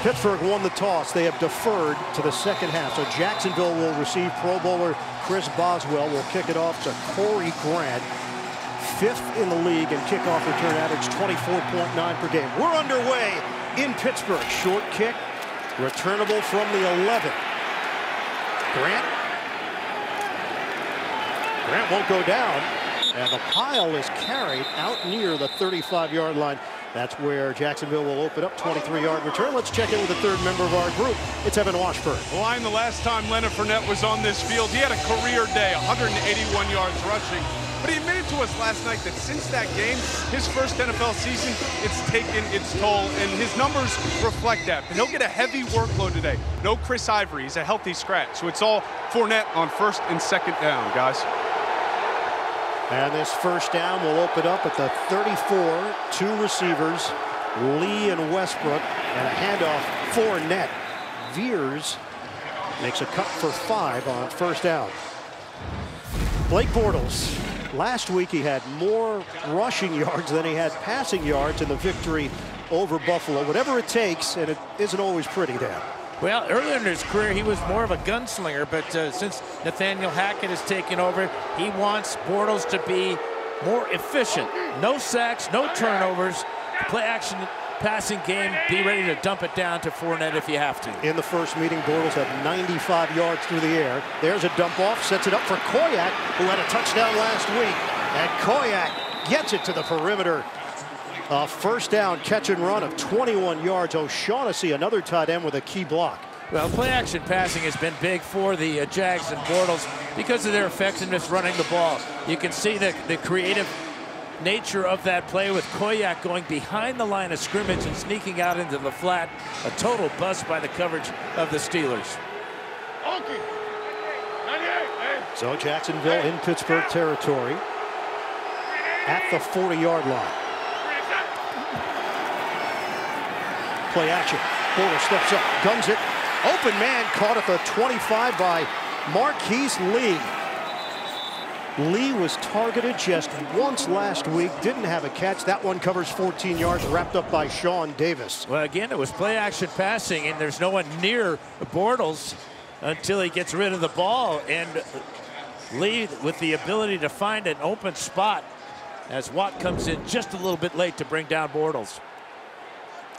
Pittsburgh won the toss. They have deferred to the second half. So Jacksonville will receive Pro Bowler Chris Boswell. Will kick it off to Corey Grant. 5th in the league in kickoff return average, 24.9 per game. We're underway in Pittsburgh. Short kick, returnable from the 11. Grant won't go down, and the pile is carried out near the 35-yard line. That's where Jacksonville will open up. 23-yard return. Let's check in with the third member of our group. It's Evan Washburn. Well, the last time Leonard Fournette was on this field, he had a career day, 181 yards rushing. But he admitted to us last night that since that game, his first NFL season, it's taken its toll, and his numbers reflect that. But he'll get a heavy workload today. No Chris Ivory. He's a healthy scratch. So it's all Fournette on 1st and 2nd down, guys. And this first down will open up at the 34. 2 receivers, Lee and Westbrook, and a handoff. Fournette veers, makes a cut for 5 on first down. Blake Bortles. Last week he had more rushing yards than he had passing yards in the victory over Buffalo. Whatever it takes, and it isn't always pretty, Dan. Well, earlier in his career, he was more of a gunslinger, but since Nathaniel Hackett has taken over, he wants Bortles to be more efficient. No sacks, no turnovers, play action passing game, be ready to dump it down to Fournette if you have to. In the first meeting, Bortles had 95 yards through the air. There's a dump off, sets it up for Koyak, who had a touchdown last week. And Koyak gets it to the perimeter. A first down catch and run of 21 yards. O'Shaughnessy, another tight end with a key block. Well, play action passing has been big for the Jags and Bortles because of their effectiveness running the ball. You can see the creative nature of that play with Koyak going behind the line of scrimmage and sneaking out into the flat. A total bust by the coverage of the Steelers. So Jacksonville in Pittsburgh territory at the 40-yard line. Play action. Bortles steps up, guns it. Open man caught at the 25 by Marquise Lee. Lee was targeted just once last week, didn't have a catch. That one covers 14 yards, wrapped up by Sean Davis. Well, again, it was play action passing, and there's no one near Bortles until he gets rid of the ball. And Lee with the ability to find an open spot as Watt comes in just a little bit late to bring down Bortles.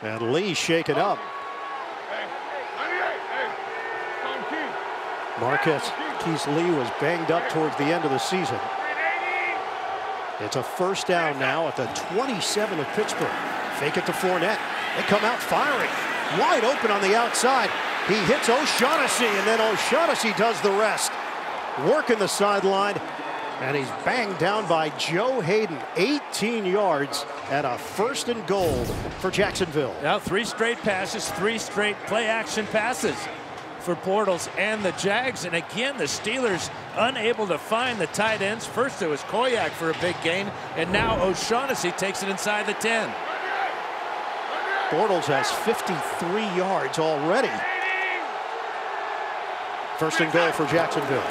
And Lee shaken up. Marquise Lee was banged up towards the end of the season. It's a first down now at the 27 of Pittsburgh. Fake it to Fournette. They come out firing. Wide open on the outside. He hits O'Shaughnessy, and then O'Shaughnessy does the rest. Working the sideline, and he's banged down by Joe Hayden. 18 yards and a 1st and goal for Jacksonville. Now 3 straight passes, 3 straight play action passes for Bortles and the Jags. And again, the Steelers unable to find the tight ends. First it was Koyak for a big gain, and now O'Shaughnessy takes it inside the 10. Bortles has 53 yards already. 1st and goal for Jacksonville.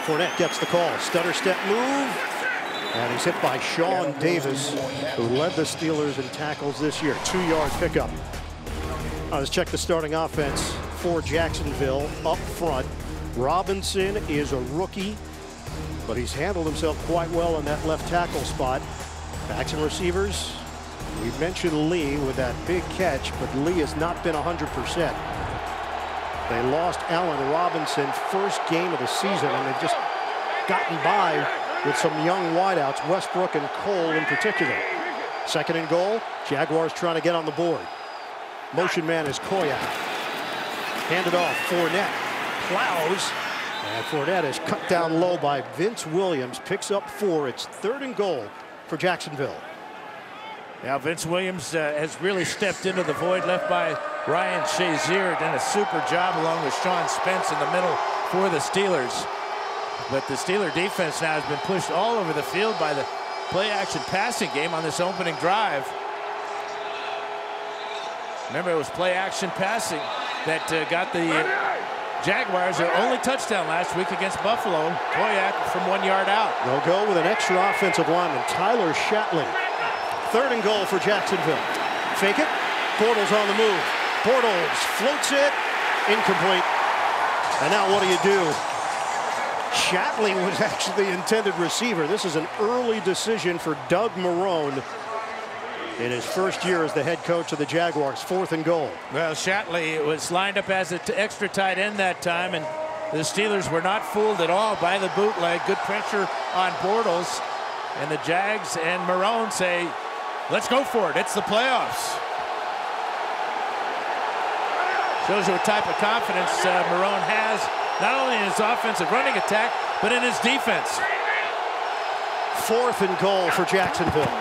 Fournette gets the call. Stutter step move. And he's hit by Sean Davis, who led the Steelers in tackles this year. 2-yard pickup. Let's check the starting offense for Jacksonville. Up front, Robinson is a rookie, but he's handled himself quite well in that left tackle spot. Backs and receivers, we mentioned Lee with that big catch, but Lee has not been 100%. They lost Allen Robinson first game of the season, and they've just gotten by with some young wideouts, Westbrook and Cole in particular. 2nd and goal, Jaguars trying to get on the board. Motion man is Koyak. Handed off, Fournette plows, and Fournette is cut down low by Vince Williams. Picks up 4. It's 3rd and goal for Jacksonville. Now Vince Williams has really stepped into the void left by Ryan Shazier. Done a super job along with Sean Spence in the middle for the Steelers. But the Steeler defense now has been pushed all over the field by the play-action passing game on this opening drive. Remember, it was play-action passing that got the Jaguars their only touchdown last week against Buffalo. Koyak from 1 yard out. They'll go with an extra offensive lineman, Tyler Shatley. 3rd and goal for Jacksonville. Fake it. Bortles on the move. Bortles floats it, incomplete. And now what do? Shatley was actually the intended receiver. This is an early decision for Doug Marrone in his first year as the head coach of the Jaguars. 4th and goal. Well, Shatley was lined up as an extra tight end that time, and the Steelers were not fooled at all by the bootleg. Good pressure on Bortles, and the Jags and Marrone say, let's go for it. It's the playoffs. Shows you what type of confidence Marrone has, not only in his offensive running attack, but in his defense. 4th and goal for Jacksonville.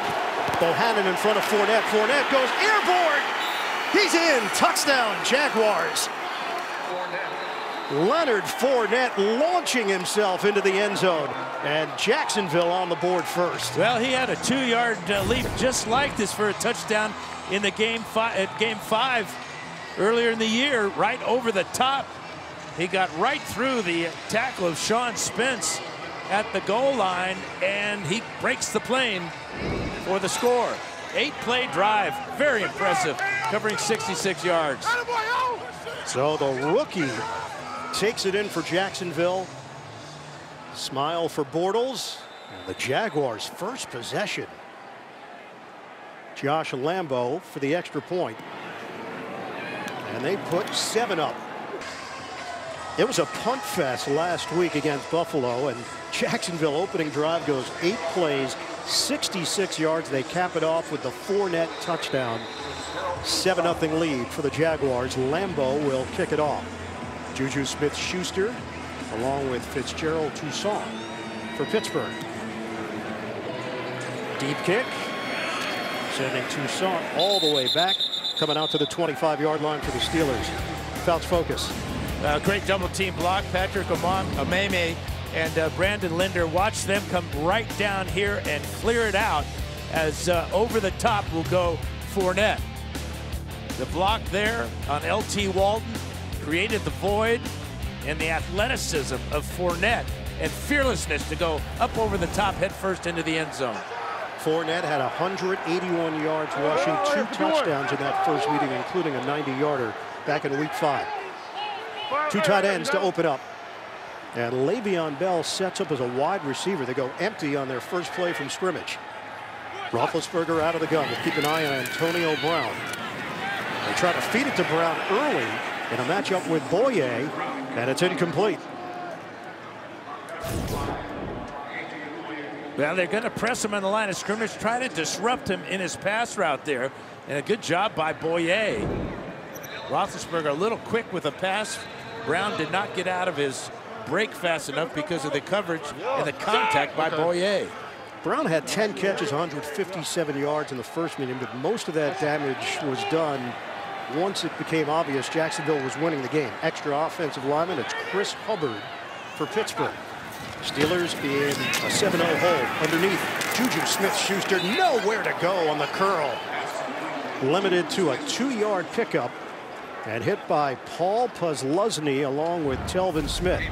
Bohannon in front of Fournette. Fournette goes airborne. He's in. Touchdown, Jaguars. Leonard Fournette launching himself into the end zone. And Jacksonville on the board first. Well, he had a 2-yard leap just like this for a touchdown in the game 5 earlier in the year, right over the top. He got right through the tackle of Sean Spence at the goal line, and he breaks the plane for the score. 8-play drive, very impressive, covering 66 yards. So the rookie takes it in for Jacksonville. Smile for Bortles. And the Jaguars' first possession. Josh Lambo for the extra point. And they put 7 up. It was a punt fest last week against Buffalo, and Jacksonville opening drive goes 8 plays, 66 yards. They cap it off with the Fournette touchdown. 7-0 lead for the Jaguars. Lambo will kick it off. Juju Smith-Schuster along with Fitzgerald Toussaint for Pittsburgh. Deep kick, sending Toussaint all the way back, coming out to the 25-yard line for the Steelers. Fouts focus. Great double team block. Patrick Amame and Brandon Linder. Watch them come right down here and clear it out as over the top will go Fournette. The block there on L.T. Walton created the void, and the athleticism of Fournette and fearlessness to go up over the top head first into the end zone. Fournette had 181 yards rushing, 2 touchdowns in that first meeting, including a 90-yarder back in week 5. 2 tight ends to open up. And Le'Veon Bell sets up as a wide receiver. They go empty on their first play from scrimmage. Roethlisberger out of the gun. We'll keep an eye on Antonio Brown. They try to feed it to Brown early in a matchup with Boye, and it's incomplete. Well, they're going to press him on the line of scrimmage, try to disrupt him in his pass route there. And a good job by Boye. Roethlisberger a little quick with a pass. Brown did not get out of his break fast enough because of the coverage and the contact by Boye. Brown had 10 catches, 157 yards in the first meeting, but most of that damage was done once it became obvious Jacksonville was winning the game. Extra offensive lineman, it's Chris Hubbard for Pittsburgh. Steelers in a 7-0 hold underneath. Juju Smith-Schuster nowhere to go on the curl. Limited to a 2-yard pickup and hit by Paul Posluszny along with Telvin Smith.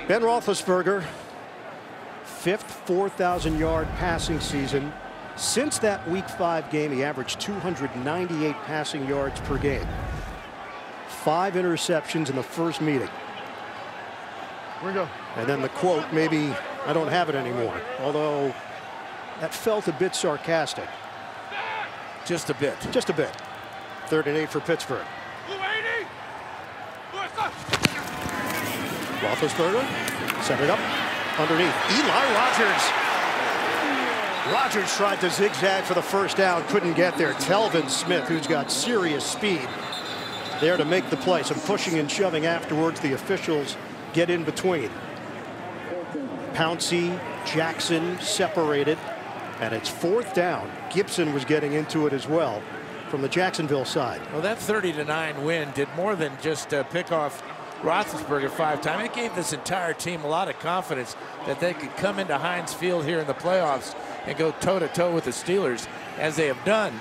Ben Roethlisberger, 5th 4,000-yard passing season. Since that week 5 game, he averaged 298 passing yards per game. 5 interceptions in the first meeting. Here we go. And then the quote, maybe I don't have it anymore. Although that felt a bit sarcastic. Just a bit. Just a bit. 3rd and 8 for Pittsburgh. Roethlisberger set it up underneath. Eli Rogers. Rogers tried to zigzag for the first down, couldn't get there. Telvin Smith, who's got serious speed, there to make the play. Some pushing and shoving afterwards. The officials get in between. Pouncey, Jackson separated, and it's 4th down. Gibson was getting into it as well from the Jacksonville side. Well, that 30-9 win did more than just pick off Roethlisberger 5 times. It gave this entire team a lot of confidence that they could come into Heinz Field here in the playoffs and go toe-to-toe with the Steelers, as they have done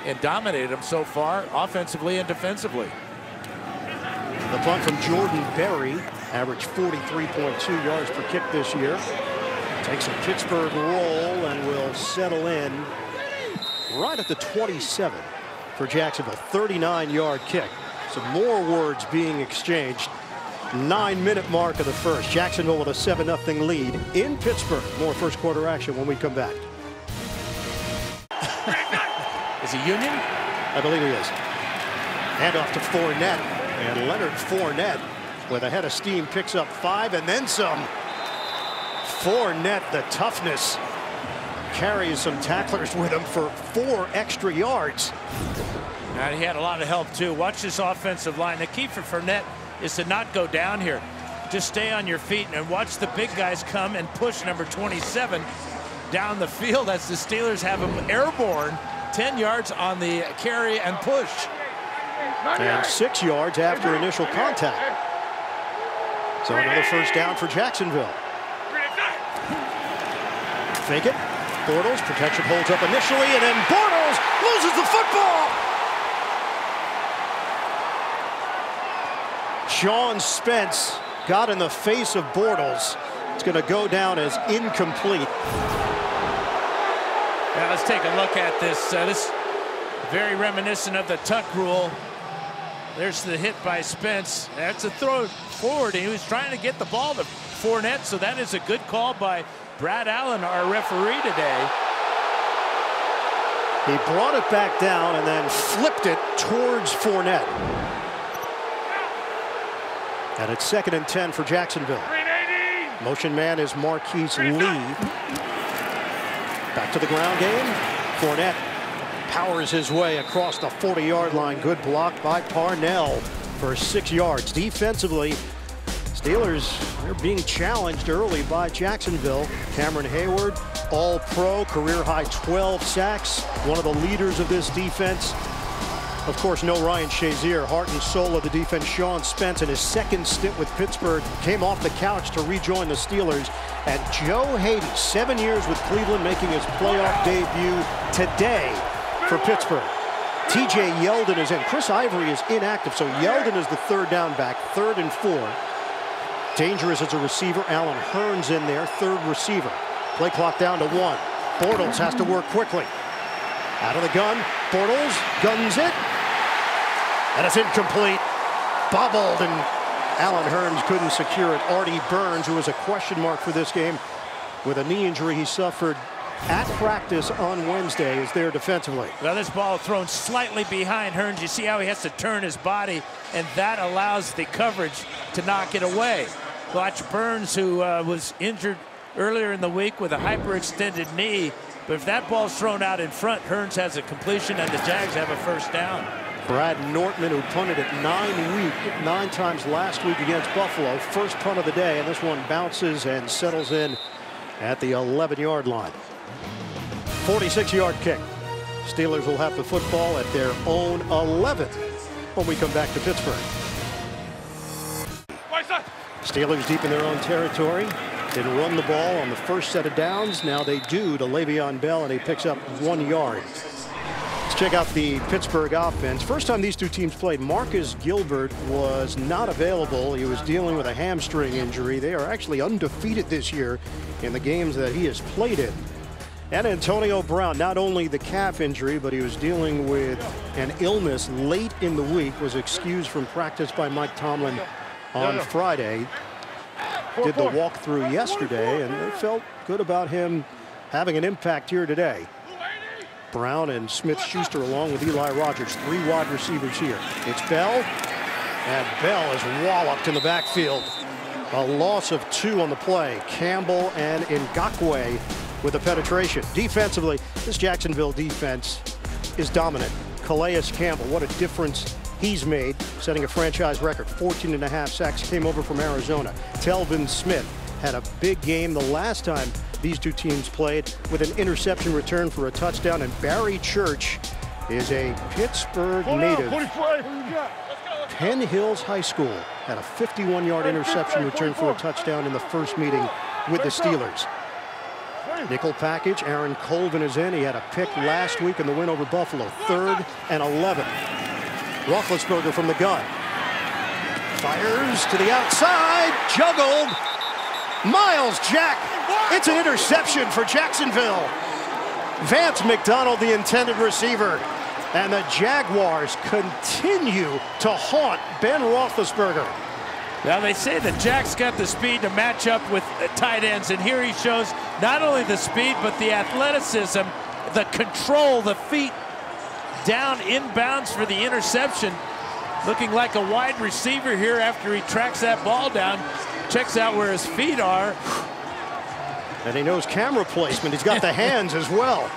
and dominated them so far, offensively and defensively. The punt from Jordan Berry, averaged 43.2 yards per kick this year. Takes a Pittsburgh roll and will settle in right at the 27. for Jacksonville. 39-yard kick. Some more words being exchanged. 9-minute mark of the first. Jacksonville with a 7-0 lead in Pittsburgh. More first quarter action when we come back. Is he Union? I believe he is. Handoff to Fournette. And Leonard Fournette, with a head of steam, picks up 5 and then some. Fournette, the toughness, carries some tacklers with him for 4 extra yards. And he had a lot of help too. Watch this offensive line. The key for Fournette is to not go down here. Just stay on your feet and watch the big guys come and push number 27 down the field as the Steelers have him airborne. 10 yards on the carry and push. And 6 yards after initial contact. So another first down for Jacksonville. Fake it. Bortles, protection holds up initially, and then Bortles loses the football. Sean Spence got in the face of Bortles. It's going to go down as incomplete. Now let's take a look at this. This very reminiscent of the tuck rule. There's the hit by Spence. That's a throw forward. He was trying to get the ball to Fournette, so that is a good call by Brad Allen, our referee today. He brought it back down and then flipped it towards Fournette. And it's 2nd and 10 for Jacksonville. Motion man is Marquise Lee. Back to the ground game. Fournette powers his way across the 40-yard line. Good block by Parnell for 6 yards. Defensively, Steelers are being challenged early by Jacksonville. Cameron Hayward, all-pro, career-high 12 sacks. One of the leaders of this defense. Of course, no Ryan Shazier. Heart and soul of the defense, Sean Spence, in his 2nd stint with Pittsburgh, came off the couch to rejoin the Steelers. And Joe Haden, 7 years with Cleveland, making his playoff debut today for Pittsburgh. TJ Yeldon is in. Chris Ivory is inactive, so Yeldon is the 3rd down back, 3rd and 4. Dangerous as a receiver. Alan Hearns in there, 3rd receiver. Play clock down to 1. Bortles has to work quickly. Out of the gun, Bortles guns it. And it's incomplete. Bobbled, and Alan Hearns couldn't secure it. Artie Burns, who was a question mark for this game with a knee injury he suffered at practice on Wednesday, is there defensively. Well, this ball thrown slightly behind Hearns. You see how he has to turn his body, and that allows the coverage to knock it away. Watch Burns, who was injured earlier in the week with a hyperextended knee. But if that ball's thrown out in front, Hearns has a completion, and the Jags have a first down. Brad Nortman, who punted it 9 times last week against Buffalo. First punt of the day, and this one bounces and settles in at the 11-yard line. 46-yard kick. Steelers will have the football at their own 11th when we come back to Pittsburgh. Steelers deep in their own territory. Didn't run the ball on the first set of downs. Now they do to Le'Veon Bell, and he picks up 1 yard. Let's check out the Pittsburgh offense. First time these two teams played, Marcus Gilbert was not available. He was dealing with a hamstring injury. They are actually undefeated this year in the games that he has played in. And Antonio Brown, not only the calf injury, but he was dealing with an illness late in the week, was excused from practice by Mike Tomlin on Friday. Did the walkthrough yesterday, and they felt good about him having an impact here today. Brown and Smith-Schuster along with Eli Rogers, 3 wide receivers here. It's Bell, and Bell is walloped in the backfield. A loss of 2 on the play. Campbell and Ngakoue with the penetration. Defensively, this Jacksonville defense is dominant. Calais Campbell, what a difference he's made, setting a franchise record. 14.5 sacks, came over from Arizona. Telvin Smith had a big game the last time these two teams played, with an interception return for a touchdown. And Barry Church is a Pittsburgh native. Penn Hills High School had a 51-yard interception return for a touchdown in the first meeting with the Steelers. Nickel package, Aaron Colvin is in. He had a pick last week in the win over Buffalo. 3rd and 11. Roethlisberger from the gun. Fires to the outside. Juggled. Miles Jack. It's an interception for Jacksonville. Vance McDonald, the intended receiver. And the Jaguars continue to haunt Ben Roethlisberger. Now, they say that Jack's got the speed to match up with tight ends, and here he shows not only the speed, but the athleticism, the control, the feet down inbounds for the interception. Looking like a wide receiver here after he tracks that ball down, checks out where his feet are. And he knows camera placement. He's got the hands as well.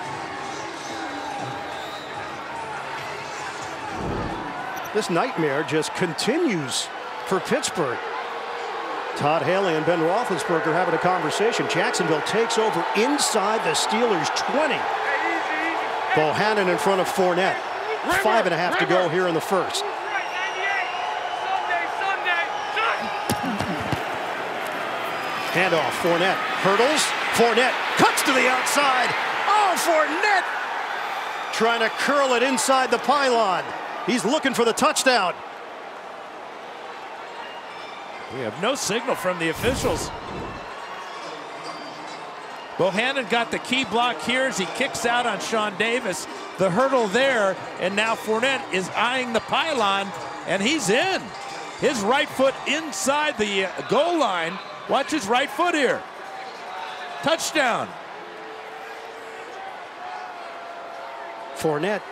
This nightmare just continues for Pittsburgh. Todd Haley and Ben Roethlisberger having a conversation. Jacksonville takes over inside the Steelers' 20. Bohannon in front of Fournette. 5.5 to go here in the first. Handoff, Fournette hurdles. Fournette cuts to the outside. Oh, Fournette trying to curl it inside the pylon. He's looking for the touchdown. We have no signal from the officials. Bohannon got the key block here as he kicks out on Sean Davis. The hurdle there, and now Fournette is eyeing the pylon, and he's in. His right foot inside the goal line. Watch his right foot here. Touchdown. Fournette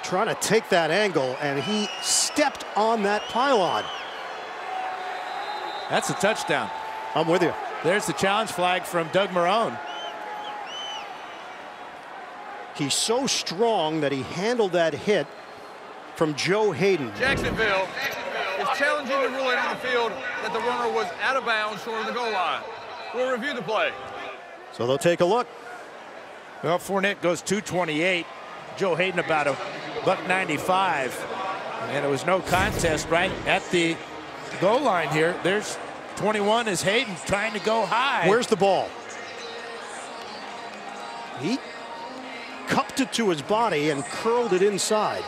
trying to take that angle, and he stepped on that pylon. That's a touchdown. I'm with you. There's the challenge flag from Doug Marrone. He's so strong that he handled that hit from Joe Hayden. Jacksonville is challenging the ruling on the field that the runner was out of bounds short of the goal line. We'll review the play. So they'll take a look. Well, Fournette goes 228. Joe Hayden about a $195. And it was no contest right at the goal line here. There's 21 is Hayden trying to go high. Where's the ball? He cupped it to his body and curled it inside.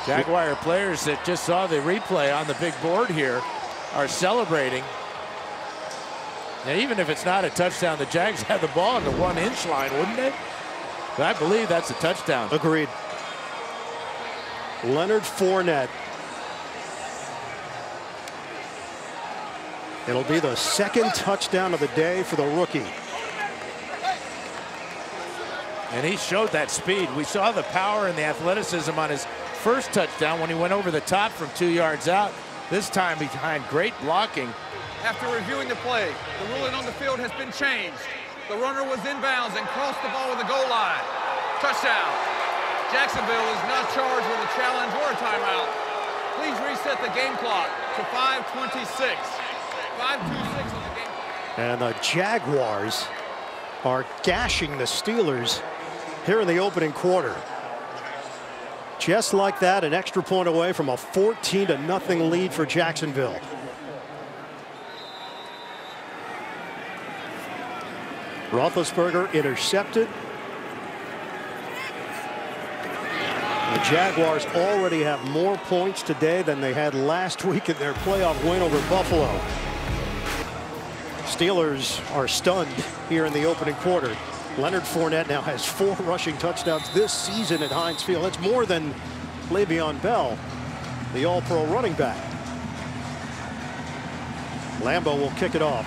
Jaguar players that just saw the replay on the big board here are celebrating. Now, even if it's not a touchdown, the Jags have the ball on the 1-inch line, wouldn't they? But I believe that's a touchdown. Agreed. Leonard Fournette. It'll be the second touchdown of the day for the rookie. And he showed that speed. We saw the power and the athleticism on his first touchdown when he went over the top from 2 yards out. This time behind great blocking. After reviewing the play, the ruling on the field has been changed. The runner was in bounds and crossed the ball with the goal line. Touchdown. Jacksonville is not charged with a challenge or a timeout. Please reset the game clock to 5:26. 5:26 on the game clock. And the Jaguars are gashing the Steelers here in the opening quarter. Just like that, an extra point away from a 14-0 lead for Jacksonville. Roethlisberger intercepted. The Jaguars already have more points today than they had last week in their playoff win over Buffalo. Steelers are stunned here in the opening quarter. Leonard Fournette now has 4 rushing touchdowns this season at Heinz Field. That's more than Le'Veon Bell, the all-pro running back. Lambeau will kick it off.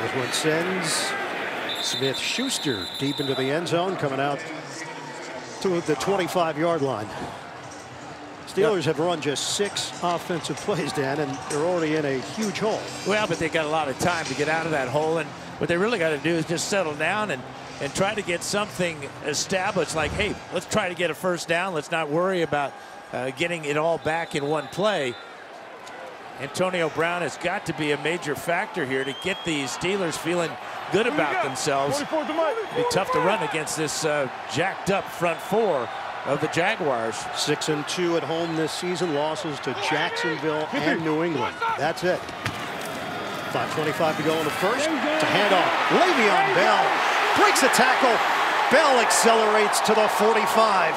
This one sends Smith-Schuster deep into the end zone, coming out to the 25-yard line. Steelers have run just 6 offensive plays, Dan, and they're already in a huge hole. Well, but they got a lot of time to get out of that hole, and what they really got to do is just settle down and try to get something established, like, hey, let's try to get a first down. Let's not worry about getting it all back in one play. Antonio Brown has got to be a major factor here to get these Steelers feeling good about themselves. It'll be tough to run against this jacked up front four of the Jaguars. 6-2 at home this season. Losses to Jacksonville and New England. That's it. 5:25 to go in the first. It's a handoff. Le'Veon Bell breaks a tackle. Bell accelerates to the 45.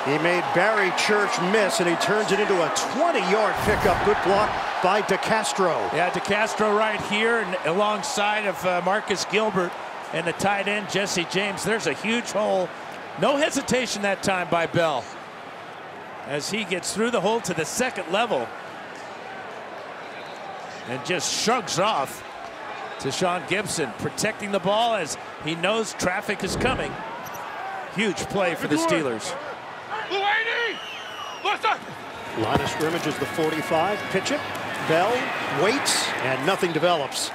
He made Barry Church miss, and he turns it into a 20-yard pickup. Good block by DeCastro. Yeah, DeCastro right here and alongside of Marcus Gilbert and the tight end, Jesse James. There's a huge hole. No hesitation that time by Bell as he gets through the hole to the second level and just shrugs off to Sean Gibson, protecting the ball as he knows traffic is coming. Huge play for the Steelers. Line of scrimmage is the 45. Pitch it. Bell waits, and nothing develops.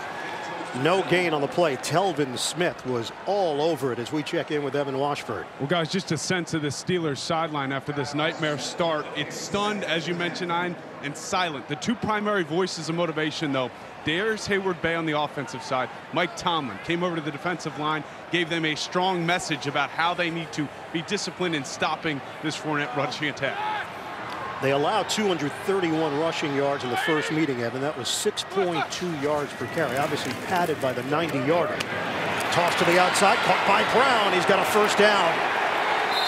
No gain on the play. Telvin Smith was all over it as we check in with Evan Washburn. Well, guys, just a sense of the Steelers sideline after this nightmare start. It's stunned, as you mentioned, and silent. The two primary voices of motivation, though, Darius Hayward-Bay on the offensive side. Mike Tomlin came over to the defensive line, gave them a strong message about how they need to be disciplined in stopping this Fournette rushing attack. They allowed 231 rushing yards in the first meeting, Evan. That was 6.2 yards per carry, obviously padded by the 90-yarder. Toss to the outside, caught by Brown. He's got a first down.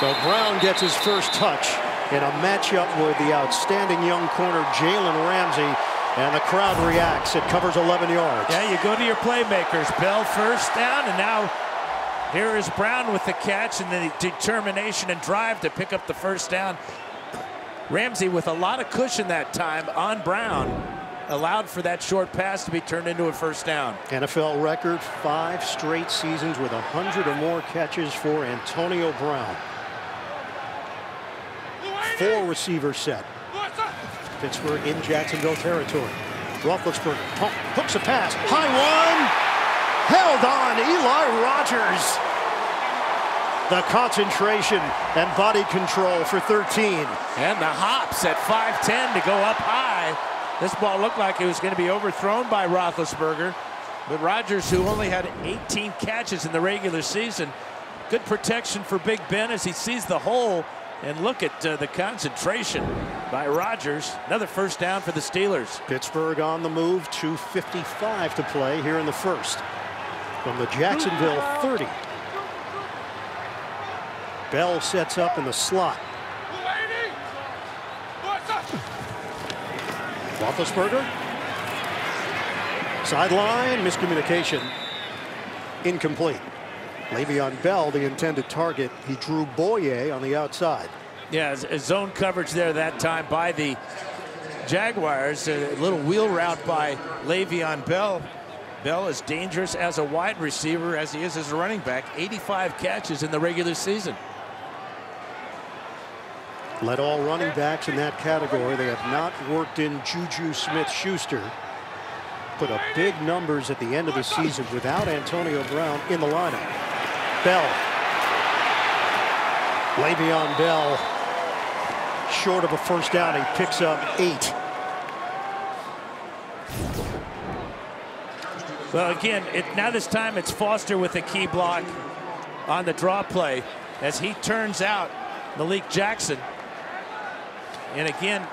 So Brown gets his first touch in a matchup with the outstanding young corner Jalen Ramsey, and the crowd reacts. It covers 11 yards. Yeah, you go to your playmakers. Bell first down, and now here is Brown with the catch and the determination and drive to pick up the first down. Ramsey with a lot of cushion that time on Brown allowed for that short pass to be turned into a first down. NFL record, 5 straight seasons with 100 or more catches for Antonio Brown. 4 receiver set. Pittsburgh in Jacksonville territory. Roethlisberger hooks a pass. High one. Held on. Eli Rogers. The concentration and body control for 13. And the hops at 5'10" to go up high. This ball looked like it was going to be overthrown by Roethlisberger. But Rodgers, who only had 18 catches in the regular season, good protection for Big Ben as he sees the hole. And look at the concentration by Rodgers. Another first down for the Steelers. Pittsburgh on the move. 2:55 to play here in the first. From the Jacksonville 30. Bell sets up in the slot. Roethlisberger. Sideline, miscommunication. Incomplete. Le'Veon Bell, the intended target. He drew Boye on the outside. Yeah, a zone coverage there that time by the Jaguars. A little wheel route by Le'Veon Bell. Bell is dangerous as a wide receiver as he is as a running back. 85 catches in the regular season. Led all running backs in that category. They have not worked in Juju Smith-Schuster. Put up big numbers at the end of the season without Antonio Brown in the lineup. Bell. Le'Veon Bell short of a first down. He picks up 8. Well, again, now this time it's Foster with a key block on the draw play as he turns out Malik Jackson. And again,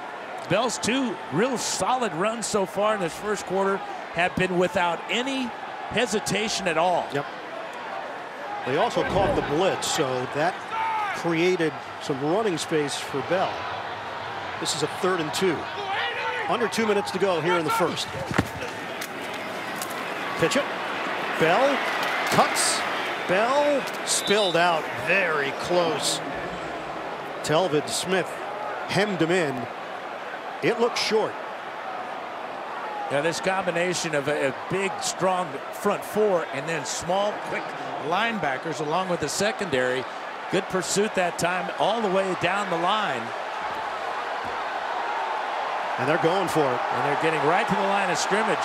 Bell's 2 real solid runs so far in this first quarter have been without any hesitation at all. Yep. They also caught the blitz, so that created some running space for Bell. This is a 3rd and 2. Under 2 minutes to go here in the first. Pitch it. Bell cuts. Bell spilled out very close. Telvin Smith hemmed him in. It looked short. Yeah, this combination of a big, strong front 4 and then small, quick linebackers along with the secondary. Good pursuit that time all the way down the line. And they're going for it. And they're getting right to the line of scrimmage.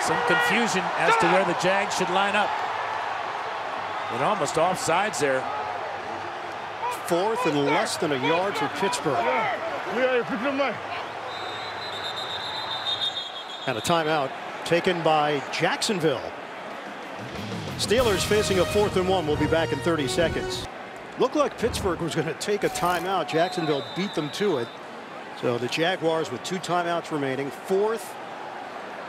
Some confusion as to where the Jags should line up. And almost offsides there. 4th and less than a yard for Pittsburgh. And a timeout taken by Jacksonville. Steelers facing a 4th and 1. We'll be back in 30 seconds. Looked like Pittsburgh was going to take a timeout. Jacksonville beat them to it. So the Jaguars with 2 timeouts remaining. 4th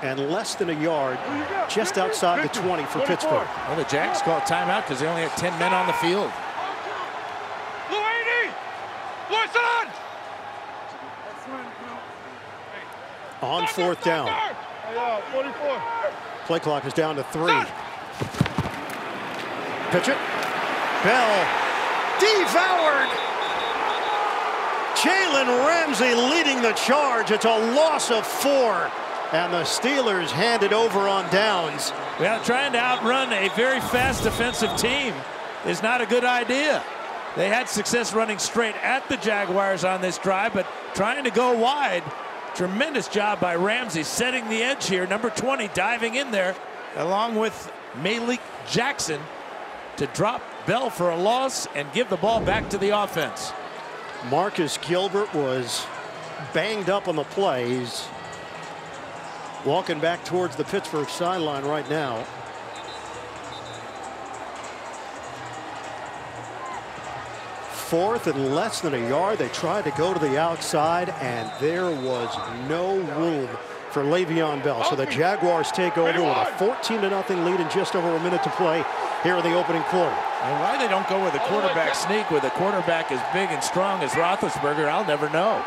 and less than a yard just outside the 20 for Pittsburgh. Well, the Jags called timeout because they only had 10 men on the field. On fourth down. 44. Play clock is down to 3. Pitch it. Bell. Devoured. Jalen Ramsey leading the charge. It's a loss of 4. And the Steelers hand it over on downs. Well, trying to outrun a very fast defensive team is not a good idea. They had success running straight at the Jaguars on this drive, but trying to go wide. Tremendous job by Ramsey setting the edge here. Number 20 diving in there along with Malik Jackson to drop Bell for a loss and give the ball back to the offense. Marcus Gilbert was banged up on the play. He's walking back towards the Pittsburgh sideline right now. Fourth and less than a yard. They tried to go to the outside, and there was no room for Le'Veon Bell. So the Jaguars take over with a 14-0 lead and just over a minute to play here in the opening quarter. And why they don't go with a quarterback sneak with a quarterback as big and strong as Roethlisberger, I'll never know.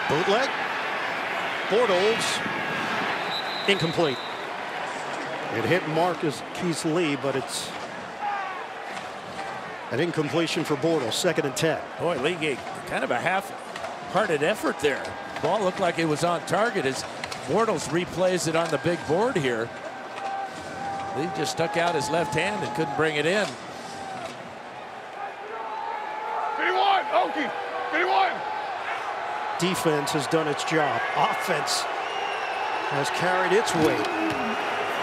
Bootleg. Bortles. Incomplete. It hit Marcus Lee, but it's an incompletion for Bortles. 2nd and 10. Boy, Lee gave kind of a half-hearted effort there. Ball looked like it was on target as Bortles replays it on the big board here. Lee just stuck out his left hand and couldn't bring it in. 51, Okie, 51. Defense has done its job. Offense has carried its weight.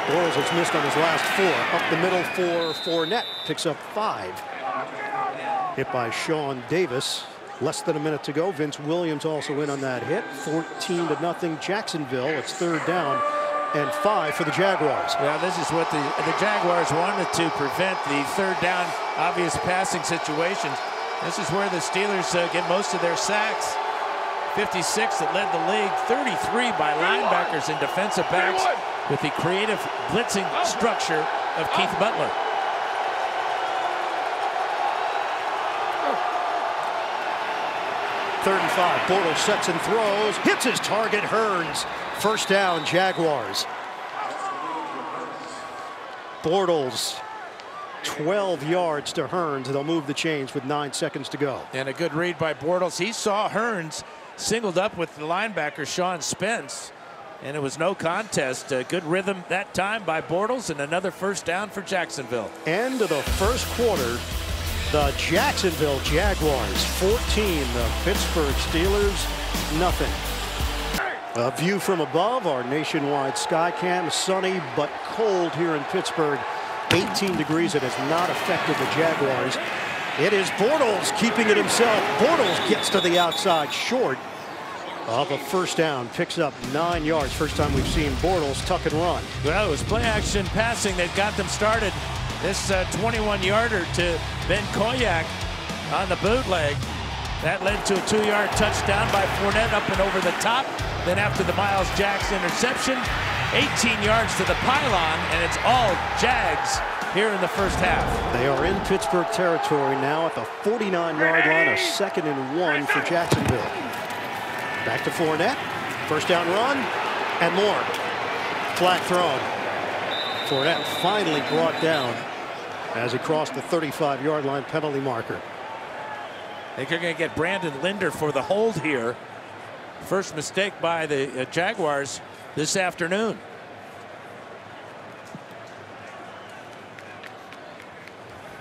Bortles has missed on his last 4. Up the middle for Fournette. Picks up 5. Hit by Sean Davis. Less than a minute to go. Vince Williams also in on that hit. 14-0 Jacksonville. It's 3rd down and 5 for the Jaguars. Well, this is what the Jaguars wanted to prevent, the 3rd down obvious passing situations. This is where the Steelers get most of their sacks. 56 that led the league. 33 by linebackers and defensive backs with the creative blitzing structure of Keith Butler. Third and 5. Bortles sets and throws. Hits his target. Hearns. 1st down, Jaguars. Bortles. 12 yards to Hearns. They'll move the chains with 9 seconds to go. And a good read by Bortles. He saw Hearns singled up with the linebacker Sean Spence, and it was no contest. Good rhythm that time by Bortles, and another 1st down for Jacksonville. End of the 1st quarter. The Jacksonville Jaguars 14, the Pittsburgh Steelers nothing. A view from above, our nationwide sky cam. Sunny but cold here in Pittsburgh. 18 degrees. It has not affected the Jaguars. It is Bortles keeping it himself. Bortles gets to the outside short of a 1st down. Picks up 9 yards. First time we've seen Bortles tuck and run. Well, it was play action passing that got them started. This 21-yarder to Ben Koyak on the bootleg. That led to a 2-yard touchdown by Fournette up and over the top. Then after the Miles Jack's interception, 18 yards to the pylon, and it's all Jags here in the 1st half. They are in Pittsburgh territory now at the 49-yard line. A 2nd and 1 for Jacksonville. Back to Fournette. 1st down run and more. Flag thrown. Fournette finally brought down as he crossed the 35-yard line penalty marker. I think they're going to get Brandon Linder for the hold here. First mistake by the Jaguars this afternoon.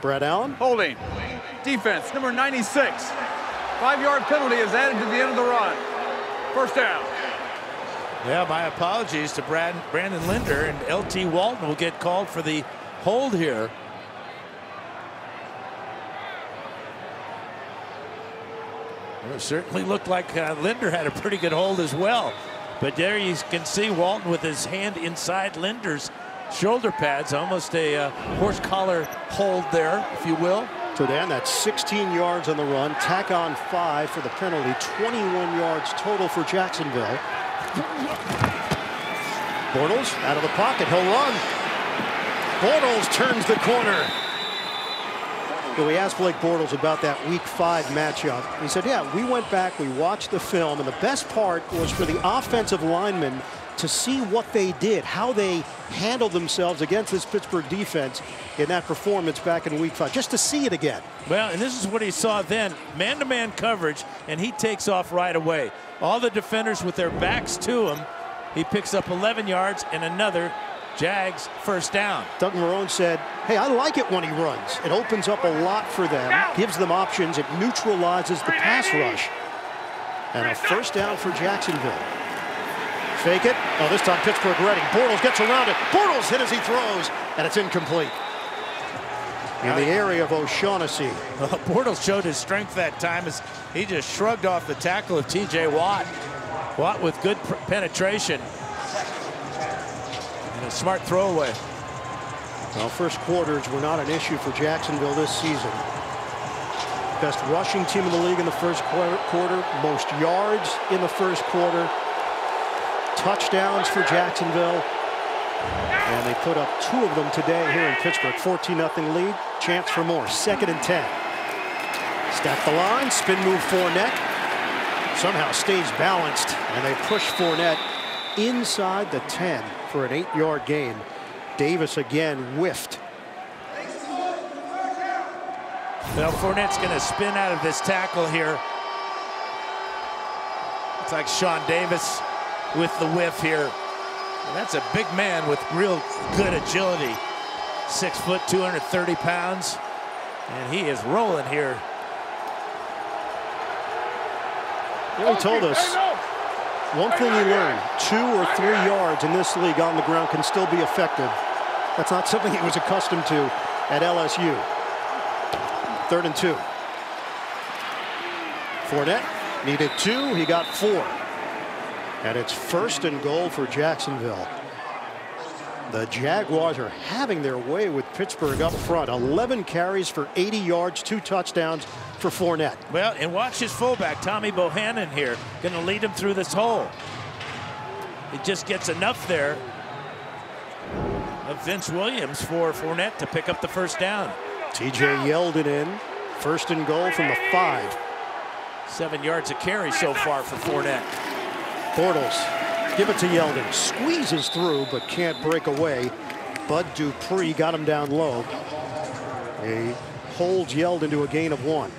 Brad Allen. Holding. Defense, number 96. 5-yard penalty is added to the end of the run. 1st down. Yeah, my apologies to Brandon Linder, and L.T. Walton will get called for the hold here. It certainly looked like Linder had a pretty good hold as well. But there you can see Walton with his hand inside Linder's shoulder pads, almost a horse collar hold there, if you will. So Dan, that's 16 yards on the run. Tack on 5 for the penalty. 21 yards total for Jacksonville. Bortles out of the pocket. He'll run. Bortles turns the corner. We asked Blake Bortles about that Week 5 matchup. He said, yeah, we went back, we watched the film, and the best part was for the offensive linemen to see what they did, how they handled themselves against this Pittsburgh defense in that performance back in Week 5, just to see it again. Well, and this is what he saw then, man-to-man coverage, and he takes off right away. All the defenders with their backs to him, he picks up 11 yards and another Jags first down. Doug Marrone said, hey, I like it when he runs. It opens up a lot for them, gives them options, it neutralizes the pass rush. And a first down for Jacksonville. Fake it. Oh, this time Pittsburgh ready. Bortles gets around it. Bortles hit as he throws, and it's incomplete. In the area of O'Shaughnessy. Well, Bortles showed his strength that time as he just shrugged off the tackle of T.J. Watt. Watt with good penetration. And a smart throwaway. Well, first quarters were not an issue for Jacksonville this season. Best rushing team in the league in the first quarter. Most yards in the first quarter. Touchdowns for Jacksonville. And they put up 2 of them today here in Pittsburgh. 14-0 lead. Chance for more. 2nd and 10. Stack the line. Spin move Fournette. Somehow stays balanced. And they push Fournette inside the 10 for an 8-yard gain. Davis again whiffed. Well, Fournette's going to spin out of this tackle here. It's like Sean Davis with the whiff here. And that's a big man with real good agility. 6 foot, 230 pounds. And he is rolling here. Yeah, he told us one thing he learned, 2 or 3 yards in this league on the ground can still be effective. That's not something he was accustomed to at LSU. 3rd and 2. Fournette needed 2. He got 4. And it's 1st and goal for Jacksonville. The Jaguars are having their way with Pittsburgh up front. 11 carries for 80 yards, 2 touchdowns for Fournette. Well, and watch his fullback, Tommy Bohannon here, going to lead him through this hole. It just gets enough there of Vince Williams for Fournette to pick up the first down. TJ Yeldon in. 1st and goal from the 5. 7 yards a carry so far for Fournette. Bortles, give it to Yeldon. Squeezes through, but can't break away. Bud Dupree got him down low. He holds Yeldon to a gain of 1.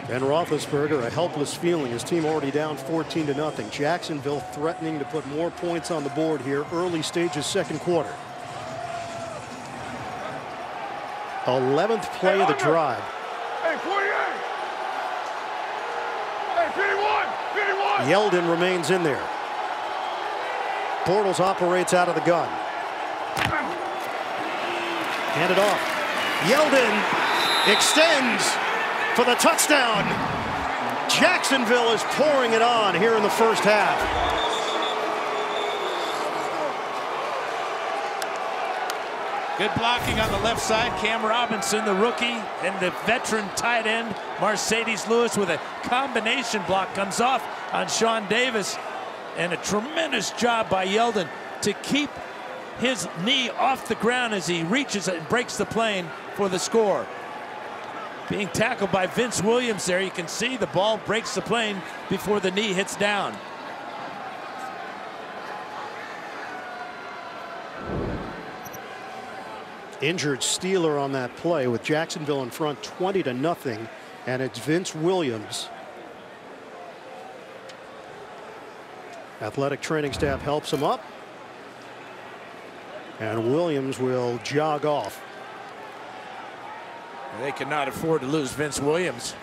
Ben Roethlisberger, a helpless feeling. His team already down 14-0. Jacksonville threatening to put more points on the board here. Early stages, 2nd quarter. 11th play of the drive. Hey, 48. Hey, 51. 51. Yeldon remains in there. Bortles operates out of the gun. Hand it off. Yeldon extends for the touchdown. Jacksonville is pouring it on here in the first half. Good blocking on the left side. Cam Robinson, the rookie, and the veteran tight end, Mercedes Lewis, with a combination block comes off on Sean Davis. And a tremendous job by Yeldon to keep his knee off the ground as he reaches and breaks the plane for the score. Being tackled by Vince Williams there. You can see the ball breaks the plane before the knee hits down. Injured Steeler on that play with Jacksonville in front 20-0, and it's Vince Williams. Athletic training staff helps him up, and Williams will jog off. They cannot afford to lose Vince Williams.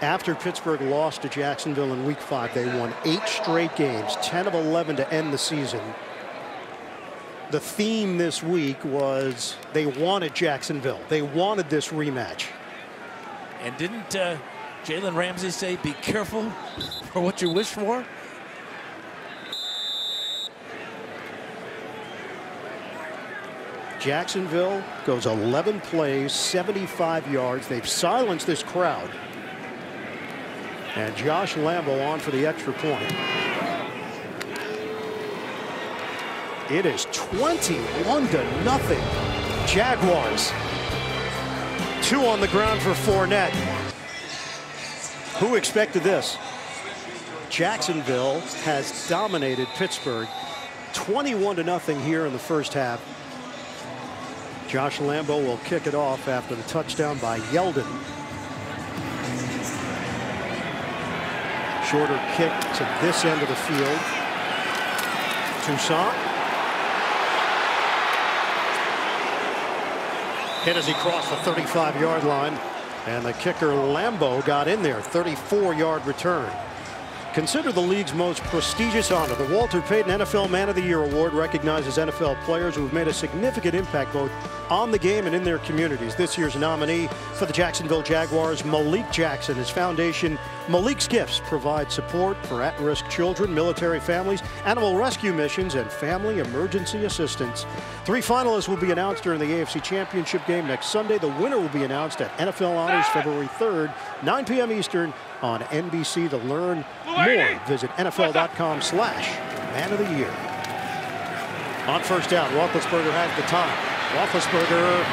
After Pittsburgh lost to Jacksonville in Week 5, they won 8 straight games, 10 of 11 to end the season. The theme this week was they wanted Jacksonville. They wanted this rematch. And didn't Jalen Ramsey say, be careful for what you wish for? Jacksonville goes 11 plays, 75 yards. They've silenced this crowd. And Josh Lambo on for the extra point. It is 21-0 Jaguars. 2 on the ground for Fournette. Who expected this? Jacksonville has dominated Pittsburgh 21-0 here in the first half. Josh Lambo will kick it off after the touchdown by Yeldon. Shorter kick to this end of the field. Toussaint. Hit as he crossed the 35-yard line. And the kicker Lambo got in there. 34-yard return. Considered the league's most prestigious honor, the Walter Payton NFL Man of the Year Award recognizes NFL players who have made a significant impact both on the game and in their communities. This year's nominee for the Jacksonville Jaguars, Malik Jackson. His foundation, Malik's Gifts, provides support for at-risk children, military families, animal rescue missions, and family emergency assistance. 3 finalists will be announced during the AFC Championship game next Sunday. The winner will be announced at NFL Honors February 3rd, 9 p.m. Eastern on NBC. To learn more, visit NFL.com/Man of the Year. On first down, Roethlisberger has the time. Roethlisberger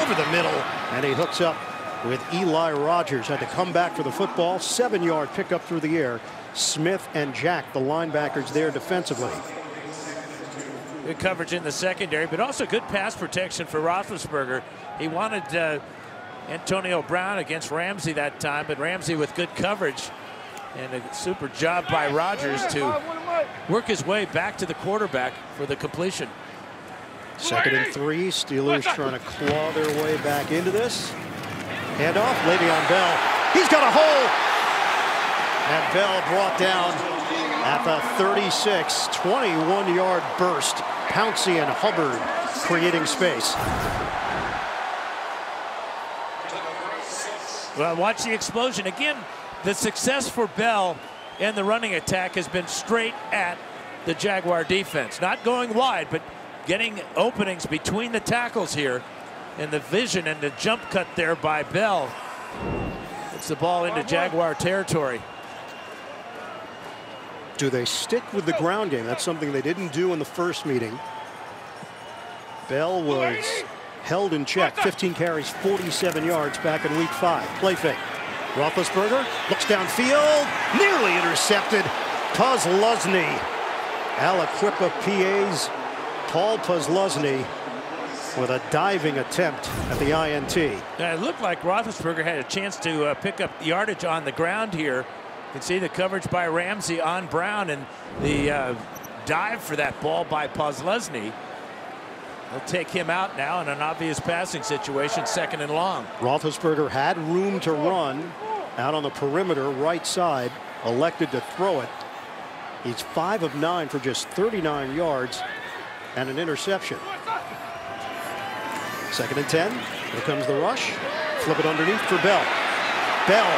over the middle, and he hooks up with Eli Rogers. Had to come back for the football. 7-yard pickup through the air. Smith and Jack, the linebackers there defensively. Good coverage in the secondary, but also good pass protection for Roethlisberger. He wanted Antonio Brown against Ramsey that time, but Ramsey with good coverage and a super job by Rogers to work his way back to the quarterback for the completion. 2nd and 3. Steelers trying to claw their way back into this. Handoff, Le'Veon Bell. He's got a hole. And Bell brought down at the 36. 21-yard burst. Pouncey and Hubbard creating space. Well, watch the explosion. Again, the success for Bell and the running attack has been straight at the Jaguar defense. Not going wide, but getting openings between the tackles here. And the vision and the jump cut there by Bell. It's the ball into Jaguar territory. Do they stick with the ground game? That's something they didn't do in the first meeting. Bell was held in check. 15 carries, 47 yards back in week 5. Play fake. Roethlisberger looks downfield, nearly intercepted. Posluszny. Aliquippa PA's Paul Posluszny with a diving attempt at the INT. It looked like Roethlisberger had a chance to pick up yardage on the ground here. You can see the coverage by Ramsey on Brown and the dive for that ball by Posluszny. They'll take him out now in an obvious passing situation, 2nd and long. Roethlisberger had room to run out on the perimeter right side, elected to throw it. He's 5 of 9 for just 39 yards and an interception. 2nd and 10. Here comes the rush. Flip it underneath for Bell. Bell.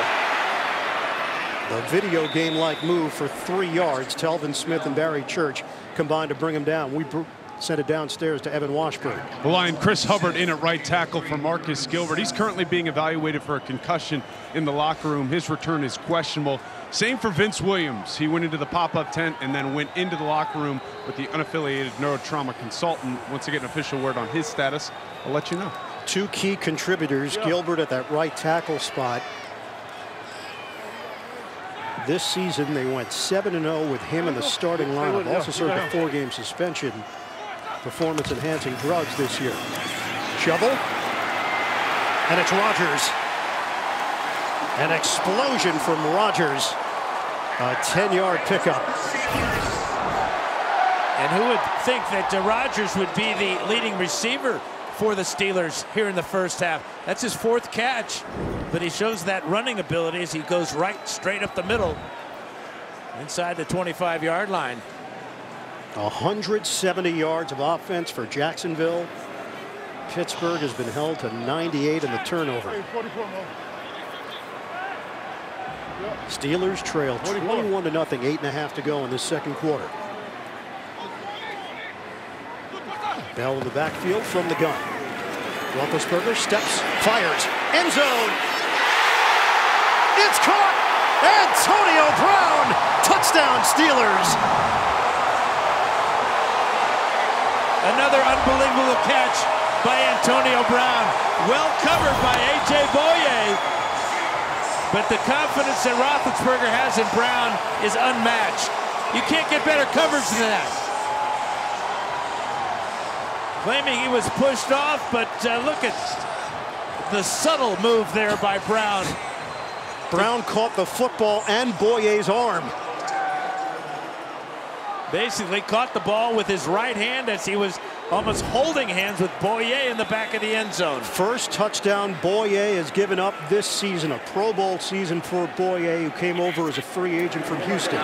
The video game-like move for 3 yards. Telvin Smith and Barry Church combined to bring him down. We sent it downstairs to Evan Washburn. The line, Chris Hubbard in at right tackle for Marcus Gilbert. He's currently being evaluated for a concussion in the locker room. His return is questionable. Same for Vince Williams. He went into the pop-up tent and then went into the locker room with the unaffiliated neurotrauma consultant. Once I get an official word on his status, I'll let you know. 2 key contributors, Gilbert at that right tackle spot. This season, they went 7-0 with him in the starting lineup. Also served a 4-game suspension. Performance-enhancing drugs this year. Shovel. And it's Rogers. An explosion from Rogers. A 10-yard pickup. And who would think that Rogers would be the leading receiver for the Steelers here in the first half? That's his 4th catch, but he shows that running ability as he goes right straight up the middle inside the 25-yard line. 170 yards of offense for Jacksonville. Pittsburgh has been held to 98 in the turnover. Steelers trail 21-0, 8.5 to go in this 2nd quarter. Bell in the backfield from the gun. Roethlisberger steps, fires, end zone. It's caught. Antonio Brown, touchdown Steelers. Another unbelievable catch by Antonio Brown. Well covered by A.J. Boye. But the confidence that Roethlisberger has in Brown is unmatched. You can't get better coverage than that. Claiming he was pushed off, but look at the subtle move there by Brown. Brown caught the football and Boye's arm. Basically caught the ball with his right hand as he was almost holding hands with Boye in the back of the end zone. First touchdown Boye has given up this season, a Pro Bowl season for Boye, who came over as a free agent from Houston.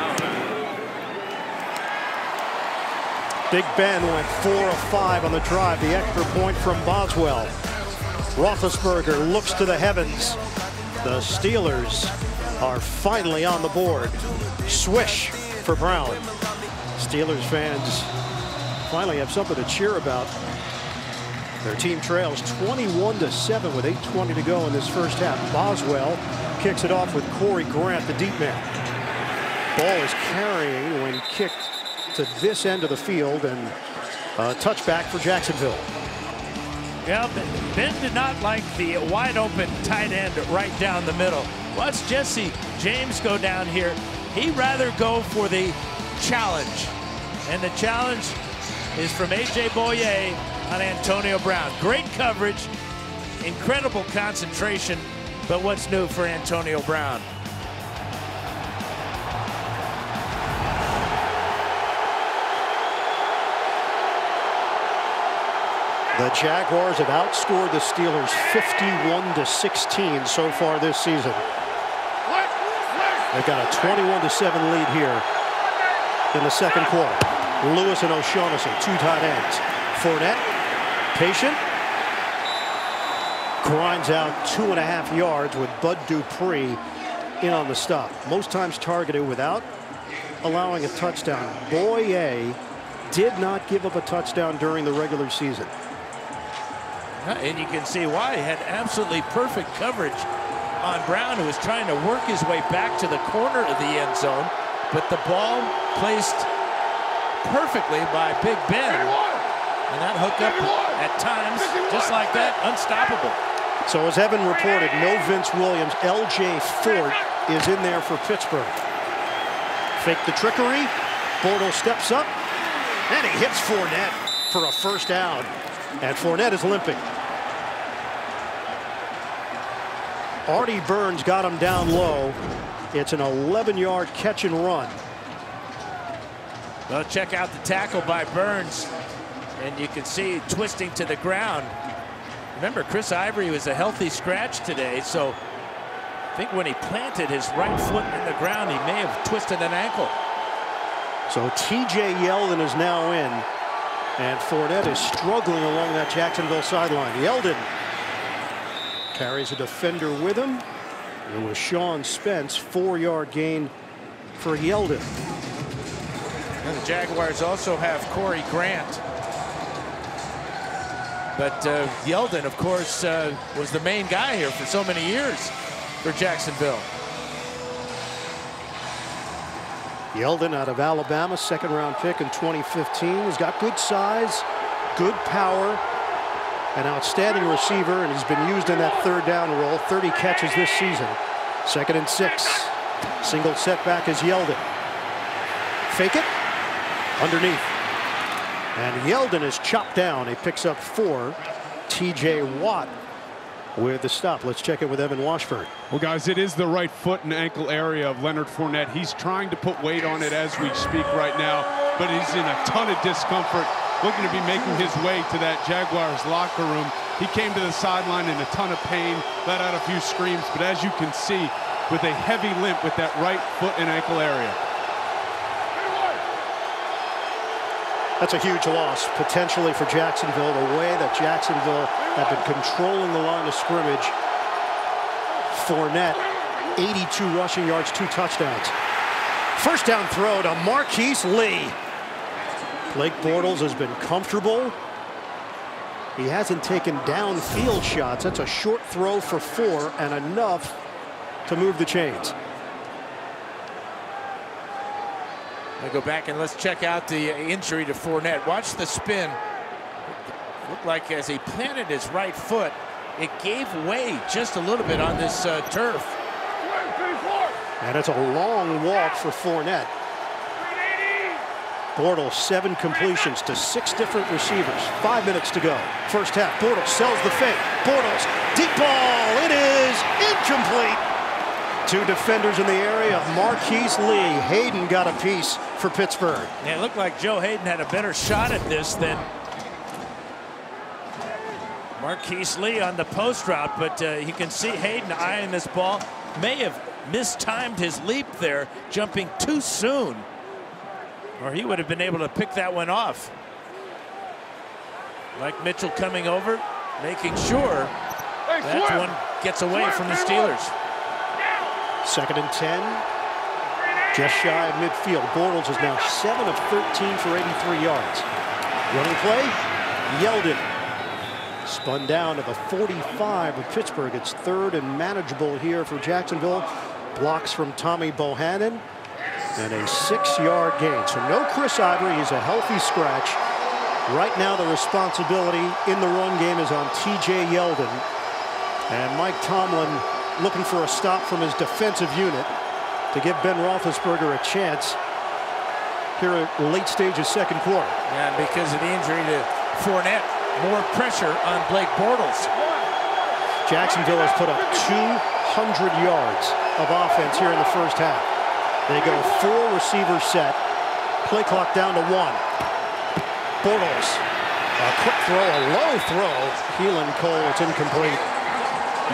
Big Ben went 4 of 5 on the drive, the extra point from Boswell. Roethlisberger looks to the heavens. The Steelers are finally on the board. Swish for Brown. Steelers fans finally have something to cheer about. Their team trails 21-7 with 8:20 to go in this first half. Boswell kicks it off with Corey Grant, the deep man. Ball is carrying when kicked to this end of the field, and a touchback for Jacksonville. Yeah, Ben did not like the wide open tight end right down the middle. Watch Jesse James go down here. He'd rather go for the challenge. And the challenge is from A.J. Boye on Antonio Brown. Great coverage, incredible concentration, but what's new for Antonio Brown? The Jaguars have outscored the Steelers 51-16 so far this season. They've got a 21-7 lead here in the second quarter. Lewis and O'Shaughnessy, two tight ends. Fournette, patient, grinds out 2.5 yards with Bud Dupree in on the stop. Most times targeted without allowing a touchdown. Boye did not give up a touchdown during the regular season. And you can see why. He had absolutely perfect coverage on Brown, who was trying to work his way back to the corner of the end zone. But the ball placed perfectly by Big Ben. And that hookup at times, just like that, unstoppable. So as Evan reported, no Vince Williams. L.J. Fort is in there for Pittsburgh. Fake the trickery. Bortles steps up. And he hits Fournette for a first down. And Fournette is limping. Artie Burns got him down low. It's an 11-yard catch and run. Well, check out the tackle by Burns. And you can see twisting to the ground. Remember, Chris Ivory was a healthy scratch today, so I think when he planted his right foot in the ground, he may have twisted an ankle. So T.J. Yeldon is now in, and Fournette is struggling along that Jacksonville sideline. Yeldon carries a defender with him. It was Sean Spence, 4-yard gain for Yeldon. And the Jaguars also have Corey Grant. But Yeldon, of course, was the main guy here for so many years for Jacksonville. Yeldon out of Alabama, second-round pick in 2015. He's got good size, good power, an outstanding receiver, and he's been used in that third down role. 30 catches this season. 2nd and 6. Single setback is Yeldon. Fake it. Underneath. And Yeldon is chopped down. He picks up 4. T.J. Watt with the stop. Let's check it with Evan Washburn. Well, guys, it is the right foot and ankle area of Leonard Fournette. He's trying to put weight on it as we speak right now, but he's in a ton of discomfort, looking to be making his way to that Jaguars locker room. He came to the sideline in a ton of pain, let out a few screams, but as you can see, with a heavy limp with that right foot and ankle area. That's a huge loss, potentially, for Jacksonville. The way that Jacksonville have been controlling the line of scrimmage. Fournette, 82 rushing yards, 2 touchdowns. First down throw to Marquise Lee. Blake Bortles has been comfortable. He hasn't taken downfield shots. That's a short throw for 4 and enough to move the chains. I go back and let's check out the injury to Fournette. Watch the spin Looked like as he planted his right foot, it gave way just a little bit on this turf. And it's a long walk for Fournette. Bortles 7 completions to 6 different receivers. 5 minutes to go. First half. Bortles sells the fake. Bortles, deep ball. It is incomplete. 2 defenders in the area. Marquise Lee. Hayden got a piece for Pittsburgh. Yeah, it looked like Joe Hayden had a better shot at this than Marquise Lee on the post route, but you can see Hayden eyeing this ball. May have mistimed his leap there, jumping too soon, or he would have been able to pick that one off. Mike Mitchell coming over, making sure that one gets away from the Steelers. 2nd and 10. Just shy of midfield. Bortles is now 7 of 13 for 83 yards. Running play, Yeldon. Spun down to the 45 of Pittsburgh. It's 3rd and manageable here for Jacksonville. Blocks from Tommy Bohannon. And a 6-yard gain. So no Chris Ivory. He's a healthy scratch. Right now the responsibility in the run game is on T.J. Yeldon. And Mike Tomlin looking for a stop from his defensive unit to give Ben Roethlisberger a chance here at late stages 2nd quarter. And because of the injury to Fournette, more pressure on Blake Bortles. Jacksonville has put up 200 yards of offense here in the first half. They go 4 receiver set. Play clock down to 1. Bortles, a quick throw, a low throw. Keelan Cole, it's incomplete.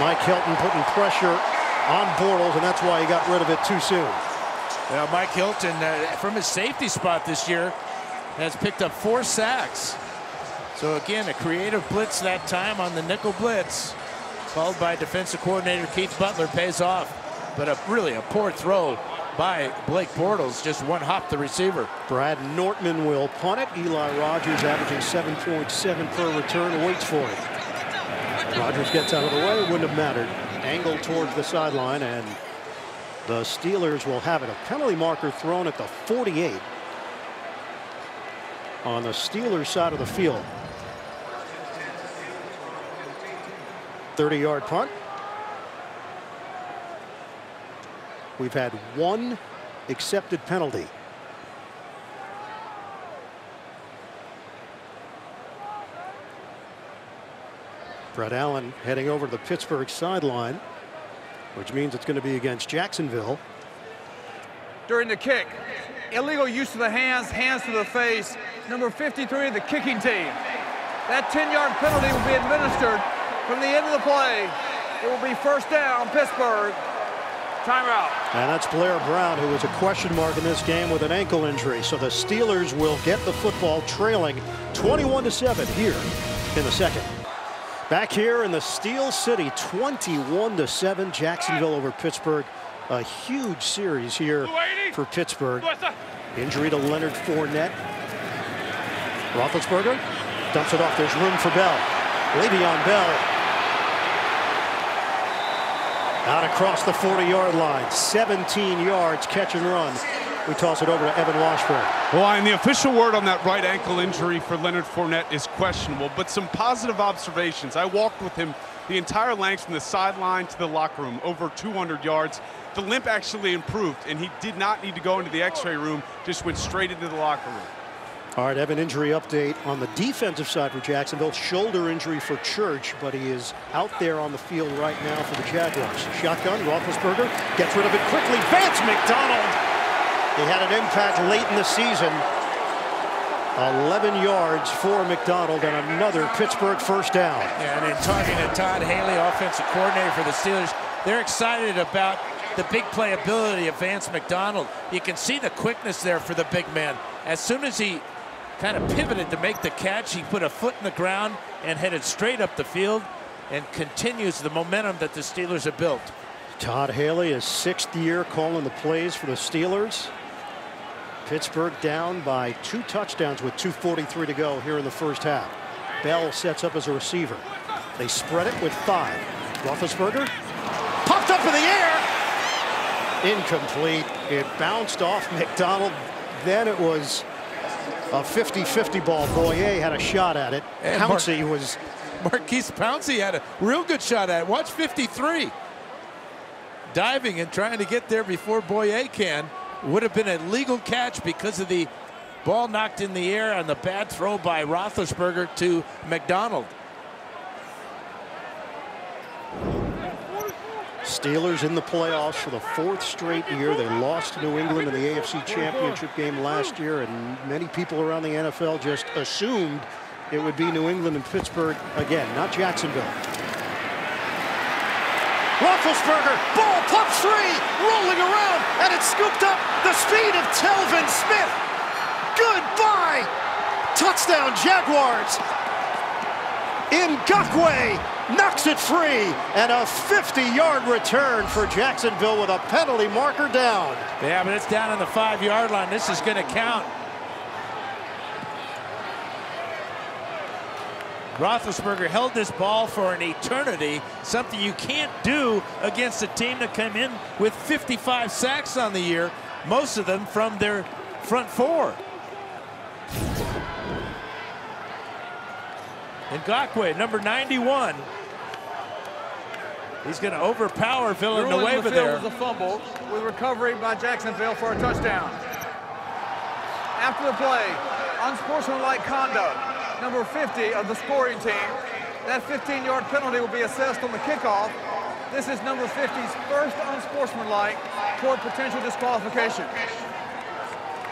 Mike Hilton putting pressure on Bortles, and that's why he got rid of it too soon. Well, Mike Hilton, from his safety spot this year, has picked up 4 sacks. So again, a creative blitz that time on the nickel blitz, followed by defensive coordinator Keith Butler, pays off. But really a poor throw by Blake Bortles, just one hop the receiver. Brad Nortman will punt it. Eli Rogers, averaging 7.7 per return, waits for it. Rogers gets out of the way, wouldn't have mattered. Angle towards the sideline, and the Steelers will have it. A penalty marker thrown at the 48 on the Steelers side of the field. 30-yard punt. We've had 1 accepted penalty. Brett Allen heading over to the Pittsburgh sideline, which means it's going to be against Jacksonville. During the kick, illegal use of the hands, hands to the face, number 53 of the kicking team. That 10-yard penalty will be administered from the end of the play. It will be first down, Pittsburgh. Timeout. And that's Blair Brown, who was a question mark in this game with an ankle injury. So the Steelers will get the football trailing 21-7 here in the 2nd. Back here in the Steel City, 21-7, Jacksonville over Pittsburgh. A huge series here for Pittsburgh. Injury to Leonard Fournette. Roethlisberger dumps it off. There's room for Bell. Le'Veon Bell out across the 40-yard line. 17 yards, catch and run. We toss it over to Evan Washburn. Well, and the official word on that right ankle injury for Leonard Fournette is questionable, but some positive observations. I walked with him the entire length from the sideline to the locker room, over 200 yards. The limp actually improved, and he did not need to go into the x-ray room, just went straight into the locker room. All right, Evan, injury update on the defensive side for Jacksonville. Shoulder injury for Church, but he is out there on the field right now for the Jaguars. Shotgun, Roethlisberger gets rid of it quickly. Vance McDonald. He had an impact late in the season. 11 yards for McDonald and another Pittsburgh first down. Yeah, and in talking to Todd Haley, offensive coordinator for the Steelers, they're excited about the big playability of Vance McDonald. You can see the quickness there for the big man. As soon as he kind of pivoted to make the catch, he put a foot in the ground and headed straight up the field and continues the momentum that the Steelers have built. Todd Haley, his 6th year calling the plays for the Steelers. Pittsburgh down by 2 touchdowns with 2:43 to go here in the first half. Bell sets up as a receiver. They spread it with 5. Roethlisberger popped up in the air. Incomplete. It bounced off McDonald. Then it was A 50-50 ball. Boyer had a shot at it. And Pouncey was... Marquise Pouncey had a real good shot at it. Watch 53. Diving and trying to get there before Boyer can. Would have been a legal catch because of the ball knocked in the air on the bad throw by Roethlisberger to McDonald. Steelers in the playoffs for the 4th straight year. They lost to New England in the AFC Championship game last year, and many people around the NFL just assumed it would be New England and Pittsburgh again, not Jacksonville. Roethlisberger, ball pop free, rolling around, and it's scooped up. The speed of Telvin Smith. Goodbye. Touchdown, Jaguars. Ngakoue knocks it free, and a 50-yard return for Jacksonville with a penalty marker down. Yeah, but it's down on the 5-yard line. This is going to count. Roethlisberger held this ball for an eternity, something you can't do against a team that came in with 55 sacks on the year, most of them from their front 4. Ngakoue, number 91. He's going to overpower Villanueva there. Was a fumble with recovery by Jacksonville for a touchdown. After the play, unsportsmanlike conduct. Number 50 of the scoring team. That 15-yard penalty will be assessed on the kickoff. This is number 50's first unsportsmanlike toward potential disqualification.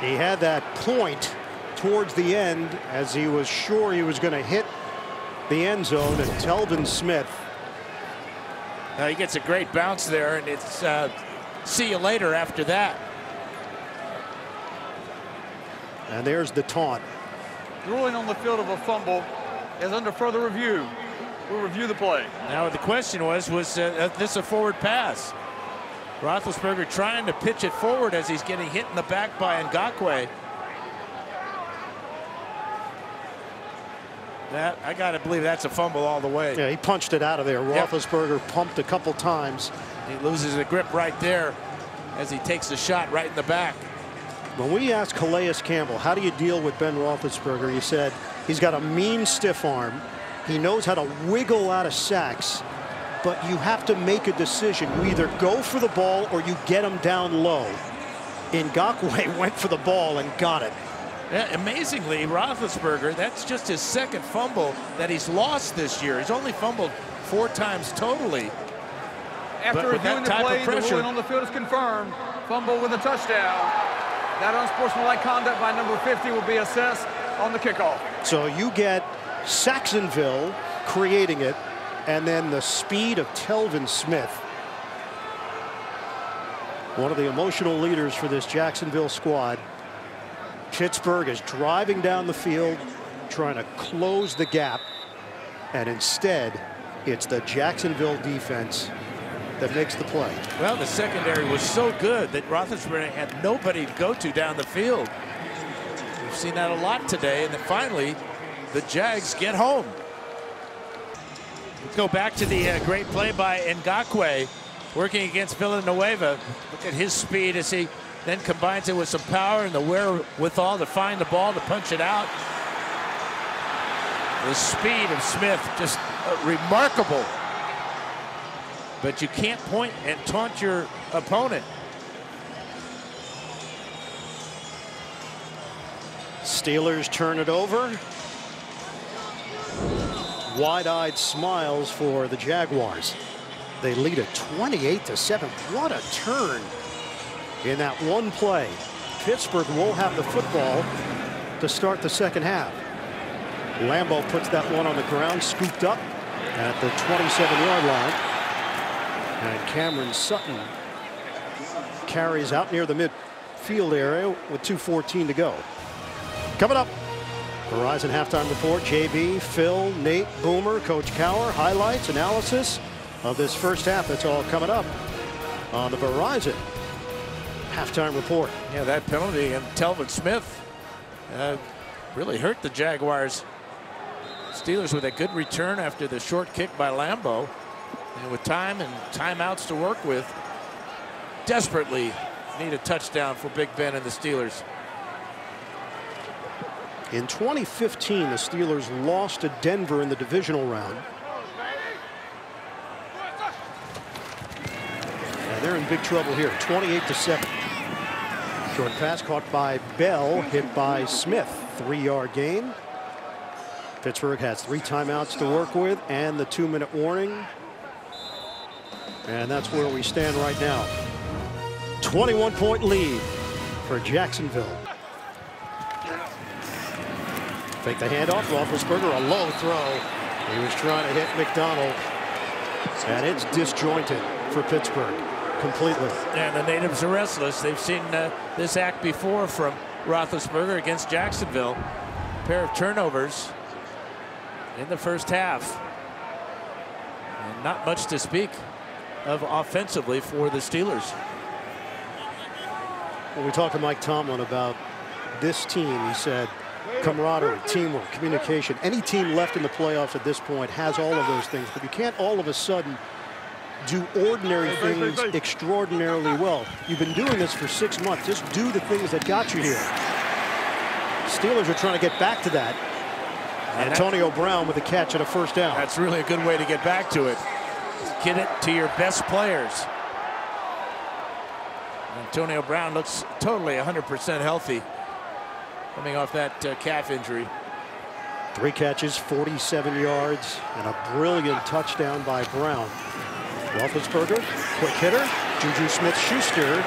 He had that point towards the end as he was sure he was going to hit the end zone, and Telvin Smith. He gets a great bounce there, and it's see you later after that. And there's the taunt. Ruling on the field of a fumble is under further review. We'll review the play. Now the question was this a forward pass? Roethlisberger trying to pitch it forward as he's getting hit in the back by Ngakoue. That, I got to believe that's a fumble all the way. Yeah, he punched it out of there. Roethlisberger pumped a couple times. He loses the grip right there as he takes the shot right in the back. When we asked Calais Campbell, how do you deal with Ben Roethlisberger? He said he's got a mean stiff arm. He knows how to wiggle out of sacks, but you have to make a decision. You either go for the ball or you get him down low. Ngakoue went for the ball and got it. Yeah, amazingly, Roethlisberger, that's just his 2nd fumble that he's lost this year. He's only fumbled 4 times totally. After reviewing the play, the ruling on the field is confirmed. Fumble with a touchdown. That unsportsmanlike conduct by number 50 will be assessed on the kickoff. So you get Sacksonville creating it, and then the speed of Telvin Smith. One of the emotional leaders for this Jacksonville squad. Pittsburgh is driving down the field, trying to close the gap, and instead, it's the Jacksonville defense that makes the play. Well, the secondary was so good that Roethlisberger had nobody to go to down the field. We've seen that a lot today, and then finally, the Jags get home. Let's go back to the great play by Ngakoue, working against Villanueva. Look at his speed as he then combines it with some power and the wherewithal to find the ball to punch it out. The speed of Smith just remarkable. But you can't point and taunt your opponent. Steelers turn it over. Wide-eyed smiles for the Jaguars. They lead it 28-7. What a turn in that one play. Pittsburgh will have the football to start the 2nd half. Lambeau puts that one on the ground, scooped up at the 27-yard line. And Cameron Sutton carries out near the midfield area with 2:14 to go. Coming up, Verizon halftime report. JB, Phil, Nate, Boomer, Coach Cowher, highlights, analysis of this first half. That's all coming up on the Verizon halftime report. Yeah, that penalty and Telvin Smith really hurt the Jaguars. Steelers with a good return after the short kick by Lambeau. And with time and timeouts to work with, desperately need a touchdown for Big Ben and the Steelers. In 2015, the Steelers lost to Denver in the divisional round. And they're in big trouble here, 28-7. Short pass caught by Bell, hit by Smith. 3-yard gain. Pittsburgh has 3 timeouts to work with and the 2-minute warning. And that's where we stand right now. 21-point lead for Jacksonville. Fake the handoff. Roethlisberger, a low throw. He was trying to hit McDonald. And it's disjointed for Pittsburgh completely. And the natives are restless. They've seen this act before from Roethlisberger against Jacksonville. A pair of turnovers in the first half. And not much to speak of offensively for the Steelers. When we talked to Mike Tomlin about this team, he said camaraderie, teamwork, communication. Any team left in the playoffs at this point has all of those things, but you can't all of a sudden do ordinary things extraordinarily well. You've been doing this for 6 months. Just do the things that got you here. Steelers are trying to get back to that. Antonio Brown with a catch and a first down. That's really a good way to get back to it. Get it to your best players. Antonio Brown looks totally 100% healthy coming off that calf injury. 3 catches, 47 yards, and a brilliant touchdown by Brown. Roethlisberger, quick hitter, Juju Smith-Schuster.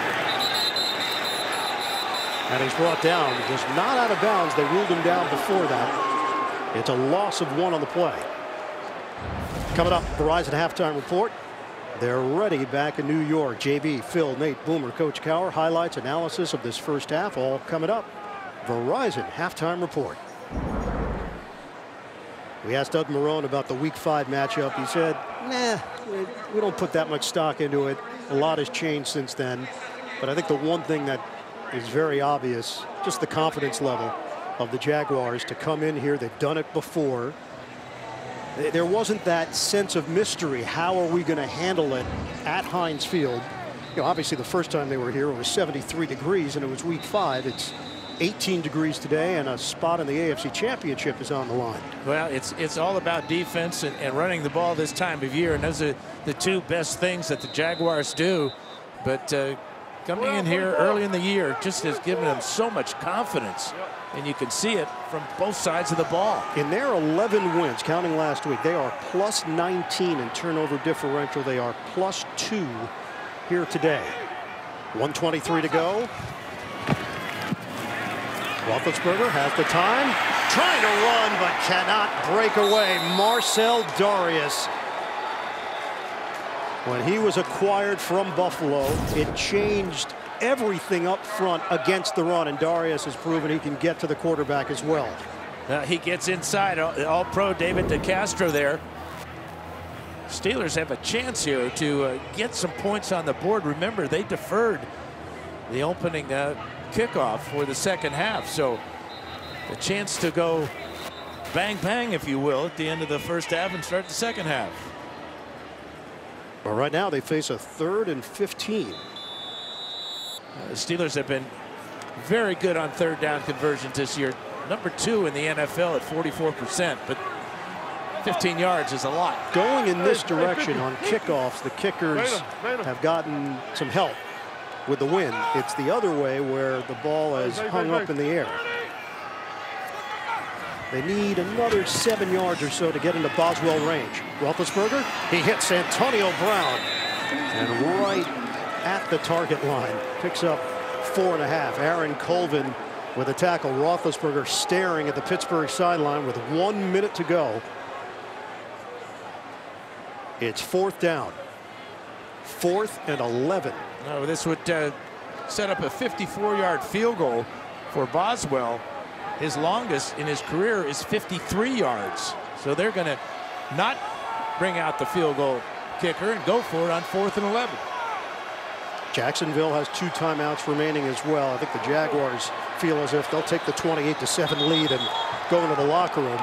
And he's brought down. Was not out of bounds. They ruled him down before that. It's a loss of 1 on the play. Coming up, Verizon halftime report. They're ready back in New York. JB, Phil, Nate, Boomer, Coach Cowher. Highlights, analysis of this first half, all coming up. Verizon halftime report. We asked Doug Marrone about the Week 5 matchup. He said, nah, we don't put that much stock into it. A lot has changed since then. But I think the one thing that is very obvious, just the confidence level of the Jaguars to come in here. They've done it before. There wasn't that sense of mystery. How are we going to handle it at Heinz Field? You know, obviously the first time they were here it was 73 degrees and it was Week 5. It's 18 degrees today and a spot in the AFC Championship is on the line. Well, it's all about defense and running the ball this time of year, and those are the 2 best things that the Jaguars do. But coming in here early in the year just has given them so much confidence, and you can see it from both sides of the ball. In their 11 wins, counting last week, they are plus 19 in turnover differential. They are plus 2 here today. 1:23 to go. Roethlisberger has the time, trying to run but cannot break away. Marcel Darius. When he was acquired from Buffalo, it changed everything up front against the run, and Darius has proven he can get to the quarterback as well. He gets inside. All-Pro David DeCastro there. Steelers have a chance here to get some points on the board. Remember, they deferred the opening kickoff for the second half, so the chance to go bang bang, if you will, at the end of the first half and start the second half. But right now they face a 3rd and 15. The Steelers have been very good on 3rd down conversions this year. Number 2 in the NFL at 44%, but 15 yards is a lot. Going in this direction on kickoffs, the kickers have gotten some help with the wind. It's the other way where the ball is hung up in the air. They need another 7 yards or so to get into Boswell range. Roethlisberger, he hits Antonio Brown. And right at the target line, picks up 4.5. Aaron Colvin with a tackle. Roethlisberger staring at the Pittsburgh sideline with 1 minute to go. It's 4th down. 4th and 11. No, this would set up a 54-yard field goal for Boswell. His longest in his career is 53 yards. So they're going to not bring out the field goal kicker and go for it on 4th and 11. Jacksonville has 2 timeouts remaining as well. I think the Jaguars feel as if they'll take the 28-7 lead and go into the locker room.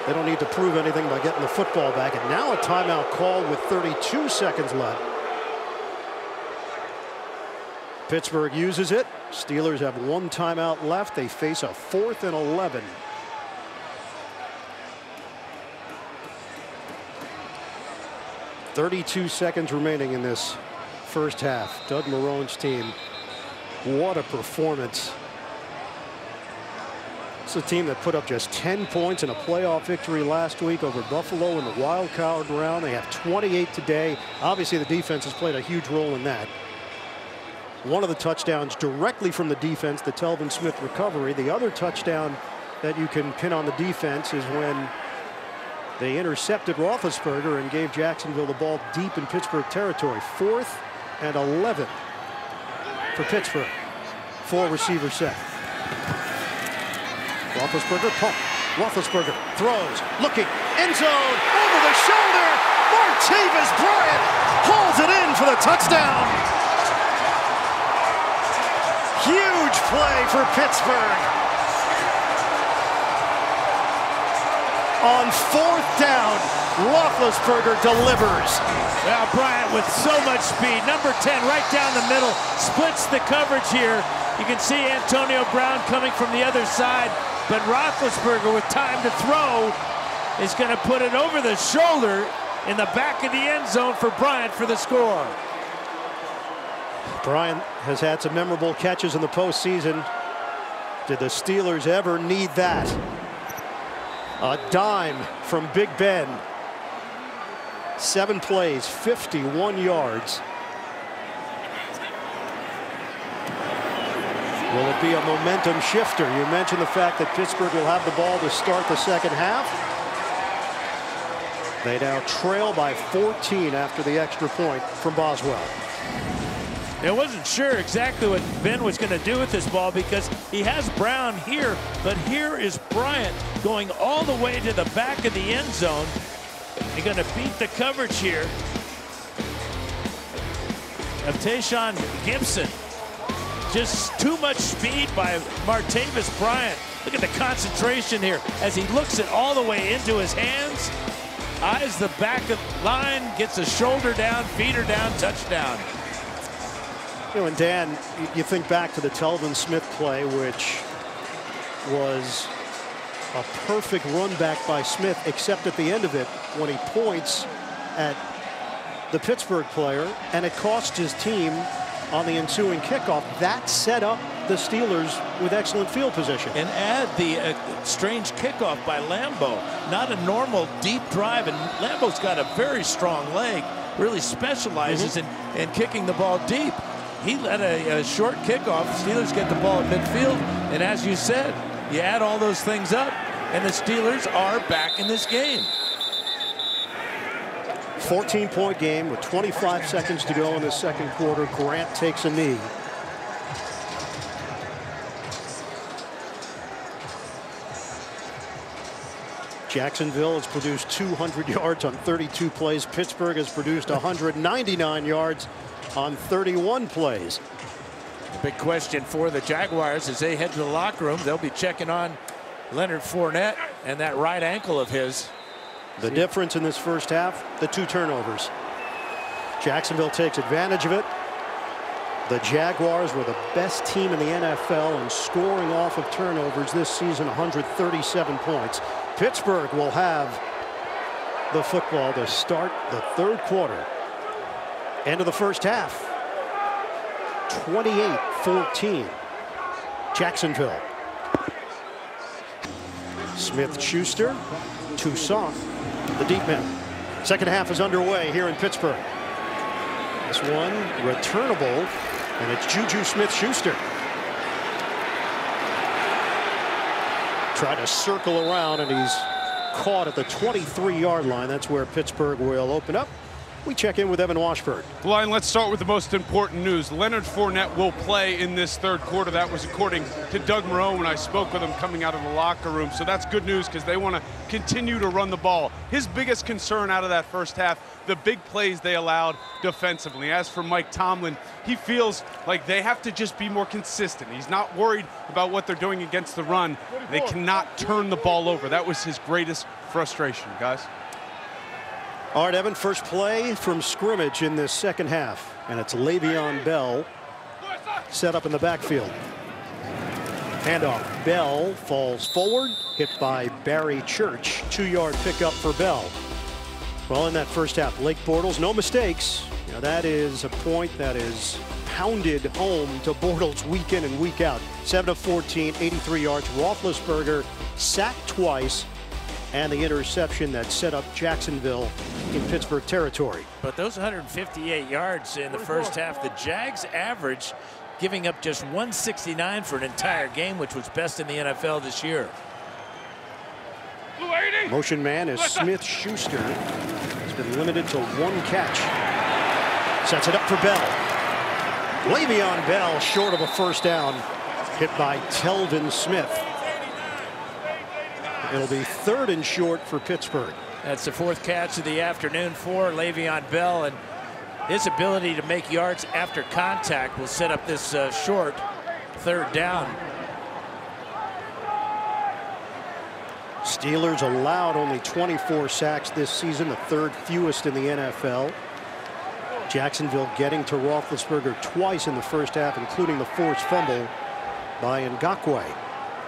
They don't need to prove anything by getting the football back. And now a timeout called with 32 seconds left. Pittsburgh uses it. Steelers have 1 timeout left. They face a 4th and 11. .32 seconds remaining in this first half. Doug Marrone's team, what a performance. It's a team that put up just 10 points in a playoff victory last week over Buffalo in the wild card round. They have 28 today. Obviously the defense has played a huge role in that. One of the touchdowns directly from the defense, the Telvin Smith recovery. The other touchdown that you can pin on the defense is when they intercepted Roethlisberger and gave Jacksonville the ball deep in Pittsburgh territory. 4th and 11 for Pittsburgh. 4 receiver set. Roethlisberger pump. Roethlisberger throws, looking, end zone, over the shoulder. Martavis Bryant holds it in for the touchdown. Huge play for Pittsburgh. On 4th down, Roethlisberger delivers. Well, Bryant with so much speed. Number 10 right down the middle. Splits the coverage here. You can see Antonio Brown coming from the other side. But Roethlisberger with time to throw is going to put it over the shoulder in the back of the end zone for Bryant for the score. Bryant has had some memorable catches in the postseason. Did the Steelers ever need that? A dime from Big Ben. 7 plays, 51 yards. Will it be a momentum shifter? You mentioned the fact that Pittsburgh will have the ball to start the second half. They now trail by 14 after the extra point from Boswell. I wasn't sure exactly what Ben was going to do with this ball because he has Brown here, but here is Bryant going all the way to the back of the end zone. They're going to beat the coverage here of Tayshaun Gibson. Just too much speed by Martavis Bryant. Look at the concentration here as he looks it all the way into his hands. Eyes the back of the line, gets a shoulder down, feeder down, touchdown. You know, and Dan, you think back to the Telvin Smith play, which was a perfect run back by Smith, except at the end of it when he points at the Pittsburgh player, and it cost his team on the ensuing kickoff. That set up the Steelers with excellent field position. And add the strange kickoff by Lambeau. Not a normal deep drive, and Lambeau's got a very strong leg, really specializes in kicking the ball deep. He led a short kickoff. Steelers get the ball at midfield, and as you said, you add all those things up, and the Steelers are back in this game. 14-point game with 25 seconds to go in the second quarter. Grant takes a knee. Jacksonville has produced 200 yards on 32 plays. Pittsburgh has produced 199 yards on 31 plays. The big question for the Jaguars as they head to the locker room, they'll be checking on Leonard Fournette and that right ankle of his. The difference in this first half, the 2 turnovers. Jacksonville takes advantage of it. The Jaguars were the best team in the NFL in scoring off of turnovers this season, 137 points. Pittsburgh will have the football to start the third quarter. End of the first half. 28-14. Jacksonville. Smith-Schuster, Toussaint, the deep man. Second half is underway here in Pittsburgh. This one returnable, and it's Juju Smith-Schuster. Try to circle around, and he's caught at the 23-yard line. That's where Pittsburgh will open up. We check in with Evan Washburn. Blind, let's start with the most important news. Leonard Fournette will play in this third quarter. That was according to Doug Marrone when I spoke with him coming out of the locker room. So that's good news because they want to continue to run the ball. His biggest concern out of that first half, the big plays they allowed defensively. As for Mike Tomlin, he feels like they have to just be more consistent. He's not worried about what they're doing against the run. They cannot turn the ball over. That was his greatest frustration, guys. All right, Evan, first play from scrimmage in this second half, and it's Le'Veon Bell set up in the backfield. Handoff. Bell falls forward, hit by Barry Church. 2-yard pickup for Bell. Well, in that first half, Blake Bortles, no mistakes. You know, that is a point that is pounded home to Bortles week in and week out. 7 of 14, 83 yards. Roethlisberger sacked twice, and the interception that set up Jacksonville in Pittsburgh territory. But those 158 yards in the first half, the Jags average giving up just 169 for an entire game, which was best in the NFL this year. Motion man is Smith-Schuster. Has been limited to 1 catch. Sets it up for Bell. Le'Veon Bell short of a first down. Hit by Telvin Smith. It'll be 3rd and short for Pittsburgh. That's the 4th catch of the afternoon for Le'Veon Bell, and his ability to make yards after contact will set up this short 3rd down. Steelers allowed only 24 sacks this season, the 3rd fewest in the NFL. Jacksonville getting to Roethlisberger twice in the first half, including the forced fumble by Ngakoue.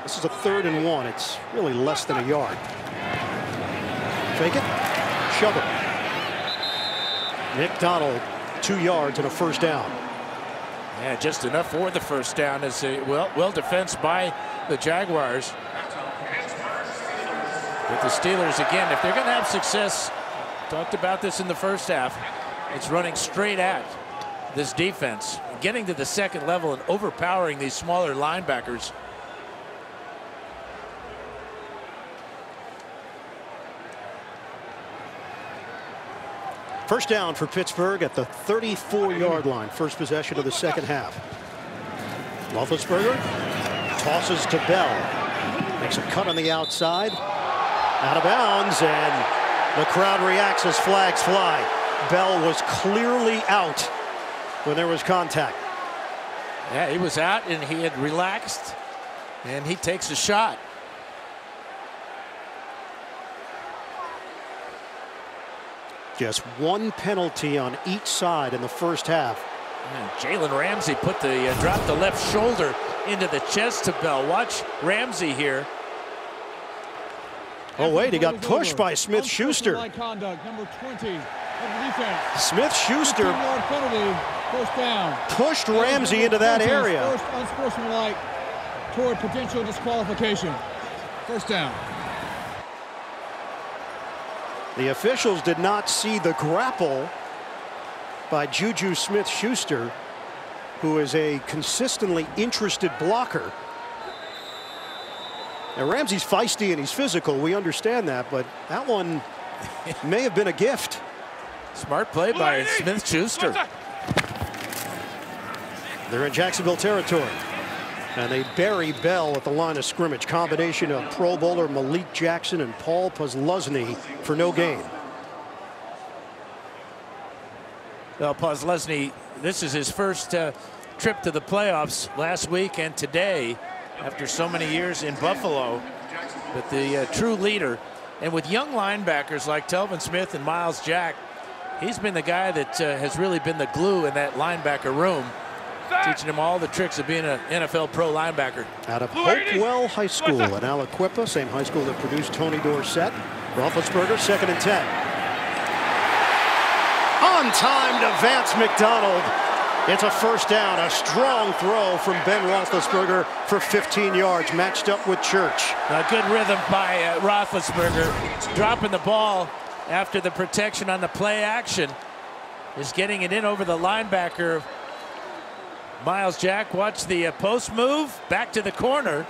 This is a 3rd and 1. It's really less than a yard. Fake it, shove it. McDonald, 2 yards and a first down. Yeah, just enough for the first down. As well defensed by the Jaguars. But the Steelers, again, if they're going to have success, talked about this in the first half, it's running straight at this defense, getting to the second level and overpowering these smaller linebackers. First down for Pittsburgh at the 34-yard line. First possession of the second half. Roethlisberger tosses to Bell. Makes a cut on the outside. Out of bounds, and the crowd reacts as flags fly. Bell was clearly out when there was contact. Yeah, he was out and he had relaxed, and he takes a shot. Just 1 penalty on each side in the first half. And Jalen Ramsey dropped the left shoulder into the chest to Bell. Watch Ramsey here. Oh wait, he got pushed by Smith-Schuster. Smith-Schuster pushed Ramsey into that area. First unsportsmanlike toward potential disqualification. First down. The officials did not see the grapple by Juju Smith-Schuster, who is a consistently interested blocker. Now, Ramsey's feisty and he's physical. We understand that, but that one may have been a gift. Smart play by Smith-Schuster. They're in Jacksonville territory, and they bury Bell at the line of scrimmage. Combination of Pro Bowler Malik Jackson and Paul Posluszny for no gain. Well, Posluszny, this is his first trip to the playoffs last week and today, after so many years in Buffalo. But the true leader, and with young linebackers like Telvin Smith and Miles Jack, he's been the guy that has really been the glue in that linebacker room, teaching him all the tricks of being an NFL pro linebacker. Out of Hopewell High School in Aliquippa, same high school that produced Tony Dorsett. Roethlisberger, 2nd and 10. On time to Vance McDonald. It's a first down, a strong throw from Ben Roethlisberger for 15 yards, matched up with Church. A good rhythm by Roethlisberger, dropping the ball after the protection on the play action. Is getting it in over the linebacker. Miles Jack, watch the post move, back to the corner,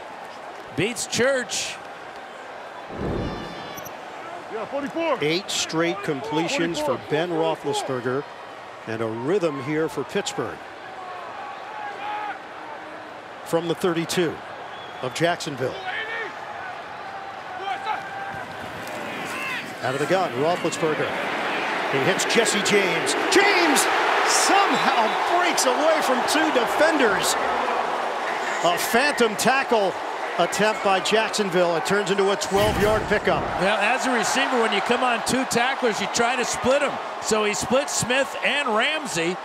beats Church. 8 straight completions for Ben Roethlisberger, and a rhythm here for Pittsburgh. From the 32 of Jacksonville. Out of the gun, Roethlisberger. He hits Jesse James. James somehow breaks away from 2 defenders. A phantom tackle attempt by Jacksonville. It turns into a 12-yard pickup. Well, as a receiver, when you come on 2 tacklers, you try to split them. So he split Smith and Ramsey.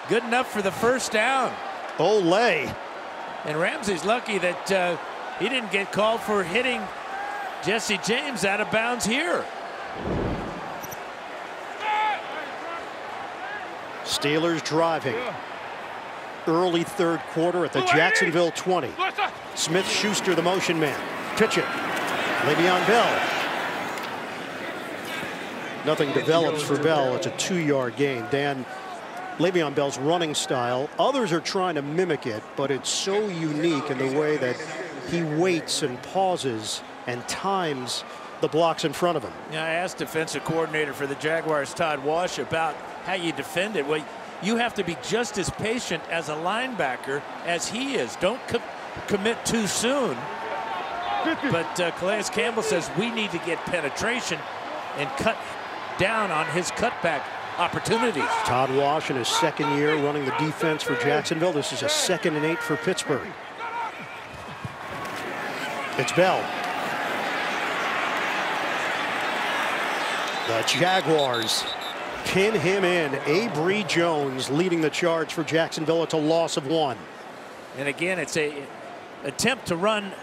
Good enough for the first down. Olay. And Ramsey's lucky that he didn't get called for hitting Jesse James out of bounds here. Steelers driving. Early third quarter at the Jacksonville 20. Smith-Schuster, the motion man. Pitch it. Le'Veon Bell. Nothing develops for Bell. It's a 2-yard gain. Dan, Le'Veon Bell's running style, others are trying to mimic it, but it's so unique in the way that he waits and pauses and times the blocks in front of him. Yeah, I asked defensive coordinator for the Jaguars, Todd Wash, about how you defend it. Well, you have to be just as patient as a linebacker as he is. Don't commit too soon. But Calais Campbell says we need to get penetration and cut down on his cutback opportunities. Todd Wash in his second year running the defense for Jacksonville. This is a 2nd and 8 for Pittsburgh. It's Bell. The Jaguars pin him in. Avery Jones leading the charge for Jacksonville. It's a loss of 1. And again, it's a attempt to run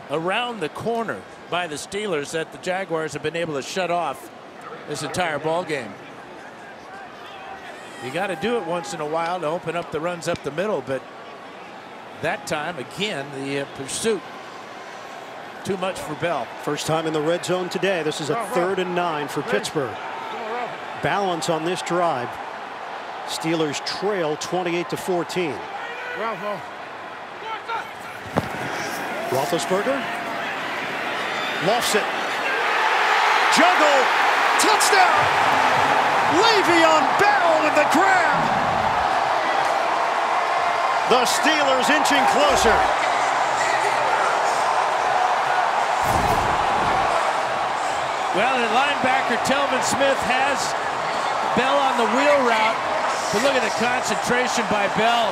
around the corner by the Steelers that the Jaguars have been able to shut off this entire ball game. You got to do it once in a while to open up the runs up the middle, but that time again the pursuit too much for Bell. First time in the red zone today. This is a 3rd and 9 for Pittsburgh. Balance on this drive. Steelers trail 28-14. Roethlisberger lofts it. Juggle. Touchdown. Le'Veon Bell with the grab. The Steelers inching closer. Well, the linebacker Telvin Smith has Bell on the wheel route, but look at the concentration by Bell.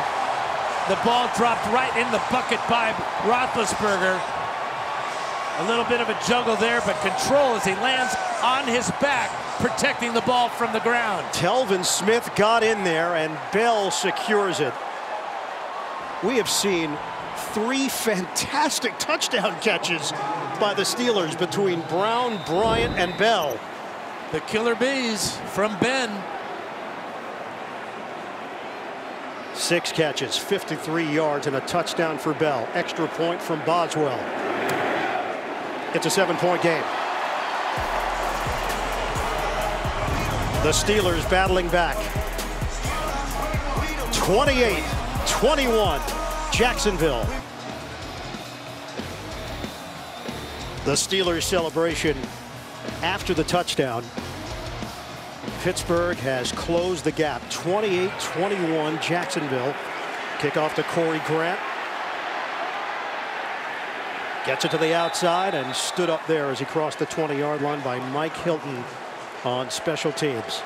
The ball dropped right in the bucket by Roethlisberger. A little bit of a juggle there, but control as he lands on his back, protecting the ball from the ground. Telvin Smith got in there, and Bell secures it. We have seen 3 fantastic touchdown catches by the Steelers between Brown, Bryant, and Bell. The killer bees from Ben. 6 catches, 53 yards, and a touchdown for Bell. Extra point from Boswell. It's a 7-point game. The Steelers battling back. 28-21, Jacksonville. The Steelers celebration after the touchdown. Pittsburgh has closed the gap. 28-21, Jacksonville. Kickoff to Corey Grant. Gets it to the outside and stood up there as he crossed the 20-yard line by Mike Hilton on special teams.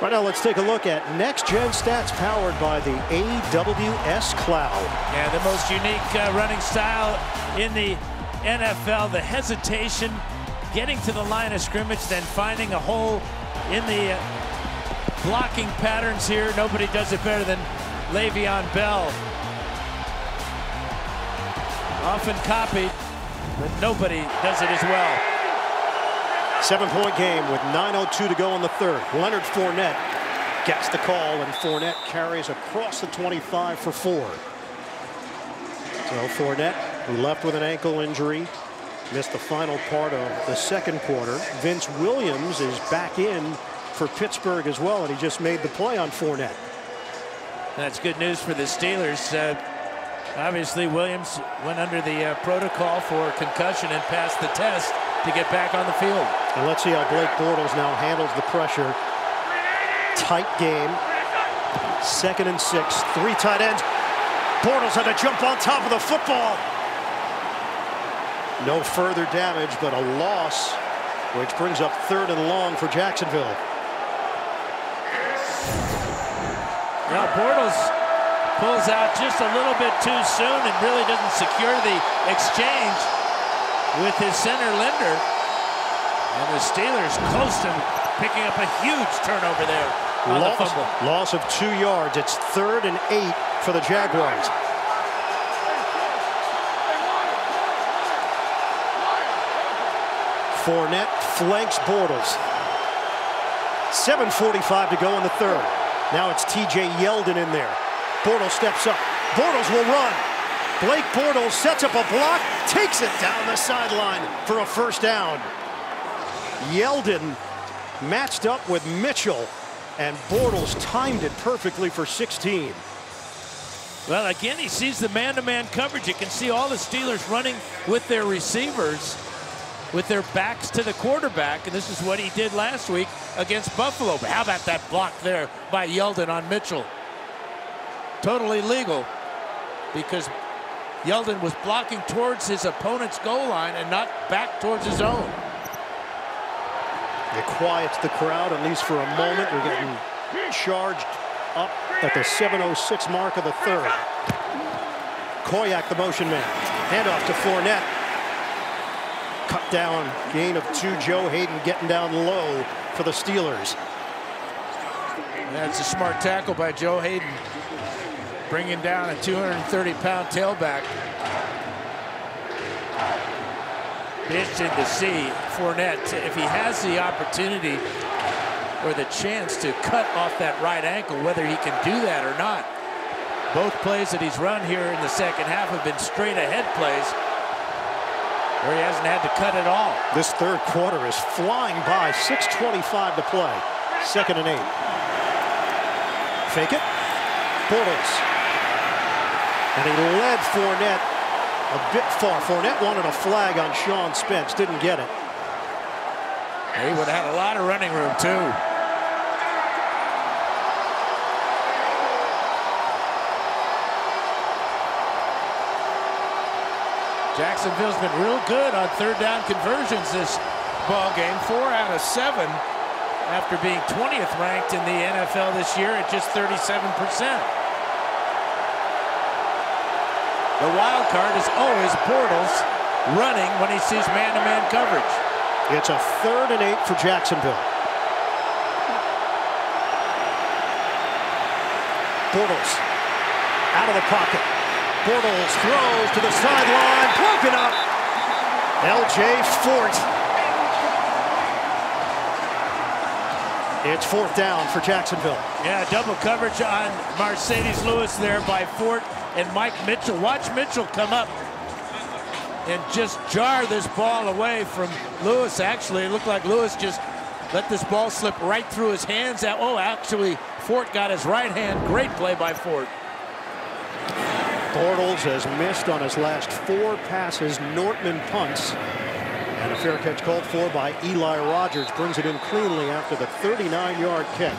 Right now, let's take a look at next-gen stats powered by the AWS Cloud. Yeah, the most unique running style in the NFL. The hesitation, getting to the line of scrimmage, then finding a hole in the blocking patterns here. Nobody does it better than Le'Veon Bell. Often copied, but nobody does it as well. 7-point game with 9:02 to go in the third. Leonard Fournette gets the call, and Fournette carries across the 25 for 4. So Fournette, who left with an ankle injury, missed the final part of the second quarter. Vince Williams is back in for Pittsburgh as well, and he just made the play on Fournette. That's good news for the Steelers. Obviously, Williams went under the protocol for concussion and passed the test to get back on the field. And let's see how Blake Bortles now handles the pressure. Tight game. 2nd and 6. 3 tight ends. Bortles had to jump on top of the football. No further damage, but a loss, which brings up 3rd and long for Jacksonville. Now Bortles pulls out just a little bit too soon and really doesn't secure the exchange with his center Linder. And the Steelers close to picking up a huge turnover there on the fumble. Loss of 2 yards. It's 3rd and 8 for the Jaguars. Fournette flanks Bortles. 7:45 to go in the third. Now it's TJ Yeldon in there. Bortles steps up. Bortles will run. Blake Bortles sets up a block, takes it down the sideline for a first down. Yeldon matched up with Mitchell, and Bortles timed it perfectly for 16. Well, again, he sees the man-to-man coverage. You can see all the Steelers running with their receivers, with their backs to the quarterback, and this is what he did last week against Buffalo. But how about that block there by Yeldon on Mitchell? Totally legal, because Yeldon was blocking towards his opponent's goal line and not back towards his own. It quiets the crowd, at least for a moment. We're getting charged up at the 7:06 mark of the third. Koyak, the motion man. Handoff to Fournette. Cut down, gain of 2. Joe Hayden getting down low for the Steelers. That's a smart tackle by Joe Hayden, bringing down a 230-pound tailback. Interesting to see Fournette, if he has the opportunity or the chance to cut off that right ankle, whether he can do that or not. Both plays that he's run here in the second half have been straight ahead plays where he hasn't had to cut at all. This third quarter is flying by. 6:25 to play. 2nd and 8. Fake it. Bortles. And he led Fournette a bit far. Fournette wanted a flag on Sean Spence. Didn't get it. He would have had a lot of running room, too. Jacksonville's been real good on third down conversions this ball game. 4 out of 7 after being 20th ranked in the NFL this year at just 37%. The wild card is always Bortles running when he sees man-to-man coverage. It's a 3rd and 8 for Jacksonville. Bortles out of the pocket. Bortles throws to the sideline, broken up. L.J. Fort. It's 4th down for Jacksonville. Yeah, double coverage on Mercedes Lewis there by Fort and Mike Mitchell. Watch Mitchell come up and just jar this ball away from Lewis. Actually, it looked like Lewis just let this ball slip right through his hands. Oh, actually, Fort got his right hand. Great play by Fort. Bortles has missed on his last 4 passes. Nortman punts. And a fair catch called for by Eli Rogers. Brings it in cleanly after the 39-yard kick.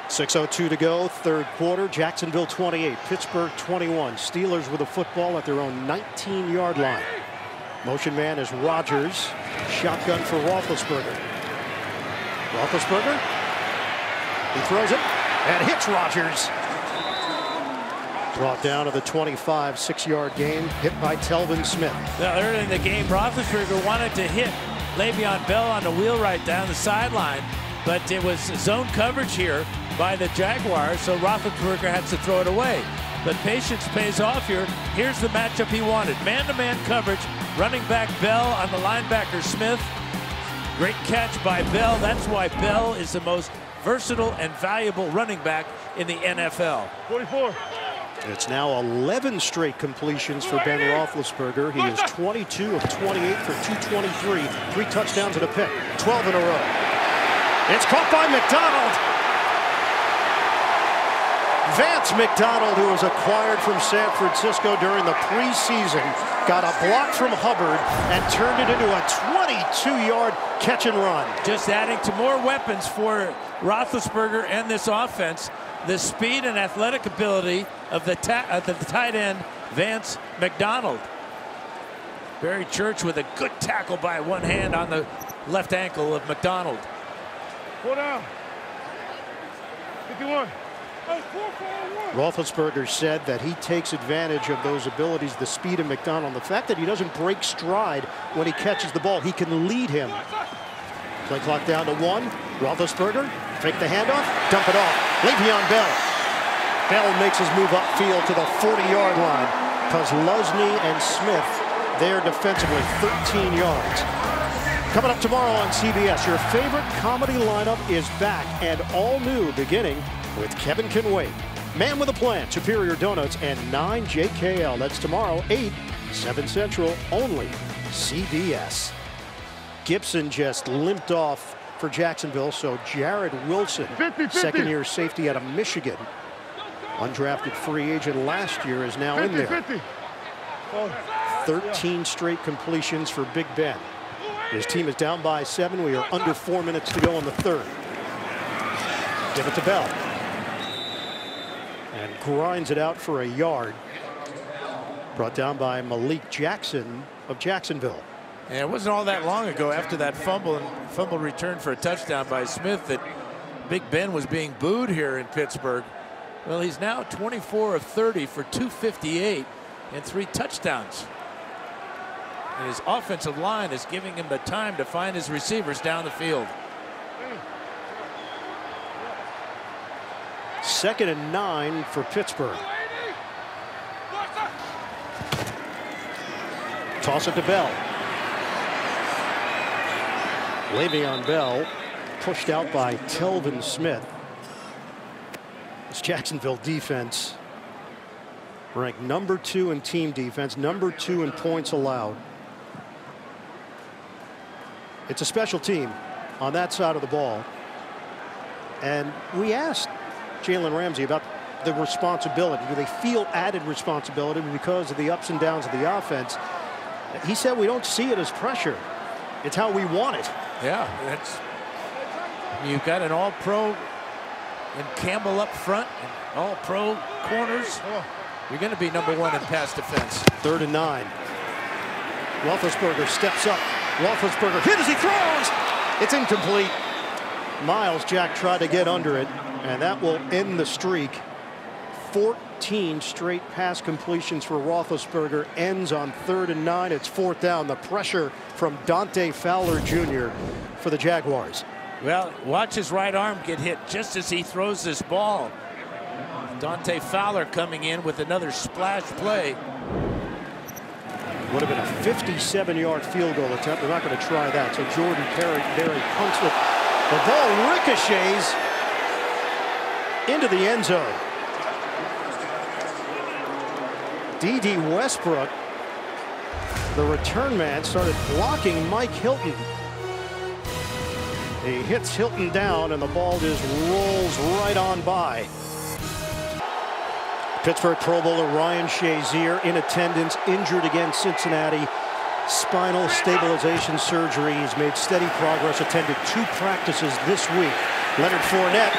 6:02 to go, third quarter. Jacksonville 28, Pittsburgh 21. Steelers with a football at their own 19-yard line. Motion man is Rogers. Shotgun for Roethlisberger. Roethlisberger. He throws it and hits Rogers. Brought down to the 25, 6-yard gain, hit by Telvin Smith. Now, early in the game, Roethlisberger wanted to hit Le'Veon Bell on the wheelwright down the sideline, but it was zone coverage here by the Jaguars, so Roethlisberger had to throw it away. But patience pays off here. Here's the matchup he wanted. Man-to-man coverage, running back Bell on the linebacker Smith. Great catch by Bell. That's why Bell is the most versatile and valuable running back in the NFL. 44. It's now 11 straight completions for Ben Roethlisberger. He is 22 of 28 for 223. 3 touchdowns and a pick. 12 in a row. It's caught by McDonald. Vance McDonald, who was acquired from San Francisco during the preseason, got a block from Hubbard and turned it into a 22-yard catch and run. Just adding to more weapons for Roethlisberger and this offense. The speed and athletic ability of the tight end, Vance McDonald. Barry Church with a good tackle by one hand on the left ankle of McDonald. 4 down. 51. Roethlisberger said that he takes advantage of those abilities, the speed of McDonald. The fact that he doesn't break stride when he catches the ball, he can lead him. Play clock down to 1. Roethlisberger, fake the handoff, dump it off. Le'Veon Bell. Bell makes his move upfield to the 40-yard line because Lusney and Smith there defensively, 13 yards. Coming up tomorrow on CBS, your favorite comedy lineup is back and all new, beginning with Kevin Can Wait, Man with a Plan, Superior Donuts, and 9 JKL. That's tomorrow, 8, 7 Central, only CBS. Gibson just limped off for Jacksonville, so Jared Wilson, second-year safety out of Michigan, undrafted free agent last year, is now in there. 13 straight completions for Big Ben. His team is down by 7. We are under 4 minutes to go in the third. Give it to Bell. And grinds it out for a yard. Brought down by Malik Jackson of Jacksonville. And it wasn't all that long ago after that fumble return for a touchdown by Smith that Big Ben was being booed here in Pittsburgh. Well, he's now 24 of 30 for 258 and 3 touchdowns. And his offensive line is giving him the time to find his receivers down the field. 2nd and 9 for Pittsburgh. Toss it to Bell. Le'Veon Bell pushed out by Telvin Smith. This Jacksonville defense ranked number 2 in team defense, number 2 in points allowed. It's a special team on that side of the ball. And we asked Jalen Ramsey about the responsibility. Do they feel added responsibility because of the ups and downs of the offense? He said we don't see it as pressure. It's how we want it. Yeah, you've got an all-pro and Campbell up front, and all-pro corners. You're going to be number 1 in pass defense. 3rd and 9. Roethlisberger steps up. Roethlisberger hit as he throws. It's incomplete. Miles Jack tried to get under it, and that will end the streak. 14 straight pass completions for Roethlisberger ends on 3rd and 9. It's 4th down. The pressure from Dante Fowler Jr. for the Jaguars. Well, watch his right arm get hit just as he throws this ball. Dante Fowler coming in with another splash play. Would have been a 57-yard field goal attempt. They're not going to try that. So Jordan Berry punts it. The ball ricochets into the end zone. D.D. Westbrook, the return man, started blocking Mike Hilton. He hits Hilton down, and the ball just rolls right on by. Pittsburgh Pro Bowler Ryan Shazier in attendance, injured against Cincinnati. Spinal stabilization surgery. He's made steady progress, attended 2 practices this week. Leonard Fournette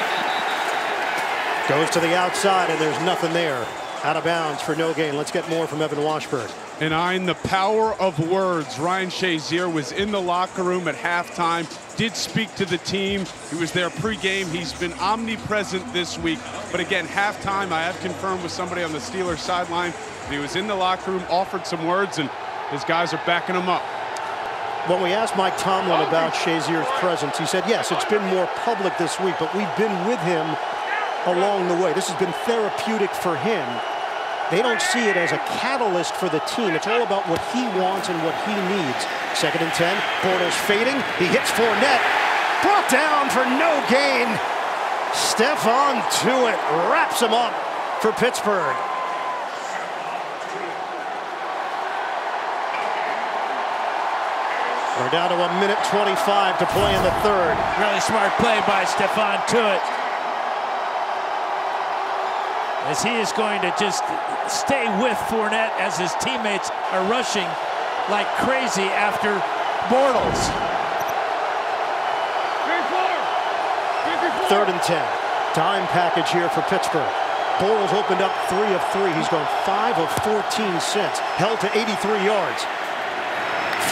goes to the outside, and there's nothing there. Out of bounds for no gain. Let's get more from Evan Washburn. And Ein, the power of words. Ryan Shazier was in the locker room at halftime, did speak to the team. He was there pregame. He's been omnipresent this week. But again, halftime, I have confirmed with somebody on the Steelers sideline that he was in the locker room, offered some words, and his guys are backing him up. When we asked Mike Tomlin about Shazier's presence, he said, yes, it's been more public this week, but we've been with him along the way. This has been therapeutic for him. They don't see it as a catalyst for the team. It's all about what he wants and what he needs. 2nd and 10. Bortles fading. He hits Fournette. Brought down for no gain. Stephon Tuitt wraps him up for Pittsburgh. We're down to 1:25 to play in the third. Really smart play by Stephon Tuitt, as he is going to just stay with Fournette as his teammates are rushing like crazy after Bortles. 3rd and 10. Dime package here for Pittsburgh. Bortles opened up 3 of 3. He's gone 5 of 14 since. Held to 83 yards.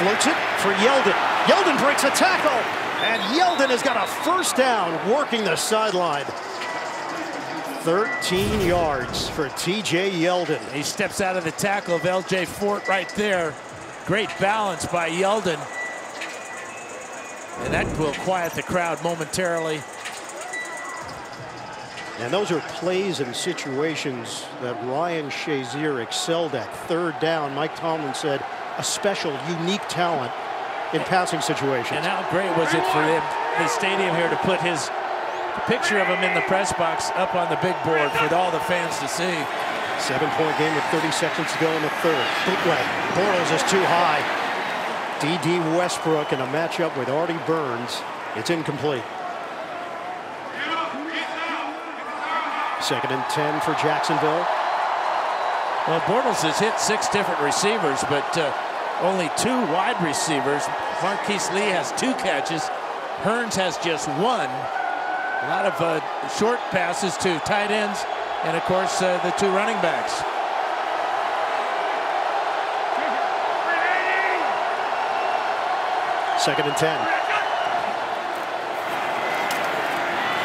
Floats it for Yeldon. Yeldon breaks a tackle. And Yeldon has got a 1st down working the sideline. 13 yards for T.J. Yeldon. He steps out of the tackle of L.J. Fort right there. Great balance by Yeldon. And that will quiet the crowd momentarily. And those are plays and situations that Ryan Shazier excelled at. Third down, Mike Tomlin said, a special, unique talent in passing situations. And how great was it for the stadium here to put his picture of him in the press box up on the big board for all the fans to see. 7-point game with 30 seconds to go in the third. Bootleg. Bortles is too high. D.D. Westbrook in a matchup with Artie Burns. It's incomplete. 2nd and 10 for Jacksonville. Well, Bortles has hit 6 different receivers, but only 2 wide receivers. Marquise Lee has 2 catches. Hearns has just 1. A lot of short passes to tight ends, and of course the 2 running backs. Second and 10.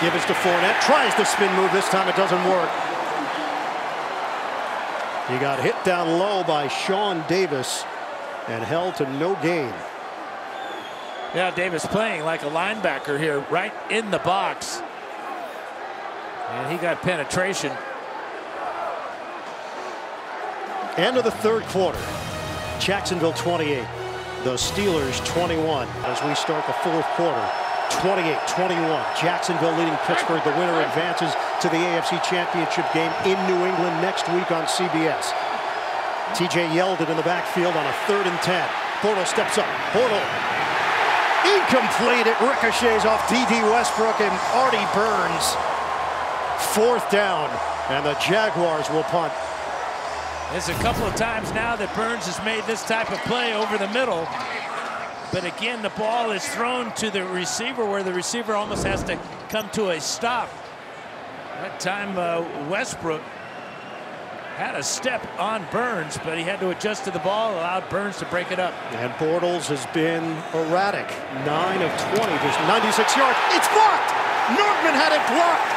Gibbons to Fournette. Tries the spin move. This time it doesn't work. He got hit down low by Sean Davis and held to no gain. Yeah, Davis playing like a linebacker here, right in the box. And he got penetration. End of the third quarter. Jacksonville 28. The Steelers 21. As we start the fourth quarter. 28-21. Jacksonville leading Pittsburgh. The winner advances to the AFC Championship game in New England next week on CBS. TJ Yeldon in the backfield on a 3rd and 10. Bortles steps up. Bortles. Incomplete. It ricochets off D.D. Westbrook and Artie Burns. 4th down. And the Jaguars will punt. There's a couple of times now that Burns has made this type of play over the middle. But again, the ball is thrown to the receiver where the receiver almost has to come to a stop. That time Westbrook had a step on Burns, but he had to adjust to the ball, allowed Burns to break it up. And Bortles has been erratic. 9 of 20, just 96 yards. It's blocked! Nortman had it blocked!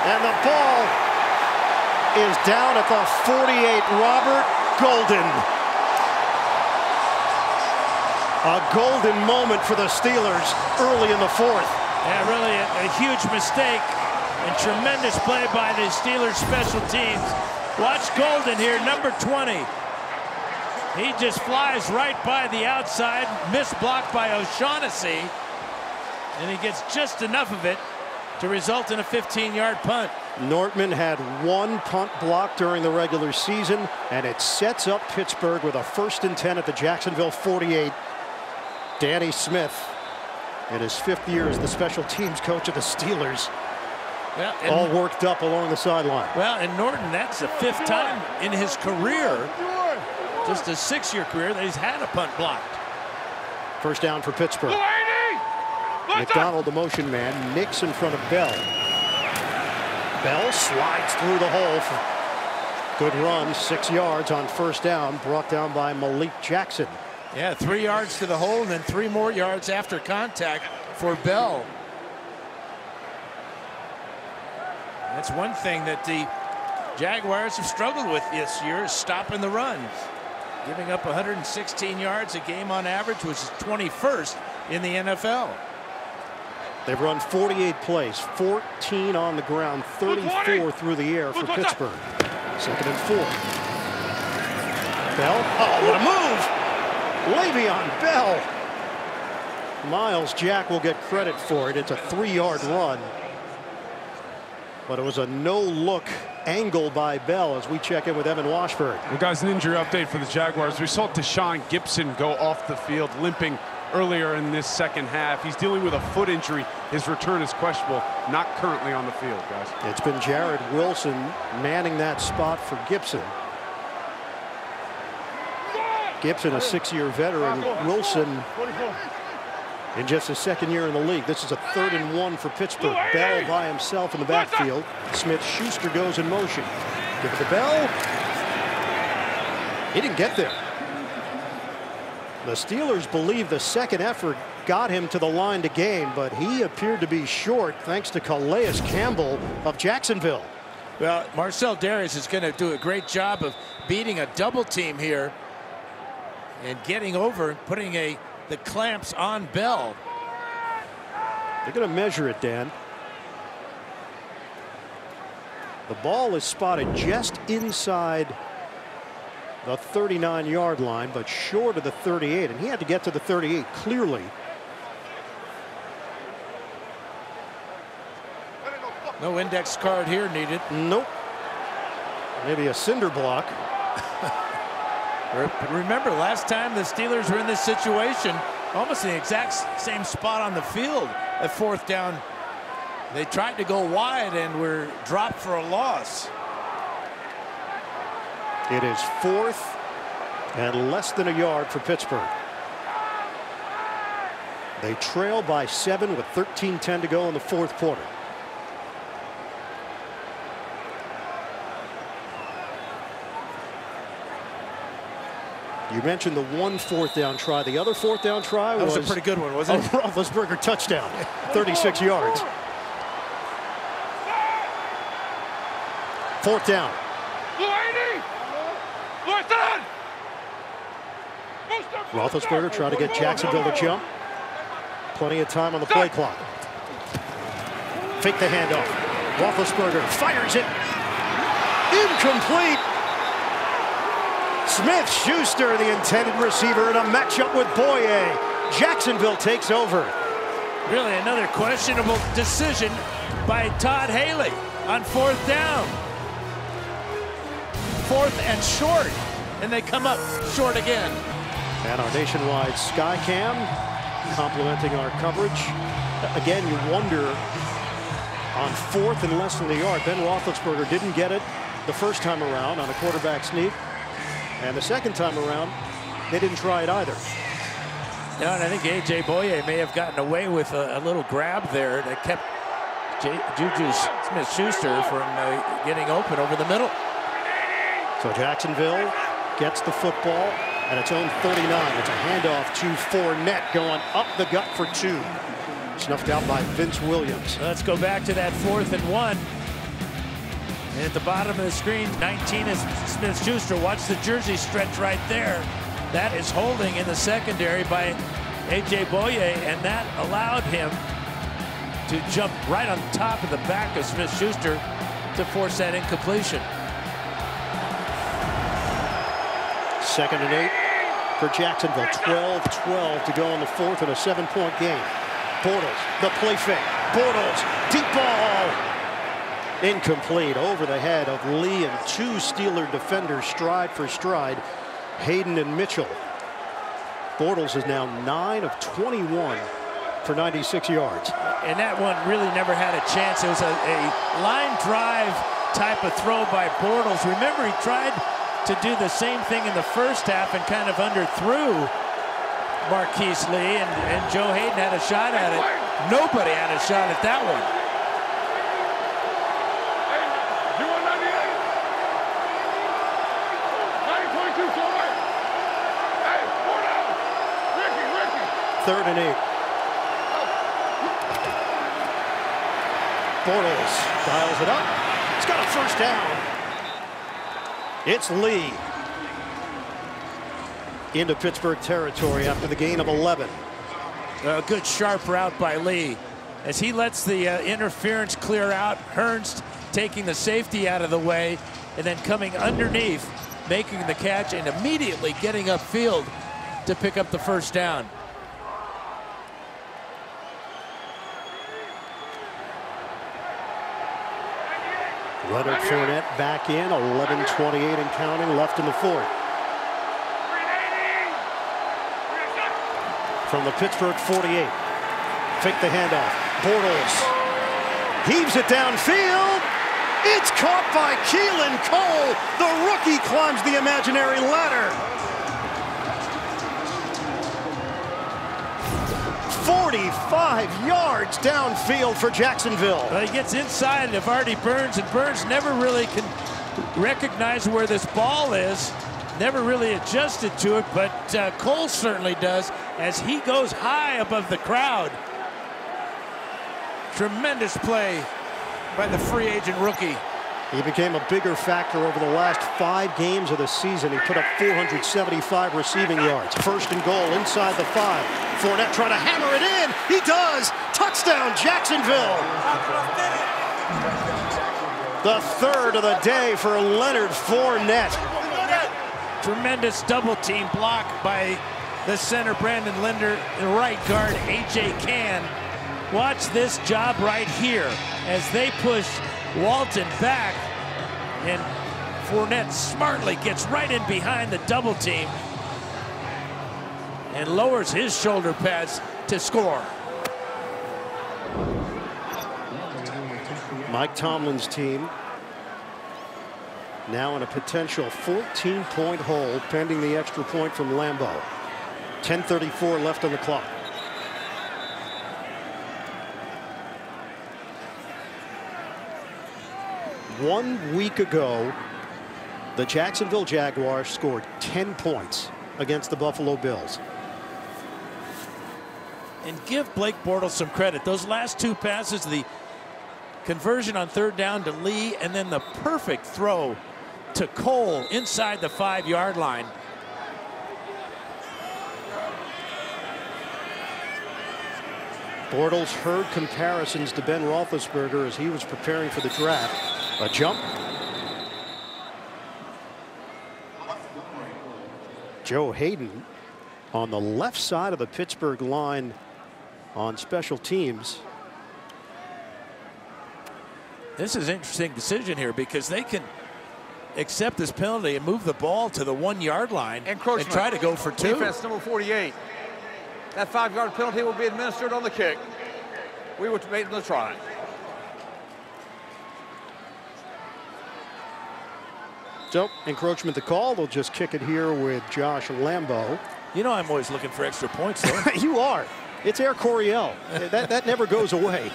And the ball is down at the 48. Robert Golden. A golden moment for the Steelers early in the fourth. Yeah, really a huge mistake and tremendous play by the Steelers special teams. Watch Golden here, number 20. He just flies right by the outside, missed block by O'Shaughnessy, and he gets just enough of it to result in a 15-yard punt. Nortman had 1 punt block during the regular season, and it sets up Pittsburgh with a 1st and 10 at the Jacksonville 48. Danny Smith, in his 5th year as the special teams coach of the Steelers, all worked up along the sideline. Well, and Norton, that's the 5th time in his career, just a 6-year career, that he's had a punt blocked. First down for Pittsburgh. McDonald, the motion man, nicks in front of Bell. Bell slides through the hole. Good run, 6 yards on first down, brought down by Malik Jackson. Yeah, 3 yards to the hole, and then 3 more yards after contact for Bell. That's one thing that the Jaguars have struggled with this year, is stopping the run. Giving up 116 yards a game on average, which is 21st in the NFL. They've run 48 plays, 14 on the ground, 34 through the air for Pittsburgh. 2nd and 4. Bell, oh, what a move! Le'Veon Bell. Miles Jack will get credit for it. It's a 3-yard run. But it was a no-look angle by Bell as we check in with Evan Washburn. Well, guys, an injury update for the Jaguars. We saw Deshaun Gibson go off the field limping earlier in this second half. He's dealing with a foot injury. His return is questionable, not currently on the field, guys. It's been Jared Wilson manning that spot for Gibson. Gibson, a 6-year veteran. Wilson in just his 2nd year in the league. This is a 3rd and 1 for Pittsburgh. Bell by himself in the backfield. Smith-Schuster goes in motion. Give it to Bell. He didn't get there. The Steelers believe the second effort got him to the line to gain, but he appeared to be short thanks to Calais Campbell of Jacksonville. Well, Marcel Darius is going to do a great job of beating a double team here and getting over and putting the clamps on Bell. They're going to measure it, Dan. The ball is spotted just inside the 39-yard line, but short of the 38, and he had to get to the 38 clearly. No index card here needed. Nope. Maybe a cinder block. Remember, last time the Steelers were in this situation, almost the exact same spot on the field at 4th down. They tried to go wide and were dropped for a loss. It is 4th and less than a yard for Pittsburgh. They trail by 7 with 13:10 to go in the 4th quarter. You mentioned the one 4th down try. The other 4th down try was a pretty good one, wasn't it? A Roethlisberger touchdown, 36 yards. 4th down. Roethlisberger trying to get Jacksonville to jump. Plenty of time on the play clock. Fake the handoff. Roethlisberger fires it. Incomplete. Smith-Schuster, the intended receiver, in a matchup with Boye. Jacksonville takes over. Really another questionable decision by Todd Haley on 4th down. 4th and short, and they come up short again. And our nationwide sky cam complementing our coverage. Again, you wonder on 4th and less than a yard. Ben Roethlisberger didn't get it the first time around on a quarterback sneak. And the second time around, they didn't try it either. No, and I think A.J. Boye may have gotten away with a little grab there that kept Juju Smith-Schuster from getting open over the middle. So Jacksonville gets the football at its own 39. It's a handoff to Fournette going up the gut for 2. Snuffed out by Vince Williams. Let's go back to that 4th and 1. And at the bottom of the screen, 19 is Smith-Schuster. Watch the jersey stretch right there. That is holding in the secondary by A.J. Boye, and that allowed him to jump right on top of the back of Smith-Schuster to force that incompletion. 2nd and 8 for Jacksonville. 12-12 to go in the 4th in a 7-point game. Bortles, the play fake. Bortles, deep ball. Incomplete, over the head of Lee and 2 Steeler defenders stride for stride. Hayden and Mitchell. Bortles is now 9 of 21 for 96 yards. And that one really never had a chance. It was a line drive type of throw by Bortles. Remember, he tried to do the same thing in the first half and kind of underthrew Marquise Lee, and Joe Hayden had a shot at it. Nobody had a shot at that one. Third and 8. Bortles dials it up. It's got a first down. It's Lee into Pittsburgh territory after the gain of 11. A good sharp route by Lee as he lets the interference clear out. Hurns taking the safety out of the way and then coming underneath, making the catch and immediately getting upfield to pick up the first down. Leonard Fournette back in, 11:28 and counting left in the 4th. From the Pittsburgh 48. Fake the handoff. Bortles heaves it downfield. It's caught by Keelan Cole. The rookie climbs the imaginary ladder. 45 yards downfield for Jacksonville. Well, he gets inside of Artie Burns, and Burns never really can recognize where this ball is. Never really adjusted to it, but Cole certainly does as he goes high above the crowd. Tremendous play by the free agent rookie. He became a bigger factor over the last 5 games of the season. He put up 475 receiving yards. 1st and goal inside the 5. Fournette trying to hammer it in. He does. Touchdown, Jacksonville. The third of the day for Leonard Fournette. Tremendous double team block by the center, Brandon Linder, and right guard, A.J. Cann. Watch this job right here as they push Walton back, and Fournette smartly gets right in behind the double team and lowers his shoulder pads to score. Mike Tomlin's team now in a potential 14-point hole pending the extra point from Lambeau. 10:34 left on the clock. One week ago, the Jacksonville Jaguars scored 10 points against the Buffalo Bills. And give Blake Bortles some credit. Those last two passes, the conversion on third down to Lee, and then the perfect throw to Cole inside the 5-yard line. Bortles heard comparisons to Ben Roethlisberger as he was preparing for the draft. A jump. Joe Hayden on the left side of the Pittsburgh line on special teams. This is an interesting decision here because they can accept this penalty and move the ball to the 1-yard line and try to go for 2. Defense number 48. That 5-yard penalty will be administered on the kick. We were making the try. So, encroachment the call. They'll just kick it here with Josh Lambeau. You know I'm always looking for extra points, though. You are. It's Air Coryell. that never goes away.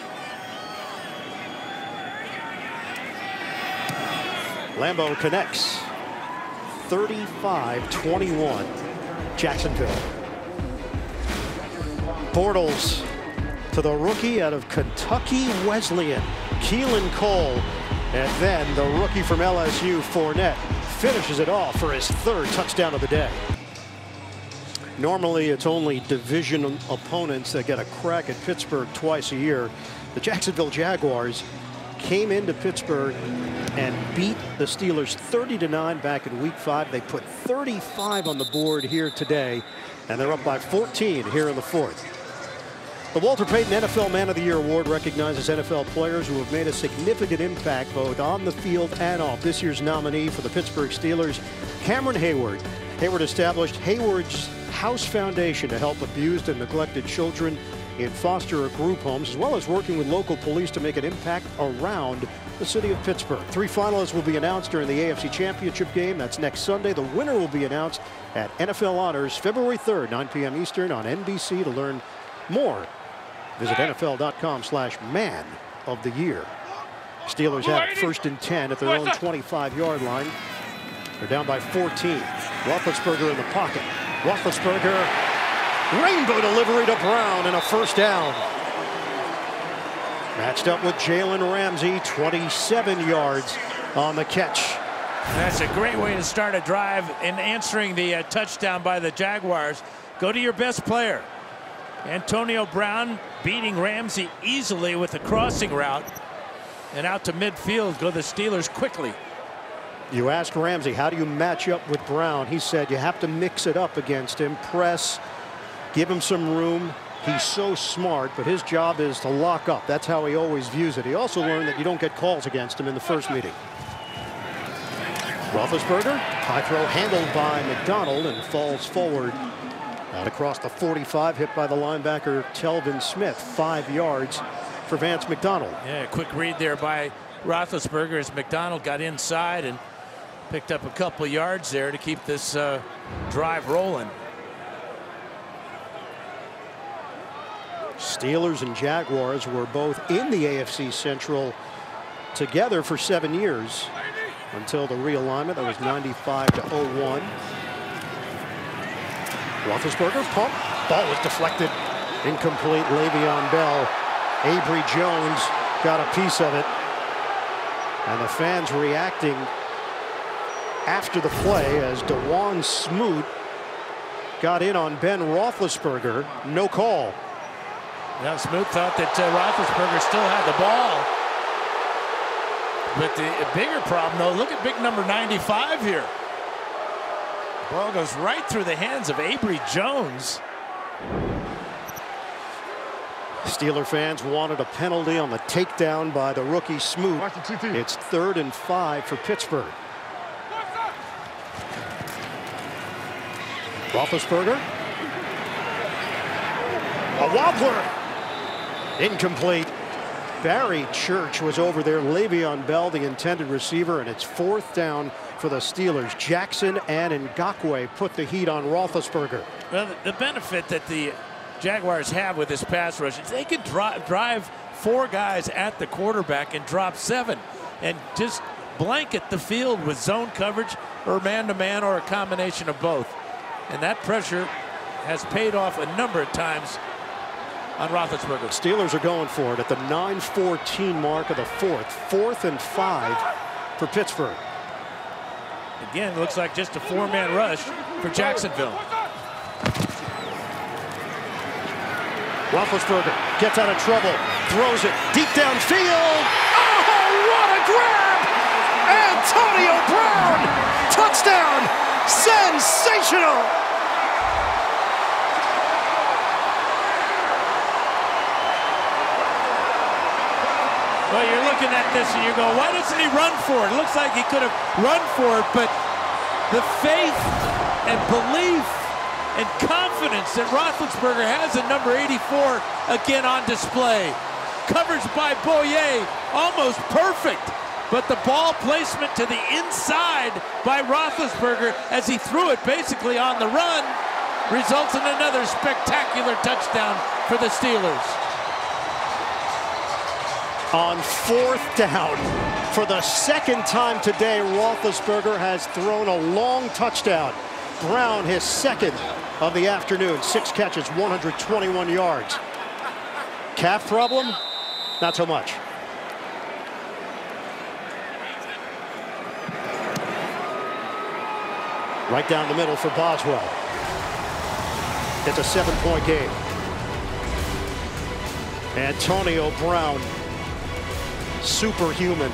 Lambeau connects. 35-21. Jacksonville. Bortles to the rookie out of Kentucky Wesleyan, Keelan Cole. And then the rookie from LSU, Fournette, finishes it off for his 3rd touchdown of the day. Normally, it's only division opponents that get a crack at Pittsburgh twice a year. The Jacksonville Jaguars came into Pittsburgh and beat the Steelers 30-9 back in Week 5. They put 35 on the board here today, and they're up by 14 here in the 4th. The Walter Payton NFL Man of the Year Award recognizes NFL players who have made a significant impact both on the field and off. This year's nominee for the Pittsburgh Steelers, Cameron Hayward. Hayward established Hayward's House Foundation to help abused and neglected children in foster or group homes, as well as working with local police to make an impact around the city of Pittsburgh. 3 finalists will be announced during the AFC Championship game. That's next Sunday. The winner will be announced at NFL Honors February 3rd, 9 p.m. Eastern on NBC. To learn more, visit NFL.com/Man of the Year. Steelers have 1st and 10 at their own 25-yard line. They're down by 14. Roethlisberger in the pocket. Roethlisberger, rainbow delivery to Brown, and a 1st down. Matched up with Jalen Ramsey, 27 yards on the catch. That's a great way to start a drive in answering the touchdown by the Jaguars. Go to your best player. Antonio Brown beating Ramsey easily with the crossing route. And out to midfield go the Steelers quickly. You asked Ramsey, how do you match up with Brown? He said you have to mix it up against him, press, give him some room. He's so smart, but his job is to lock up. That's how he always views it. He also learned that you don't get calls against him in the first meeting. Roethlisberger, high throw handled by McDonald and falls forward. Out across the 45, hit by the linebacker Telvin Smith. 5 yards for Vance McDonald. Yeah, quick read there by Roethlisberger as McDonald got inside and picked up a couple yards there to keep this drive rolling. Steelers and Jaguars were both in the AFC Central together for 7 years until the realignment. That was 95-01. Roethlisberger pump. Ball was deflected. Incomplete. Le'Veon Bell. Avery Jones got a piece of it. And the fans reacting after the play as DeJuan Smoot got in on Ben Roethlisberger. No call. Now Smoot thought that Roethlisberger still had the ball. But the bigger problem, though, look at big number 95 here. Ball goes right through the hands of Avery Jones. Steeler fans wanted a penalty on the takedown by the rookie Smoot. It's 3rd and 5 for Pittsburgh. Roethlisberger. A wobbler. Incomplete. Barry Church was over there. Le'Veon Bell, the intended receiver, and it's 4th down for the Steelers. Jackson and Ngakoue put the heat on Roethlisberger. Well, the benefit that the Jaguars have with this pass rush is they can drive 4 guys at the quarterback and drop 7 and just blanket the field with zone coverage or man-to-man or a combination of both. And that pressure has paid off a number of times on Roethlisberger. Steelers are going for it at the 9:14 mark of the 4th. 4th and 5 for Pittsburgh. Again, it looks like just a 4-man rush for Jacksonville. Roethlisberger gets out of trouble, throws it deep downfield. Oh, what a grab! Antonio Brown, touchdown! Sensational! Well, you're looking at this and you go, why doesn't he run for it? It looks like he could have run for it, but the faith and belief and confidence that Roethlisberger has at number 84 again on display. Coverage by Boyer, almost perfect, but the ball placement to the inside by Roethlisberger as he threw it basically on the run results in another spectacular touchdown for the Steelers. On 4th down, for the 2nd time today, Roethlisberger has thrown a long touchdown. Brown, his 2nd of the afternoon. 6 catches, 121 yards. Calf problem? Not so much. Right down the middle for Boswell. It's a 7-point game. Antonio Brown, superhuman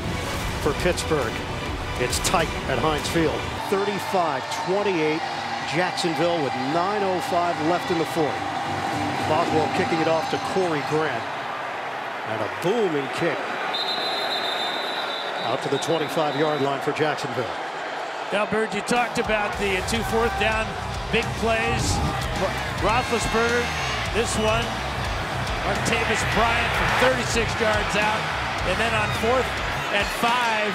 for Pittsburgh. It's tight at Heinz Field. 35-28. Jacksonville with 9:05 left in the 4th. Boswell kicking it off to Corey Grant. And a booming kick out to the 25-yard line for Jacksonville. Now, Bird, you talked about the 2 4th down big plays. Roethlisberger, this one, Martavis Bryant from 36 yards out. And then on 4th and 5,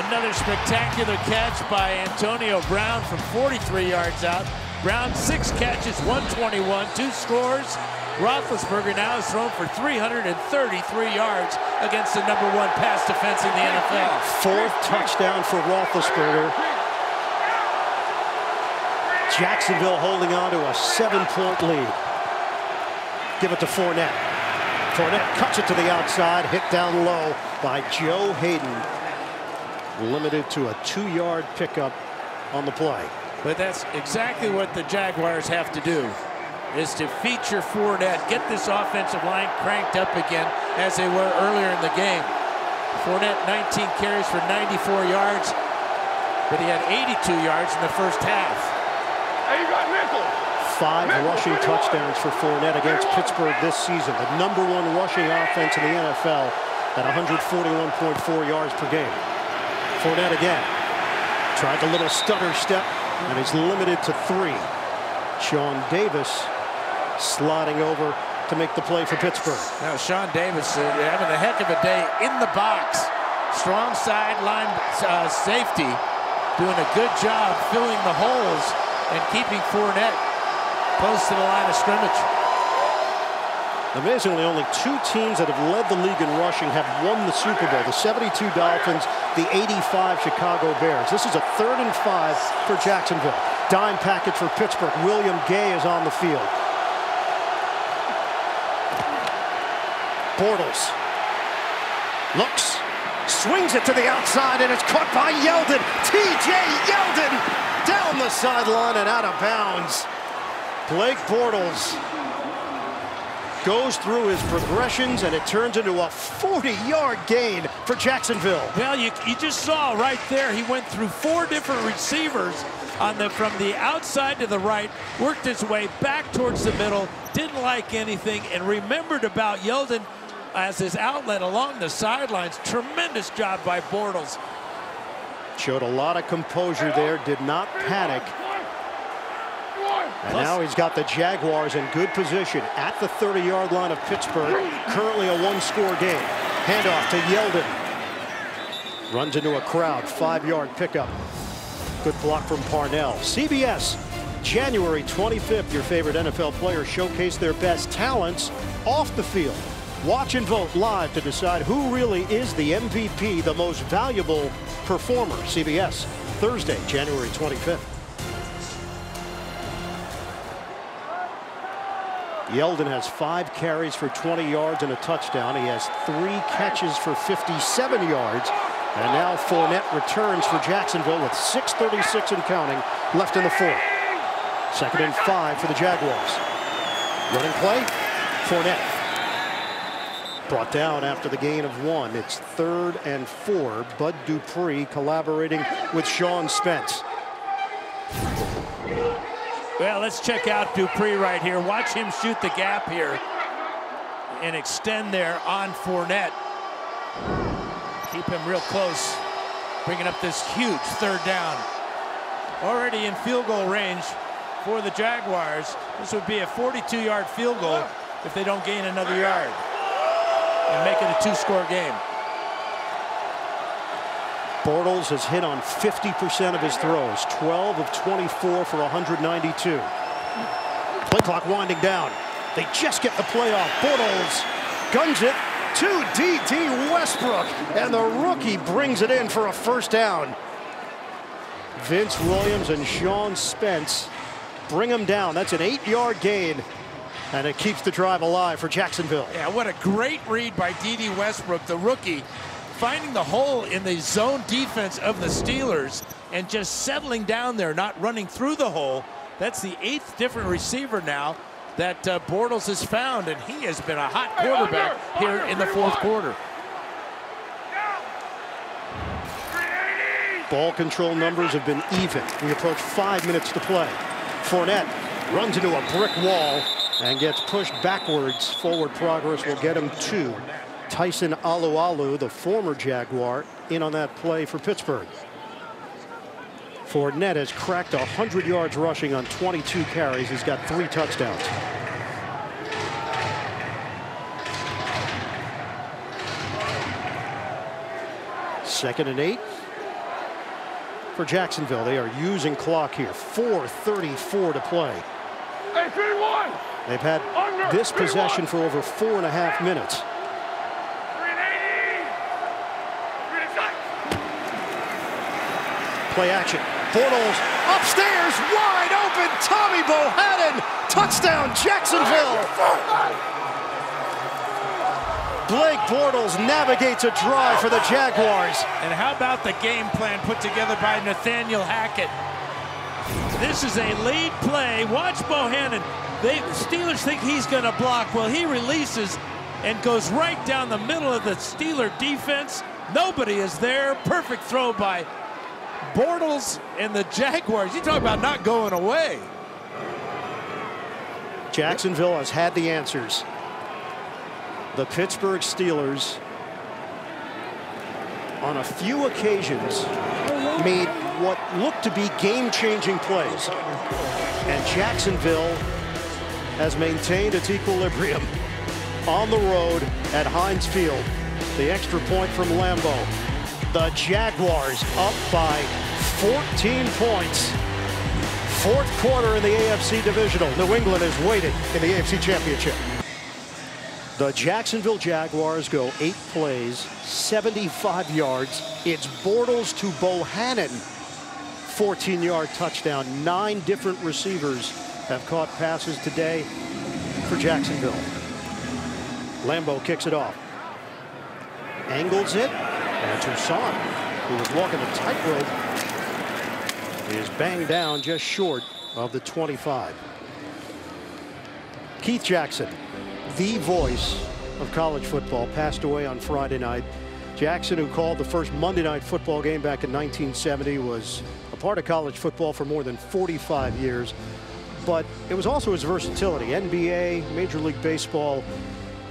another spectacular catch by Antonio Brown from 43 yards out. Brown 6 catches, 121, 2 scores. Roethlisberger now has thrown for 333 yards against the number 1 pass defense in the NFL. 4th touchdown for Roethlisberger. Jacksonville holding on to a 7-point lead. Give it to Fournette. Fournette cuts it to the outside, hit down low by Joe Hayden. Limited to a 2-yard pickup on the play. But that's exactly what the Jaguars have to do, is to feature Fournette, get this offensive line cranked up again as they were earlier in the game. Fournette 19 carries for 94 yards, but he had 82 yards in the first half. Hey, you got nickel. 5 rushing touchdowns for Fournette against Pittsburgh this season. The number 1 rushing offense in the NFL at 141.4 yards per game. Fournette again. Tried the little stutter step, and he's limited to 3. Sean Davis sliding over to make the play for Pittsburgh. Now Sean Davis having a heck of a day in the box. Strong sideline safety, doing a good job filling the holes and keeping Fournette close to the line of scrimmage. Amazingly, only 2 teams that have led the league in rushing have won the Super Bowl. The 72 Dolphins, the 85 Chicago Bears. This is a 3rd and 5 for Jacksonville. Dime package for Pittsburgh. William Gay is on the field. Bortles looks, swings it to the outside, and it's caught by Yeldon. T.J. Yeldon down the sideline and out of bounds. Blake Bortles goes through his progressions, and it turns into a 40-yard gain for Jacksonville. Well, you just saw right there, he went through 4 different receivers from the outside to the right, worked his way back towards the middle, didn't like anything, and remembered about Yeldon as his outlet along the sidelines. Tremendous job by Bortles. Showed a lot of composure there, did not panic. And now he's got the Jaguars in good position at the 30-yard line of Pittsburgh. Currently a 1-score game. Handoff to Yeldon. Runs into a crowd, 5-yard pickup. Good block from Parnell. CBS, January 25th, your favorite NFL players showcase their best talents off the field. Watch and vote live to decide who really is the MVP, the most valuable performer. CBS, Thursday, January 25th. Yeldon has 5 carries for 20 yards and a touchdown. He has 3 catches for 57 yards. And now Fournette returns for Jacksonville with 6:36 and counting left in the 4th. 2nd and 5 for the Jaguars. Running play, Fournette. Brought down after the gain of 1. It's 3rd and 4. Bud Dupree collaborating with Sean Spence. Well, let's check out Dupree right here. Watch him shoot the gap here and extend there on Fournette. Keep him real close, bringing up this huge 3rd down. Already in field goal range for the Jaguars. This would be a 42-yard field goal if they don't gain another yard and make it a 2-score game. Bortles has hit on 50% of his throws, 12 of 24 for 192. Play clock winding down. They just get the play off. Bortles guns it to D.D. Westbrook, and the rookie brings it in for a 1st down. Vince Williams and Sean Spence bring him down. That's an 8-yard gain, and it keeps the drive alive for Jacksonville. Yeah, what a great read by D.D. Westbrook, the rookie, finding the hole in the zone defense of the Steelers and just settling down there, not running through the hole. That's the 8th different receiver now that Bortles has found, and he has been a hot quarterback here in the 4th quarter. Ball control numbers have been even. We approach 5 minutes to play. Fournette runs into a brick wall and gets pushed backwards. Forward progress will get him 2. Tyson Alualu, the former Jaguar, in on that play for Pittsburgh. Fournette has cracked 100 yards rushing on 22 carries. He's got 3 touchdowns. Second and 8 for Jacksonville. They are using clock here. 4:34 to play. Hey, 3-1. They've had this possession for over 4.5 minutes. Play action. Bortles upstairs, wide open. Tommy Bohannon, touchdown Jacksonville. Blake Bortles navigates a drive for the Jaguars. And how about the game plan put together by Nathaniel Hackett? This is a lead play. Watch Bohannon. The Steelers think he's going to block. Well, he releases and goes right down the middle of the Steeler defense. Nobody is there. Perfect throw by Bortles and the Jaguars. You talk about not going away. Jacksonville has had the answers. The Pittsburgh Steelers, on a few occasions, made what looked to be game-changing plays. And Jacksonville has maintained its equilibrium on the road at Heinz Field. The extra point from Lambeau. The Jaguars up by 14 points. 4th quarter in the AFC Divisional. New England is waiting in the AFC Championship. The Jacksonville Jaguars go 8 plays, 75 yards. It's Bortles to Bohannon. 14-yard touchdown. 9 different receivers have caught passes today for Jacksonville. Lambeau kicks it off. Angles it. And Toussaint, who was walking a tightrope, is banged down just short of the 25. Keith Jackson the voice of college football, passed away on Friday night. Jackson, who called the first Monday Night Football game back in 1970, was a part of college football for more than 45 years. But it was also his versatility. NBA, Major League Baseball,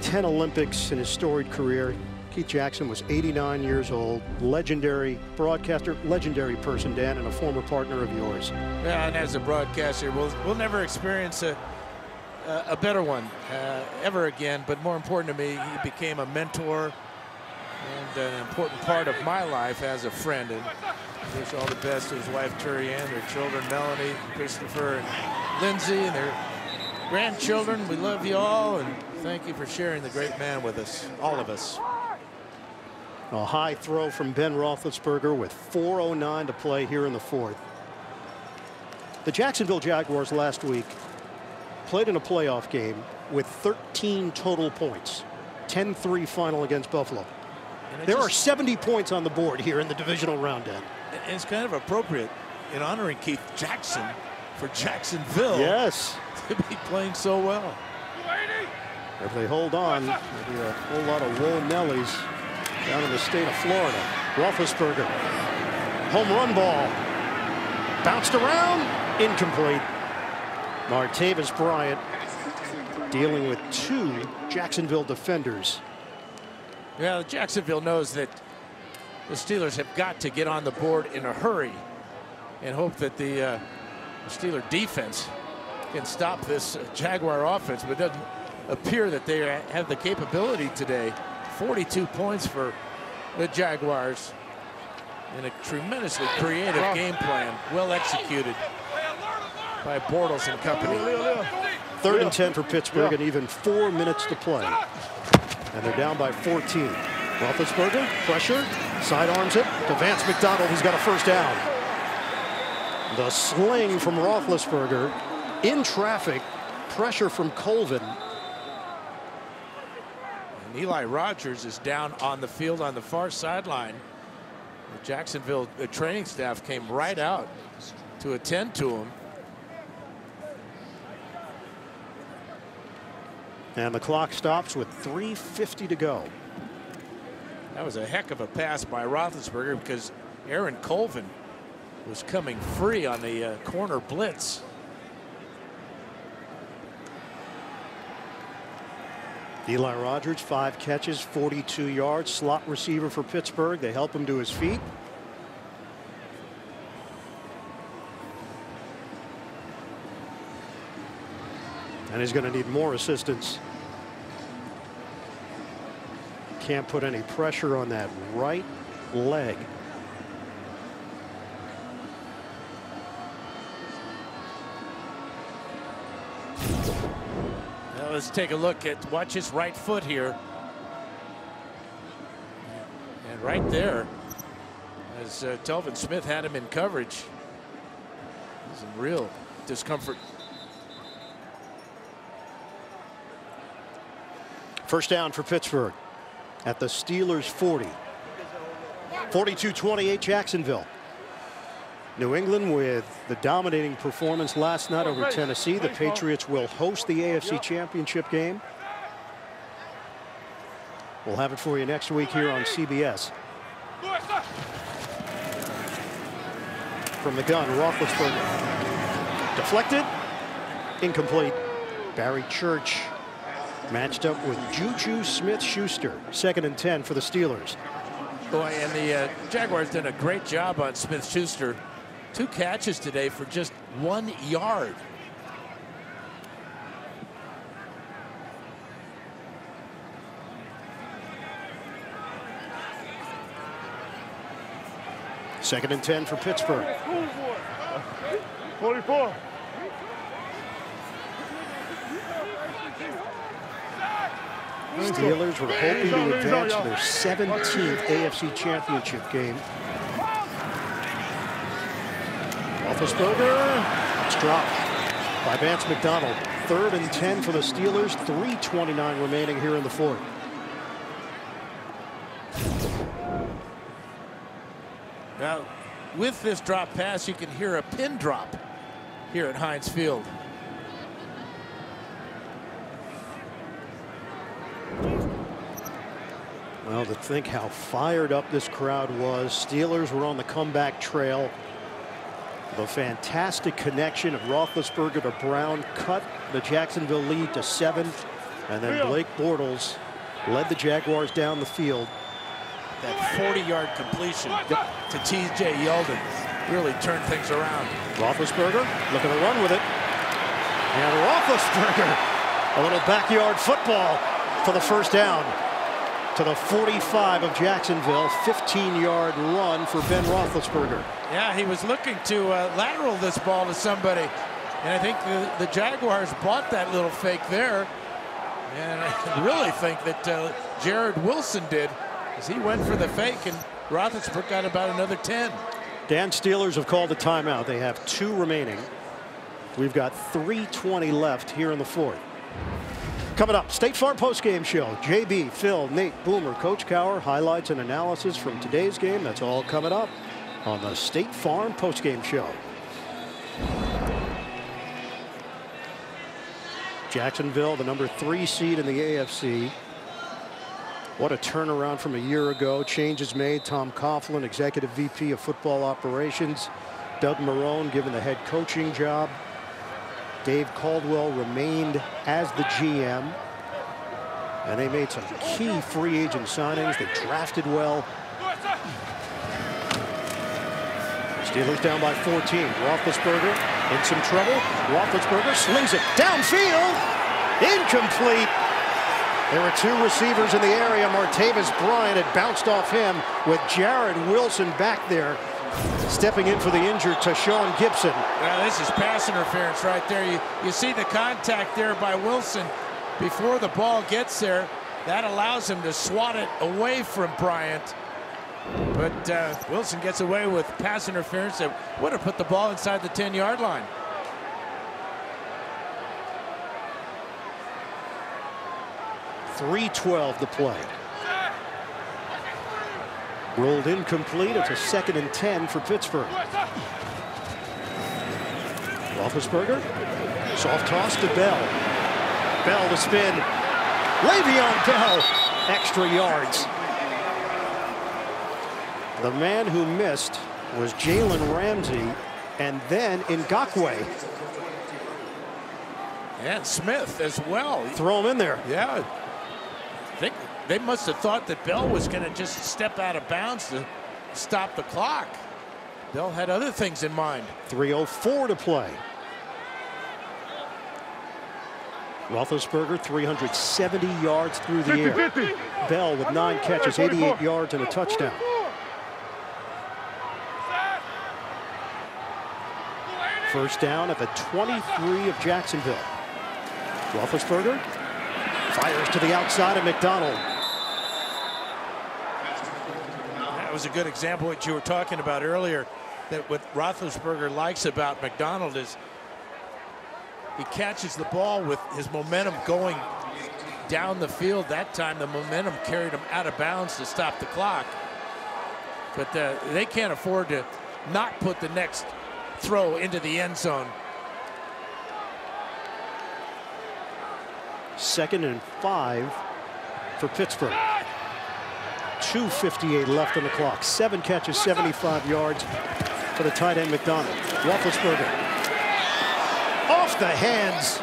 10 Olympics in his storied career. Keith Jackson was 89 years old, legendary broadcaster, legendary person, Dan, and a former partner of yours. Yeah, and as a broadcaster, we'll never experience a better one ever again. But more important to me, he became a mentor and an important part of my life as a friend. And I wish all the best to his wife, Terry Ann, their children, Melanie, Christopher, and Lindsay, and their grandchildren. We love you all, and thank you for sharing the great man with us, all of us. A high throw from Ben Roethlisberger with 4:09 to play here in the fourth. The Jacksonville Jaguars last week played in a playoff game with 13 total points. 10-3 final against Buffalo. There are 70 points on the board here in the divisional round, Dan. And it's kind of appropriate in honoring Keith Jackson for Jacksonville. Yes. To be playing so well. If they hold on, there'll be a whole lot of Woe Nellies down in the state of Florida. Roethlisberger, home run ball, bounced around, incomplete. Martavis Bryant dealing with two Jacksonville defenders. Yeah, Jacksonville knows that the Steelers have got to get on the board in a hurry and hope that the Steeler defense can stop this Jaguar offense, but it doesn't appear that they have the capability today. 42 points for the Jaguars in a tremendously creative game plan, well executed by Bortles and company. 3rd and 10 for Pittsburgh and even 4 minutes to play. And they're down by 14. Roethlisberger, pressure, sidearms it to Vance McDonald. He's got a first down. The sling from Roethlisberger in traffic, pressure from Colvin. And Eli Rogers is down on the field on the far sideline. The Jacksonville training staff came right out to attend to him. And the clock stops with 3:50 to go. That was a heck of a pass by Roethlisberger because Aaron Colvin was coming free on the corner blitz. Eli Rogers, 5 catches, 42 yards, slot receiver for Pittsburgh. They help him to his feet. And he's going to need more assistance. Can't put any pressure on that right leg. Now let's take a look at, watch his right foot here. And right there, as Telvin Smith had him in coverage, he's in real discomfort. First down for Pittsburgh at the Steelers' 40. 42-28 Jacksonville. New England with the dominating performance last night over Tennessee. The Patriots will host the AFC Championship game. We'll have it for you next week here on CBS. From the gun, Roethlisberger. Deflected. Incomplete. Barry Church matched up with Juju Smith-Schuster. 2nd and 10 for the Steelers. Boy, and the Jaguars did a great job on Smith-Schuster. 2 catches today for just 1 yard. Second and 10 for Pittsburgh. 44. Steelers were hoping to advance to their 17th AFC Championship game. Roethlisberger, it's dropped by Vance McDonald. 3rd and 10 for the Steelers. 3:29 remaining here in the fourth. Now, with this drop pass, you can hear a pin drop here at Heinz Field. Well, to think how fired up this crowd was. Steelers were on the comeback trail. The fantastic connection of Roethlisberger to Brown cut the Jacksonville lead to 7. And then Blake Bortles led the Jaguars down the field. That 40-yard completion to T.J. Yeldon really turned things around. Roethlisberger looking to run with it. And Roethlisberger, a little backyard football for the first down to the 45 of Jacksonville. 15-yard run for Ben Roethlisberger. Yeah, he was looking to lateral this ball to somebody. And I think the Jaguars bought that little fake there. And I really think that Jared Wilson did, as he went for the fake, and Roethlisberger got about another 10. Dan, Steelers have called a timeout. They have 2 remaining. We've got 3:20 left here in the 4th. Coming up, State Farm postgame show. JB, Phil, Nate, Boomer, Coach Cowher, highlights and analysis from today's game. That's all coming up on the State Farm postgame show. Jacksonville, the number 3 seed in the AFC. What a turnaround from a year ago. Changes made. Tom Coughlin, Executive VP of Football Operations. Doug Marrone given the head coaching job. Dave Caldwell remained as the GM. And they made some key free agent signings. They drafted well. Steelers down by 14. Roethlisberger in some trouble. Roethlisberger slings it downfield. Incomplete. There were 2 receivers in the area. Martavis Bryant had bounced off him with Jared Wilson back there. Stepping in for the injured Tashawn Gibson. Well, this is pass interference right there. You see the contact there by Wilson before the ball gets there. That allows him to swat it away from Bryant. But Wilson gets away with pass interference that would have put the ball inside the 10-yard line. .312 to play. Rolled incomplete. It's a 2nd and 10 for Pittsburgh. Roethlisberger. Soft toss to Bell. Bell to spin. Le'Veon Bell. Extra yards. The man who missed was Jalen Ramsey, and then Ngakoue. And Smith as well. Throw him in there. Yeah. I think they must have thought that Bell was going to just step out of bounds to stop the clock. Bell had other things in mind. 3:04 to play. Roethlisberger 370 yards through the air. Bell with 9 catches, 88 yards and a touchdown. First down at the 23 of Jacksonville. Roethlisberger fires to the outside of McDonald. That was a good example of what you were talking about earlier, that what Roethlisberger likes about McDonald is he catches the ball with his momentum going down the field. That time the momentum carried him out of bounds to stop the clock. But they can't afford to not put the next throw into the end zone. 2nd and 5 for Pittsburgh. 2:58 left on the clock. 7 catches, 75 yards for the tight end McDonald. Roethlisberger off the hands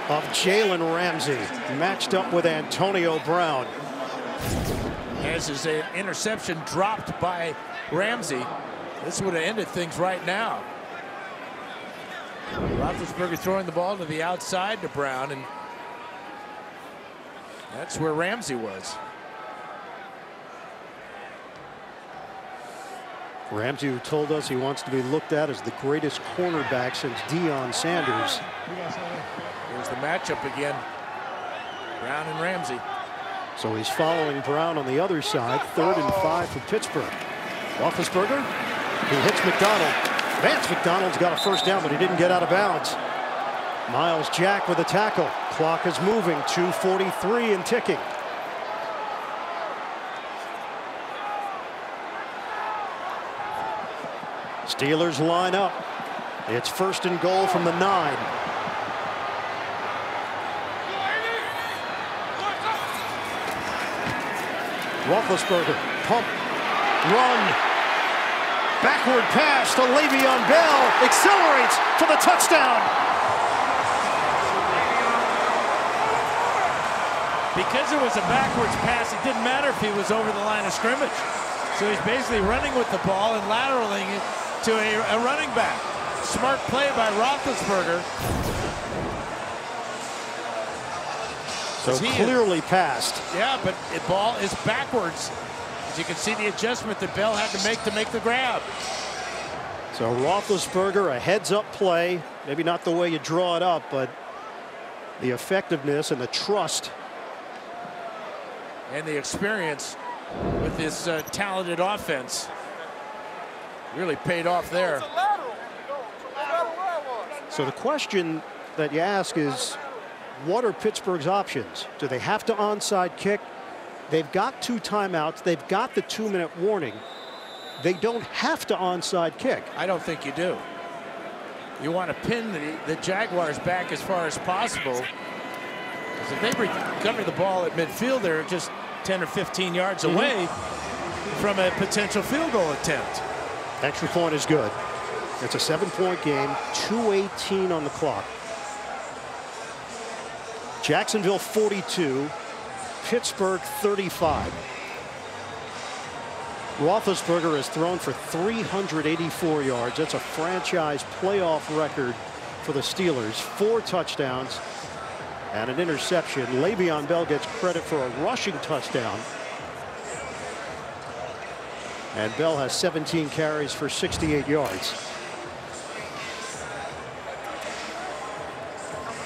of Jalen Ramsey, matched up with Antonio Brown. As is an interception dropped by Ramsey. This would have ended things right now. Roethlisberger throwing the ball to the outside to Brown, and that's where Ramsey was. Ramsey, who told us he wants to be looked at as the greatest cornerback since Deion Sanders. Here's the matchup again. Brown and Ramsey. So he's following Brown on the other side. 3rd and 5 for Pittsburgh. Roethlisberger, he hits McDonald. Vance McDonald's got a first down, but he didn't get out of bounds. Miles Jack with a tackle. Clock is moving. 2:43 and ticking. Steelers line up. It's 1st and goal from the 9. Roethlisberger, pump, run, backward pass to Le'Veon Bell, accelerates for the touchdown. Because it was a backwards pass, it didn't matter if he was over the line of scrimmage. So he's basically running with the ball and lateraling it to a running back. Smart play by Roethlisberger. So clearly passed. Yeah, but the ball is backwards. As you can see the adjustment that Bell had to make the grab. So Roethlisberger, a heads-up play. Maybe not the way you draw it up, but the effectiveness and the trust. And the experience with this talented offense really paid off there. So the question that you ask is, what are Pittsburgh's options? Do they have to onside kick? They've got 2 timeouts. They've got the 2-minute warning. They don't have to onside kick. I don't think you do. You want to pin the Jaguars back as far as possible. Because if they recover the ball at midfield, they're just 10 or 15 yards away from a potential field goal attempt. Extra point is good. It's a 7-point game, 2:18 on the clock. Jacksonville 42, Pittsburgh 35. Roethlisberger has thrown for 384 yards. That's a franchise playoff record for the Steelers. 4 touchdowns and an interception. Le'Veon Bell gets credit for a rushing touchdown. And Bell has 17 carries for 68 yards.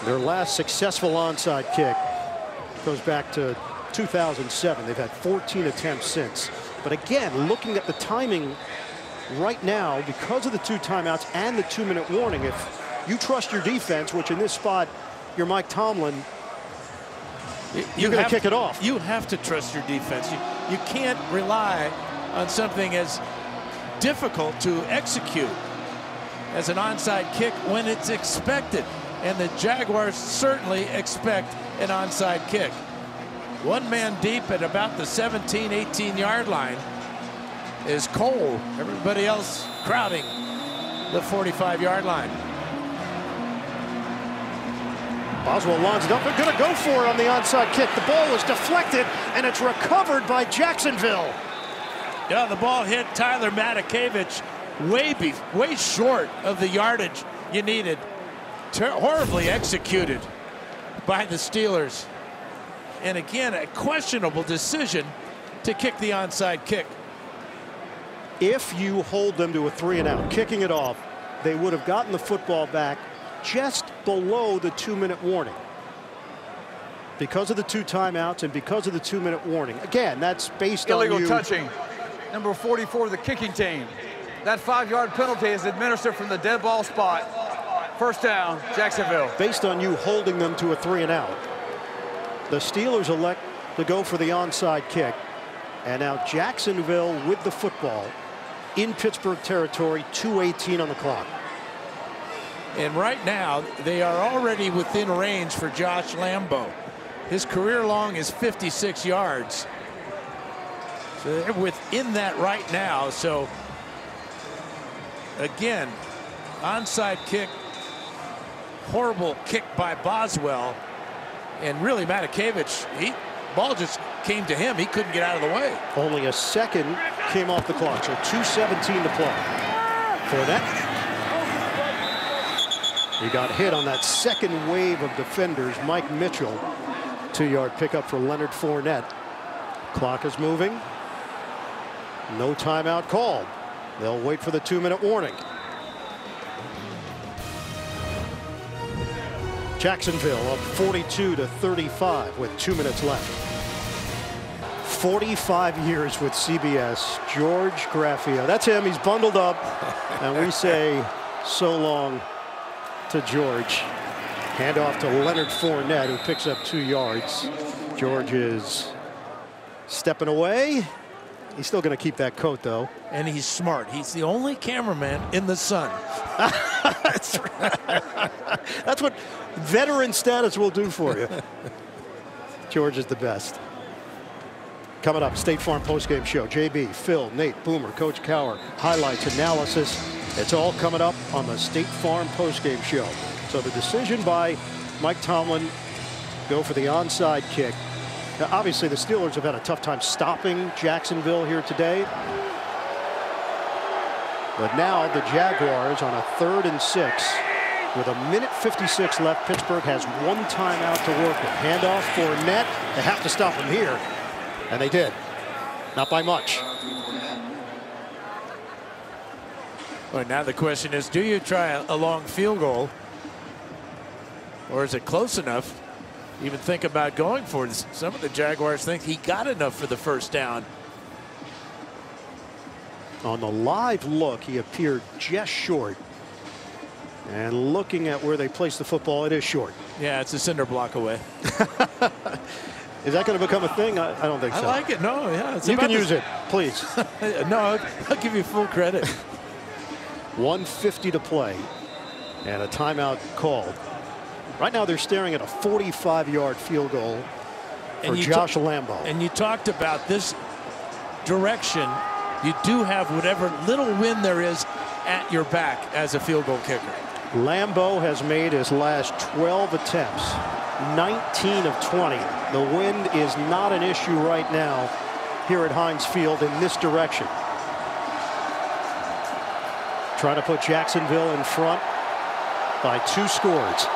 Their last successful onside kick goes back to 2007. They've had 14 attempts since. But again, looking at the timing right now, because of the 2 timeouts and the 2-minute warning, if you trust your defense, which in this spot, you're Mike Tomlin, you're going to kick it off. You have to trust your defense. You can't rely on something as difficult to execute as an onside kick when it's expected. And the Jaguars certainly expect an onside kick. 1 man deep at about the 17, 18-yard line is Cole. Everybody else crowding the 45-yard line. Boswell lines it up. They're going to go for it on the onside kick. The ball was deflected, and it's recovered by Jacksonville. Yeah, the ball hit Tyler Matakevich way short of the yardage you needed. Horribly executed by the Steelers. And again, a questionable decision to kick the onside kick. If you hold them to a 3-and-out, kicking it off, they would have gotten the football back just below the 2-minute warning. Because of the 2 timeouts and because of the 2-minute warning. Again, that's based on illegal touching. Number 44, the kicking team. That 5-yard penalty is administered from the dead ball spot. First down, Jacksonville. Based on you holding them to a 3-and-out. The Steelers elect to go for the onside kick. And now Jacksonville with the football in Pittsburgh territory, 2:18 on the clock. And right now, they are already within range for Josh Lambo. His career long is 56 yards. So they're within that right now. So again, onside kick, horrible kick by Boswell, and really Matakevich, ball just came to him. He couldn't get out of the way. Only a second came off the clock, so 2:17 to play. Fournette. He got hit on that second wave of defenders. Mike Mitchell, 2-yard pickup for Leonard Fournette. Clock is moving. No timeout called. They'll wait for the 2-minute warning. Jacksonville up 42-35 with 2 minutes left. 45 years with CBS. George Graffia. That's him. He's bundled up. And we say so long to George. Handoff to Leonard Fournette, who picks up 2 yards. George is stepping away. He's still going to keep that coat, though. And he's smart. He's the only cameraman in the sun. That's right. That's what veteran status will do for you. George is the best. Coming up, State Farm postgame show. JB, Phil, Nate, Boomer, Coach Cower, highlights, analysis. It's all coming up on the State Farm postgame show. So the decision by Mike Tomlin, go for the onside kick. Now, obviously, the Steelers have had a tough time stopping Jacksonville here today. But now the Jaguars on a 3rd and 6. With 1:56 left, Pittsburgh has 1 timeout to work with. Handoff for Net. They have to stop him here. And they did. Not by much. Well, now the question is, do you try a long field goal? Or is it close enough? Even think about going for it. Some of the Jaguars think he got enough for the first down. On the live look, he appeared just short. And looking at where they placed the football, it is short. Yeah, it's a cinder block away. Is that going to become a thing? I don't think so. I like it. No, yeah. It's you can use it, please. No, I'll give you full credit. 1:50 to play. And a timeout called. Right now they're staring at a 45-yard field goal for Josh Lambo. And you talked about this direction. You do have whatever little wind there is at your back as a field goal kicker. Lambo has made his last 12 attempts, 19 of 20. The wind is not an issue right now here at Heinz Field in this direction. Trying to put Jacksonville in front by 2 scores.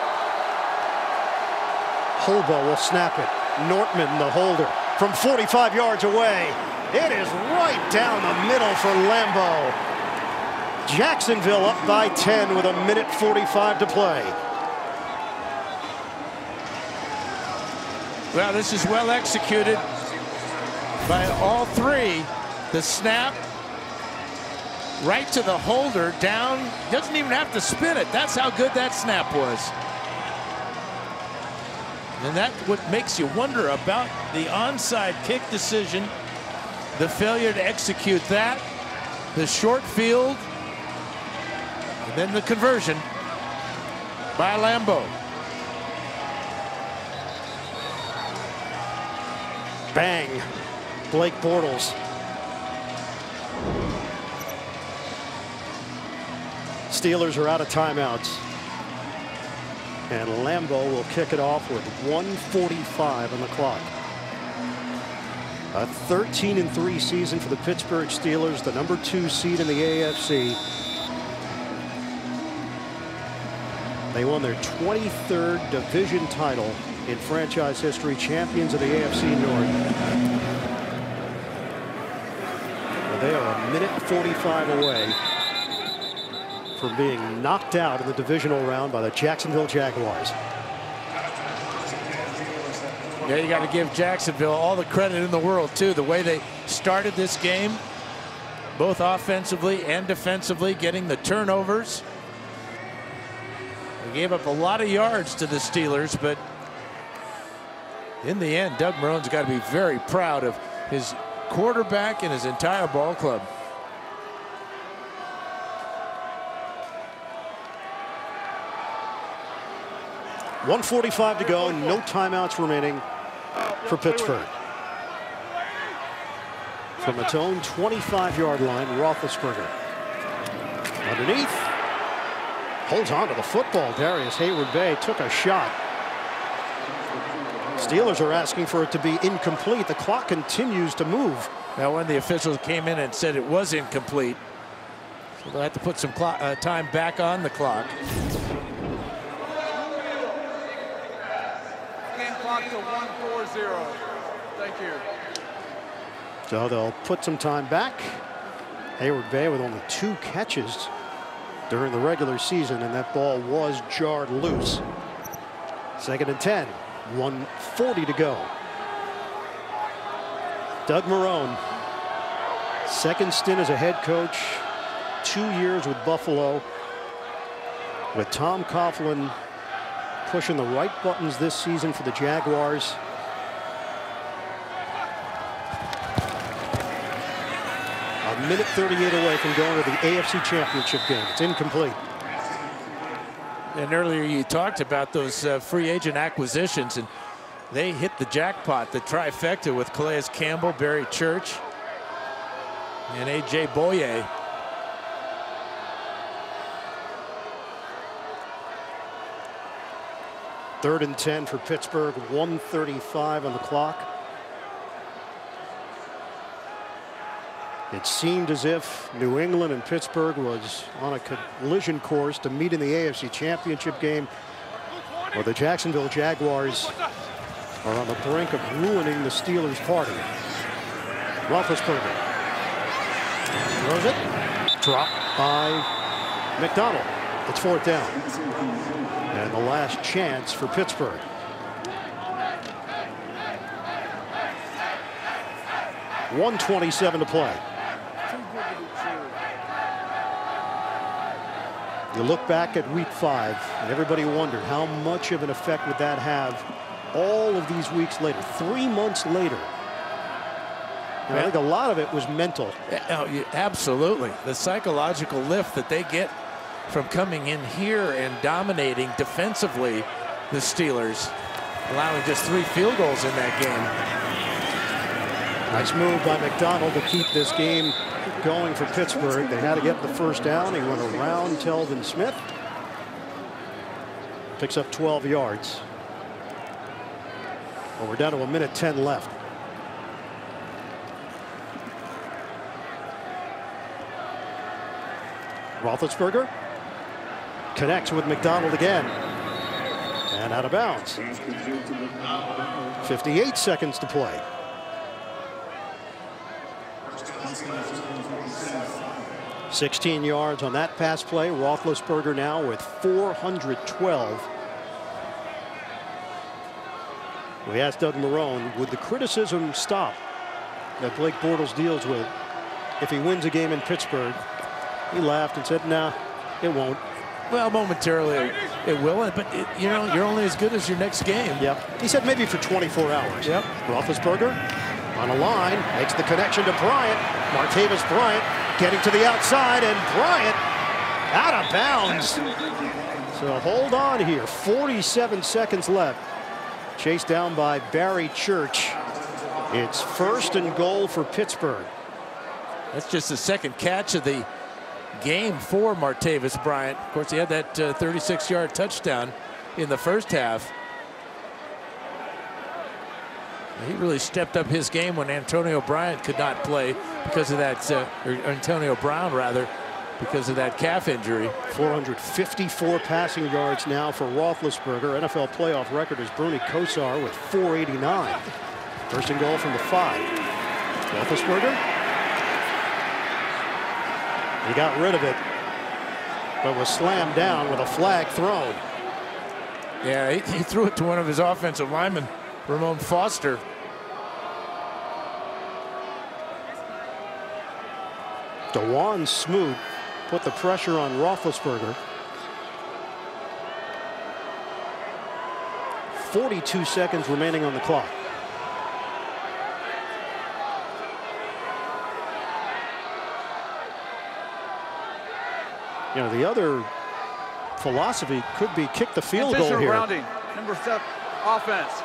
Holbo will snap it. Nortman, the holder, from 45 yards away. It is right down the middle for Lambo. Jacksonville up by 10 with 1:45 to play. Well, this is well executed by all 3. The snap right to the holder, down, doesn't even have to spin it. That's how good that snap was. And that's what makes you wonder about the onside kick decision. The failure to execute that, the short field, and then the conversion by Lambo. Bang. Blake Bortles. Steelers are out of timeouts. And Lambo will kick it off with 1:45 on the clock. A 13-3 season for the Pittsburgh Steelers, the number 2 seed in the AFC. They won their 23rd division title in franchise history, champions of the AFC North. Well, they are 1:45 away from being knocked out in the divisional round by the Jacksonville Jaguars. Yeah, you got to give Jacksonville all the credit in the world, too. The way they started this game, both offensively and defensively, getting the turnovers. They gave up a lot of yards to the Steelers, but in the end, Doug Marone's got to be very proud of his quarterback and his entire ball club. .145 to go, no timeouts remaining for Pittsburgh. From its own 25-yard line, Roethlisberger. Underneath. Holds on to the football. Darius Hayward-Bay took a shot. Steelers are asking for it to be incomplete. The clock continues to move. Now, when the officials came in and said it was incomplete, so they'll have to put some time back on the clock. Clock to 1:40. Thank you. So they'll put some time back. Hayward-Bay with only 2 catches during the regular season, and that ball was jarred loose. 2nd and 10. 1:40 to go. Doug Marrone, second stint as a head coach, 2 years with Buffalo. With Tom Coughlin pushing the right buttons this season for the Jaguars. A 1:38 away from going to the AFC Championship game. It's incomplete. And earlier you talked about those free agent acquisitions, and They hit the jackpot, the trifecta with Calais Campbell, Barry Church, and A.J. Boye. Third and 10 for Pittsburgh, 1:35 on the clock. It seemed as if New England and Pittsburgh was on a collision course to meet in the AFC Championship game. Well, the Jacksonville Jaguars are on the brink of ruining the Steelers' party. Roethlisberger throws it, dropped by McDonald. It's fourth down. And the last chance for Pittsburgh. .127 to play. You look back at week 5, and everybody wondered how much of an effect would that have all of these weeks later, 3 months later. And I think a lot of it was mental. Absolutely. The psychological lift that they get from coming in here and dominating defensively the Steelers, allowing just 3 field goals in that game. Nice move by McDonald to keep this game going for Pittsburgh. They had to get the first down. He went around Telvin Smith. Picks up 12 yards. Well, we're down to 1:10 left. Roethlisberger connects with McDonald again. And out of bounds. 58 seconds to play. $16 yards on that pass play. Roethlisberger now with 412. We asked Doug Marrone, would the criticism stop that Blake Bortles deals with if he wins a game in Pittsburgh? He laughed and said, "Nah, it won't." Well, momentarily it will, but you know, you're only as good as your next game. Yep. He said maybe for 24 hours. Yep. Roethlisberger on a line, makes the connection to Bryant. Martavis Bryant getting to the outside, and Bryant out of bounds. So hold on here. 47 seconds left. Chased down by Barry Church. It's first and goal for Pittsburgh. That's just the second catch of the game for Martavis Bryant. Of course, he had that 36-yard touchdown in the first half. He really stepped up his game when Antonio Bryant could not play because of that, or Antonio Brown rather, because of that calf injury. 454 passing yards now for Roethlisberger. NFL playoff record is Bruni Kosar with 489. First and goal from the 5. Roethlisberger. He got rid of it, but was slammed down with a flag thrown. Yeah, he threw it to one of his offensive linemen, Ramon Foster. DeJuan Smoot put the pressure on Roethlisberger. 42 seconds remaining on the clock. You know, the other philosophy could be kick the field goal here. Rounding, number 7 offense.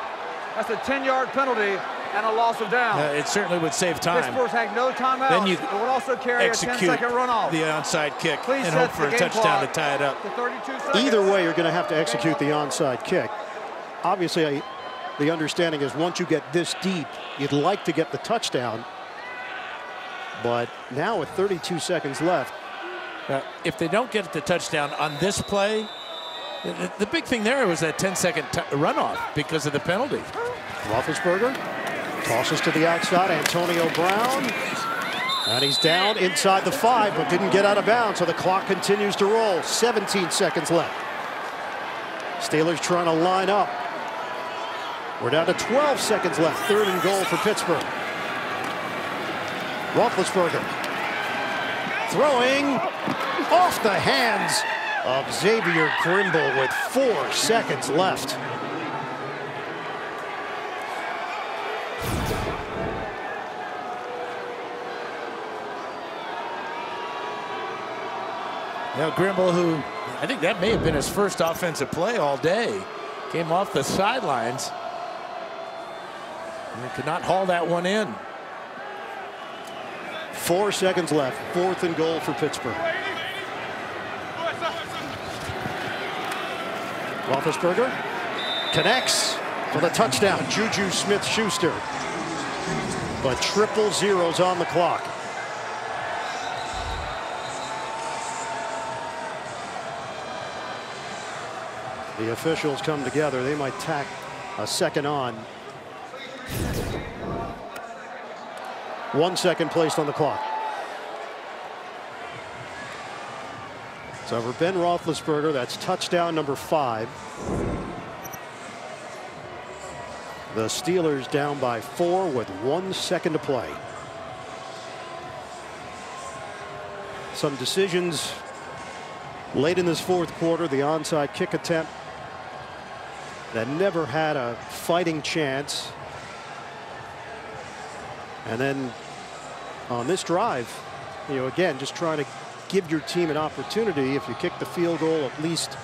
That's a 10-yard penalty and a loss of down. It certainly would save time. Pittsburgh had no timeouts. Then you it would also carry a 10-second runoff. The onside kick Please and hope for a touchdown to tie it up. To 32 seconds. Either way, you're going to have to execute the onside kick. Obviously, the understanding is once you get this deep, you'd like to get the touchdown. But now with 32 seconds left. If they don't get the touchdown on this play, the big thing there was that 10-second runoff because of the penalty. Roethlisberger tosses to the outside. Antonio Brown. And he's down inside the 5, but didn't get out of bounds, so the clock continues to roll. 17 seconds left. Steelers trying to line up. We're down to 12 seconds left. Third and goal for Pittsburgh. Roethlisberger throwing off the hands of Xavier Grimble with 4 seconds left. Now Grimble, who I think that may have been his first offensive play all day, came off the sidelines They could not haul that one in. 4 seconds left. 4th and goal for Pittsburgh. Roethlisberger connects for the touchdown. Juju Smith-Schuster. But triple zeros on the clock. The officials come together. They might tack a second on. 1 second placed on the clock. So for Ben Roethlisberger, that's touchdown number 5. The Steelers down by 4 with 1 second to play. Some decisions late in this 4th quarter. The onside kick attempt that never had a fighting chance. And then on this drive, you know, again, just trying to give your team an opportunity. If you kick the field goal, at least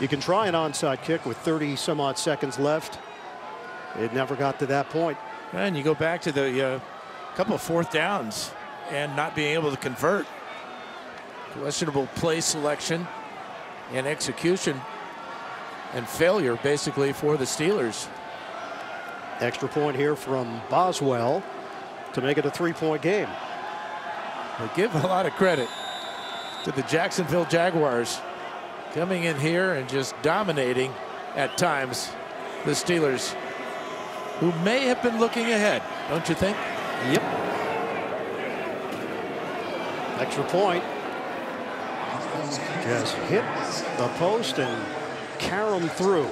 you can try an onside kick with 30 some odd seconds left. It never got to that point. And you go back to the couple of 4th downs and not being able to convert. Questionable play selection and execution and failure basically for the Steelers. Extra point here from Boswell to make it a 3-point game. I give a lot of credit to the Jacksonville Jaguars coming in here and just dominating at times the Steelers, who may have been looking ahead, don't you think? Yep. Extra point. Just hit the post and carom through.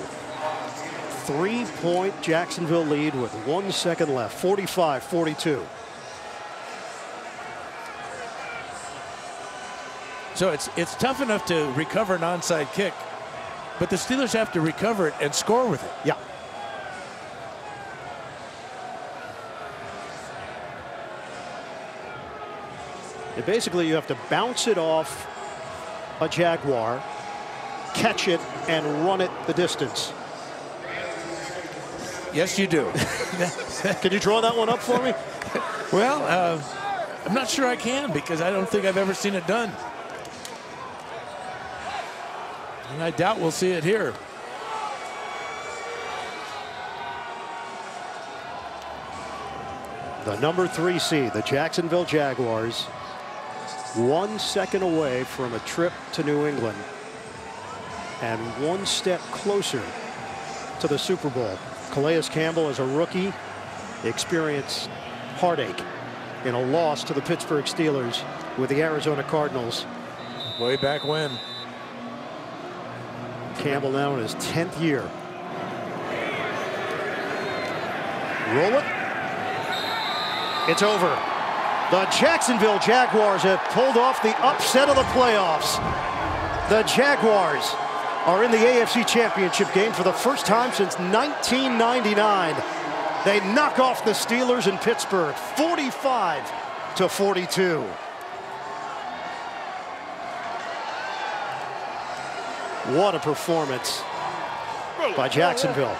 3-point Jacksonville lead with 1 second left. 45-42. So it's tough enough to recover an onside kick, but the Steelers have to recover it and score with it. Yeah. And basically, you have to bounce it off a Jaguar, catch it, and run it the distance. Yes, you do. Can you draw that one up for me? Well, I'm not sure I can, because I don't think I've ever seen it done. And I doubt we'll see it here. The number 3 seed, the Jacksonville Jaguars, 1 second away from a trip to New England and 1 step closer to the Super Bowl. Calais Campbell, as a rookie, experienced heartache in a loss to the Pittsburgh Steelers with the Arizona Cardinals. Way back when. Campbell now in his 10th year. Roll it. It's over. The Jacksonville Jaguars have pulled off the upset of the playoffs. The Jaguars are in the AFC Championship game for the first time since 1999. They knock off the Steelers in Pittsburgh, 45-42. What a performance by Jacksonville.